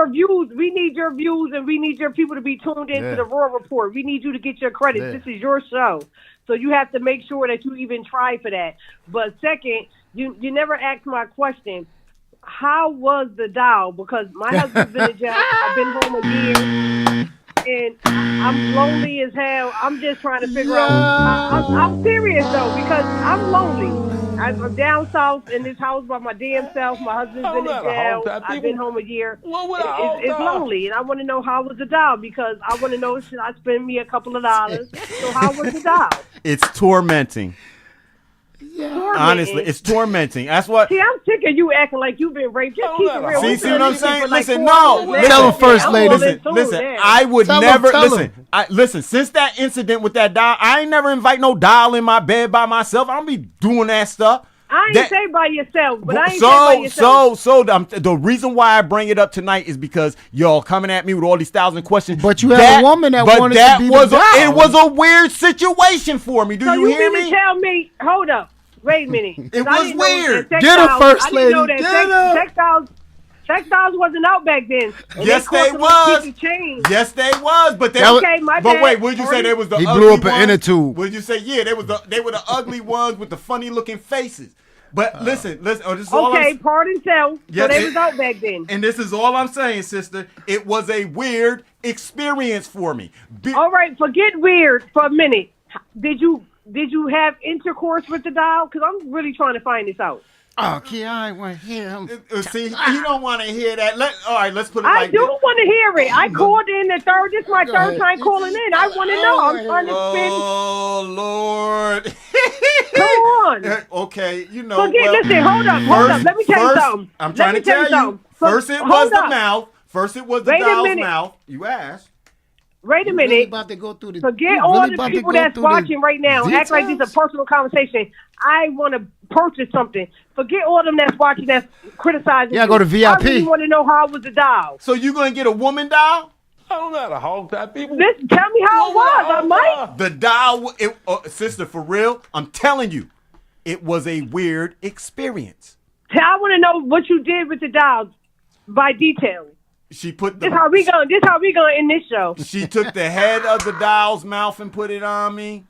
views. We need your views, and we need your people to be tuned into the Raw Report. We need you to get your credit. Yeah. This is your show, so you have to make sure that you even try for that. But second, you never asked my question. How was the dial? Because my husband's been in jail. I've been home a year. And I'm lonely as hell. I'm just trying to figure out. I'm serious though, because I'm lonely. I'm down south in this house by my damn self. My husband's been in jail. I've been home a year. It's lonely, and I want to know how was the dial, because I want to know, should I spend me a couple of dollars? So how was the dial? It's tormenting. Honestly, it's tormenting. That's what. See, I'm sick of you acting like you've been raped. Just keep it real. See what I'm saying? Listen, Tell him, First Lady. Listen, I would never listen. Since that incident with that doll, I ain't never invite no doll in my bed by myself. I don't be doing that stuff. I ain't say by yourself, but I ain't say by yourself. The reason why I bring it up tonight is because y'all coming at me with all these 1,000 questions. But you have a woman that wanted to be the doll. It was a weird situation for me. Do you hear me? So you tell me, hold up. Wait a minute. It was weird. Get her, First Lady. Get her. Textiles wasn't out back then. Yes, they was. Yes, they was. But they. But wait, would you say they was the? He ugly blew up ones? an inner tube. Would you say they were the ugly ones with the funny looking faces? But listen. This is all. Okay, pardon tell. Yes, so they was out back then. And this is all I'm saying, sister. It was a weird experience for me. All right, forget weird for a minute. Did you have intercourse with the doll? Because I'm really trying to find this out. Oh, Kia, I want to hear him. See, you don't want to hear that. All right, let's put it I like do this. want to hear it. I called in the third. This is my third time calling in. I want to know. I'm trying to spin. Oh, Lord. Come on. Okay, you know. Listen, hold up. Let me tell you something. I'm trying to tell you. First it was the mouth. First it was the doll's mouth. You asked. Wait a minute. About to go through Forget all the people that's watching right now. Act like this is a personal conversation. I want to purchase something. Forget all them that's watching that's criticizing. Yeah, go to VIP. I really want to know how was the doll. So you gonna get a woman doll? I don't know how to hog that people. Listen, tell me how it was. I might. The doll, sister, for real, I'm telling you, it was a weird experience. I want to know what you did with the doll by detail. She put This how we going in this show. She took the head of the doll's mouth and put it on me.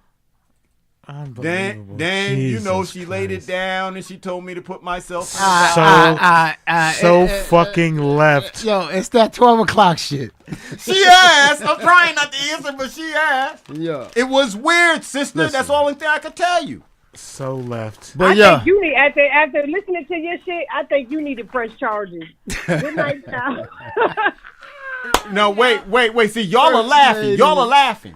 Then you know she laid it down and she told me to put myself. So fucking left. Yo, it's that 12 o'clock shit. She asked. I'm trying not to answer, but she asked. Yeah. It was weird, sister. Listen. That's the only thing I could tell you. So left. But I think you need after listening to your shit. I think you need to press charges. Good night, child. No, wait. See, y'all are laughing.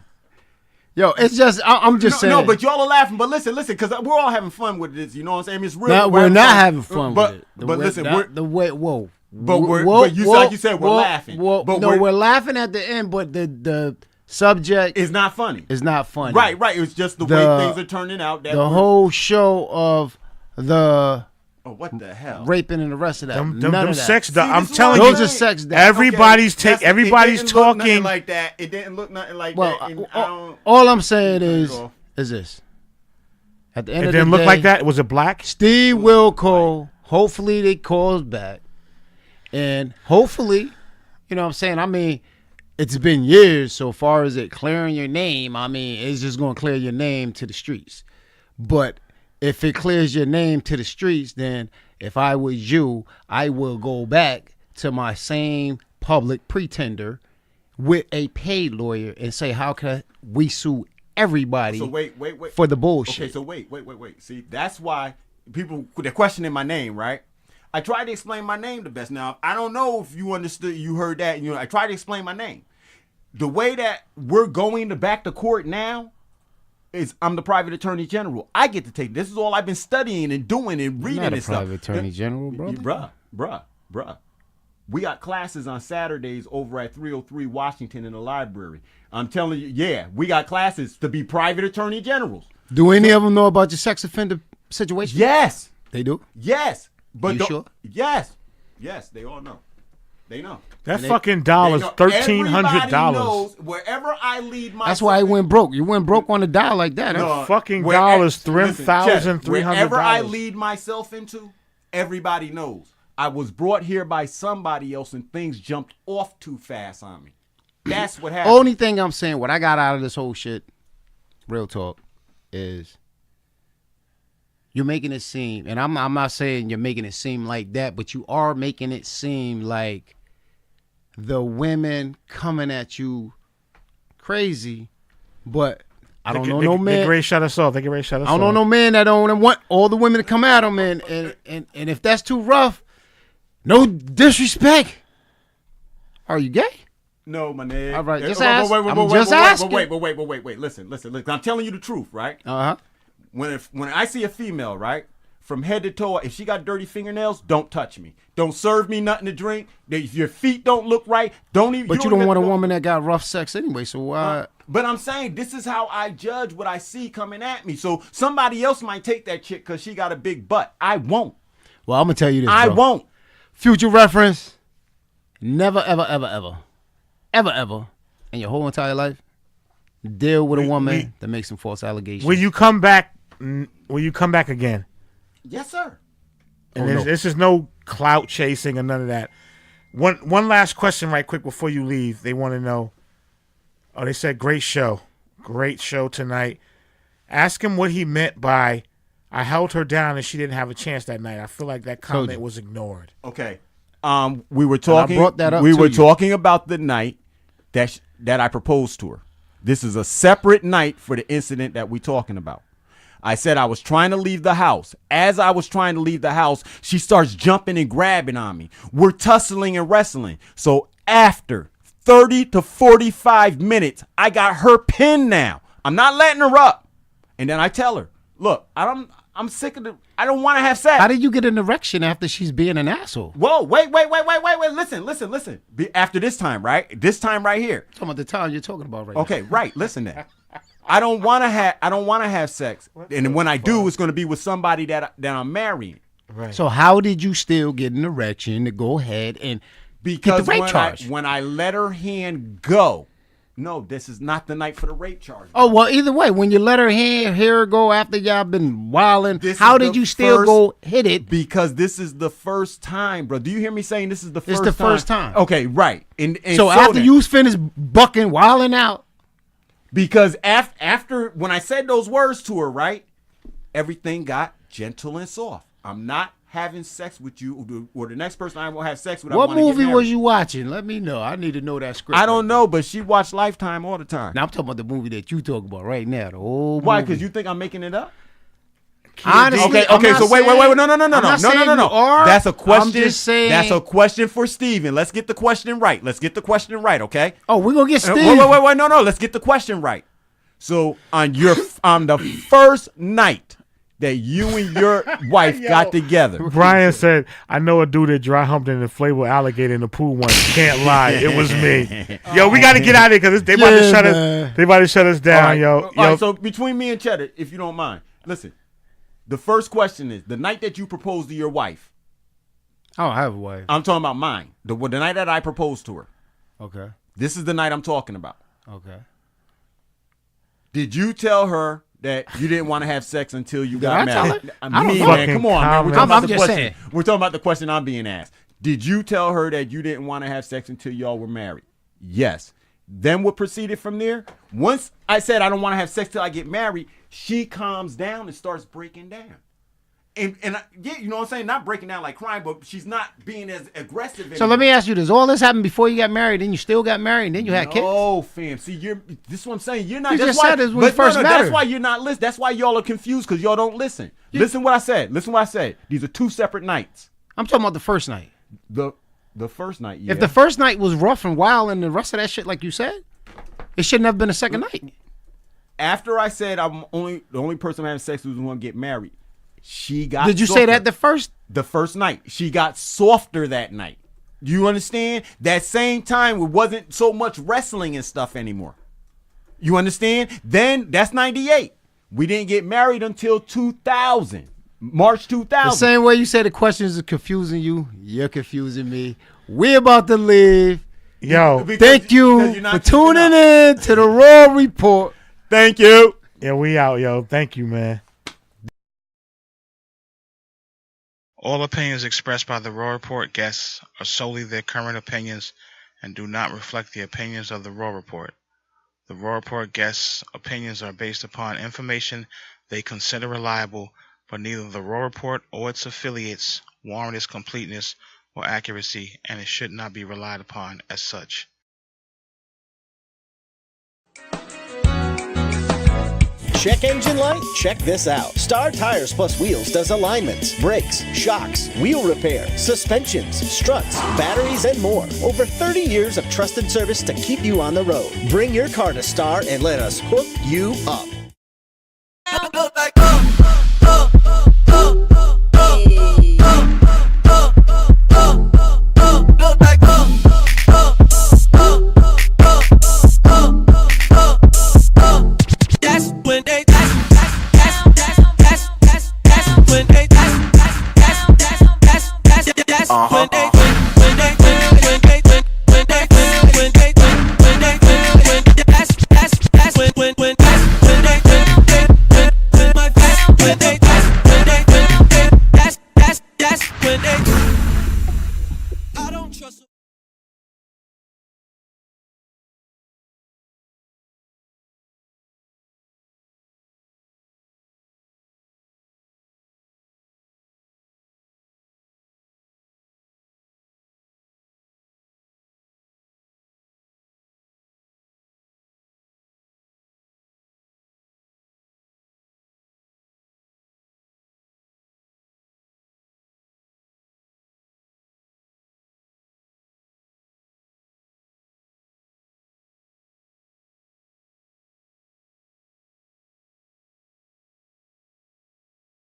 Yo, it's just I'm just saying. No, but y'all are laughing. But listen, because we're all having fun with this. You know what I'm saying? It's real. No, we're not having fun with it. But listen, whoa. But you said we're laughing. We're laughing at the end. But the subject is not funny. It's not funny. Right. It was just the way things are turning out. The whole show of the what the hell? Raping and the rest of that. Them None of that. sex I'm telling you, those are sex docs. Everybody's It everybody's didn't look nothing talking like that. It didn't look nothing like Well, that. And I don't, all I'm saying is this. At the end It of the didn't day, look like that. Was it black? Steve Wilco. Hopefully they calls back, and hopefully, you know what I'm saying. I mean, it's been years so far as it clearing your name. I mean, it's just going to clear your name to the streets. But if it clears your name to the streets, then if I was you, I will go back to my same public pretender with a paid lawyer and say, how can we sue everybody So wait. for the bullshit? Okay, so wait. See, that's why people, they're questioning my name, right? I tried to explain my name the best. Now, I don't know if you understood, you heard that. You know, I tried to explain my name. The way that we're going back to court now is I'm the private attorney general. I get to take, this is all I've been studying and doing and reading Not a and stuff. private attorney general, brother. Bruh. We got classes on Saturdays over at 303 Washington in the library. I'm telling you, yeah, we got classes to be private attorney generals. Do any of them know about your sex offender situation? Yes. They do? Yes. But You sure? Yes, they all know. They know. That fucking dollar's $1,300. Wherever I lead my That's why I went broke. You went broke on a dollar like that. No, huh? fucking dollars, $3,300. Wherever I lead myself into, everybody knows. I was brought here by somebody else and things jumped off too fast on me. That's what happened. Only thing I'm saying, what I got out of this whole shit, real talk, is you're making it seem, and I'm not saying you're making it seem like that, but you are making it seem like the women coming at you crazy, but I don't know no man. They ready to shut us off. They get ready to shut us off. I don't know no man that don't want all the women to come at him, and if that's too rough, no disrespect. Are you gay? No, my nigga. All right, just Wait, ask. wait, I'm just asking. Wait. Listen. I'm telling you the truth, right? Uh-huh. When I see a female, right, from head to toe, if she got dirty fingernails, don't touch me. Don't serve me nothing to drink. If your feet don't look right, don't even. But you don't want a woman that got rough sex anyway, so why? But I'm saying this is how I judge what I see coming at me. So somebody else might take that chick because she got a big butt. I won't. Well, I'm gonna tell you this. I bro. won't. Future reference. Never, ever in your whole entire life deal with a woman that makes some false allegations. Will you come back? Will you come back again? Yes, sir. And this is no clout chasing or none of that. One last question right quick before you leave. They want to know. Oh, they said great show tonight. Ask him what he meant by I held her down and she didn't have a chance that night. I feel like that comment was ignored. Okay. We were talking. I brought that up we to were you. talking about the night that I proposed to her. This is a separate night for the incident that we're talking about. I said I was trying to leave the house. As I was trying to leave the house, she starts jumping and grabbing on me. We're tussling and wrestling. So after 30 to 45 minutes, I got her pinned now. I'm not letting her up. And then I tell her, look, I'm sick of I don't want to have sex. How did you get an erection after she's being an asshole? Whoa, wait. Listen. After this time, right? This time right here. Talking about the time you're talking about right Okay, right. Listen then. I don't want to have sex. And when I do, it's going to be with somebody that I'm marrying. Right. So how did you still get an erection to go ahead and get the rape charge? When I let her hand go, no, this is not the night for the rape charge. Oh, well, either way, when you let her hair go after y'all been wilding, how did you still go hit it? Because this is the first time, bro. Do you hear me saying this is the first time? It's the first time. Okay, right. And so after you finished bucking, wilding out. Because after when I said those words to her, right, everything got gentle and soft. I'm not having sex with you, or the next person I will have sex with. What movie was you watching? Let me know. I need to know that script. I don't know, but she watched Lifetime all the time. Now I'm talking about the movie that you talk about right now. The old Why? movie. Because you think I'm making it up? Honestly, okay. So wait. No. Are. That's a question. I'm just saying. That's a question for Steven. Let's get the question right. Okay. Oh, we're gonna get Steve. Wait. No. Let's get the question right. So on the first night that you and your wife got together. Brian said, I know a dude that dry humped an inflatable alligator in the pool once. Can't lie. It was me. Yo, we got to get out of here because they about to shut us. They about to shut us down, yo. All right, so between me and Cheddar, if you don't mind, listen. The first question is, the night that you proposed to your wife. I don't have a wife. I'm talking about mine. The night that I proposed to her. Okay. This is the night I'm talking about. Okay. Did you tell her that you didn't want to have sex until you got married? I don't know. Man, come on, man. We're talking about the just question. saying. We're talking about the question I'm being asked. Did you tell her that you didn't want to have sex until y'all were married? Yes. Then what proceeded from there? Once I said I don't want to have sex till I get married, she calms down and starts breaking down. And yeah, you know what I'm saying? Not breaking down like crying, but she's not being as aggressive anymore. So let me ask you this. All this happened before you got married, then you still got married, and then you had kids? Oh, fam. See, this is what I'm saying. You're not. You that's just why, said this when you first met That's her. why you're not listening. That's why y'all are confused, because y'all don't listen. Listen what I said. Listen what I said. These are two separate nights. I'm talking about the first night. The first night, yeah. If the first night was rough and wild and the rest of that shit, like you said, it shouldn't have been a second night. After I said the only person I'm having sex with was going to get married, she got Did you softer. say that the first night? She got softer that night. You understand? That same time, it wasn't so much wrestling and stuff anymore. You understand? Then, that's 98. We didn't get married until 2000. March 2000. The same way you say the questions are confusing you, you're confusing me. We're about to leave. Yo. Thank you for tuning in to the Raw Report. Thank you. Yeah, we out, yo. Thank you, man. All opinions expressed by the Raw Report guests are solely their current opinions and do not reflect the opinions of the Raw Report. The Raw Report guests' opinions are based upon information they consider reliable, but neither the Raw Report or its affiliates warrant its completeness or accuracy, and it should not be relied upon as such. Check engine light? Check this out. Star Tires Plus Wheels does alignments, brakes, shocks, wheel repair, suspensions, struts, batteries, and more. Over 30 years of trusted service to keep you on the road. Bring your car to Star and let us hook you up.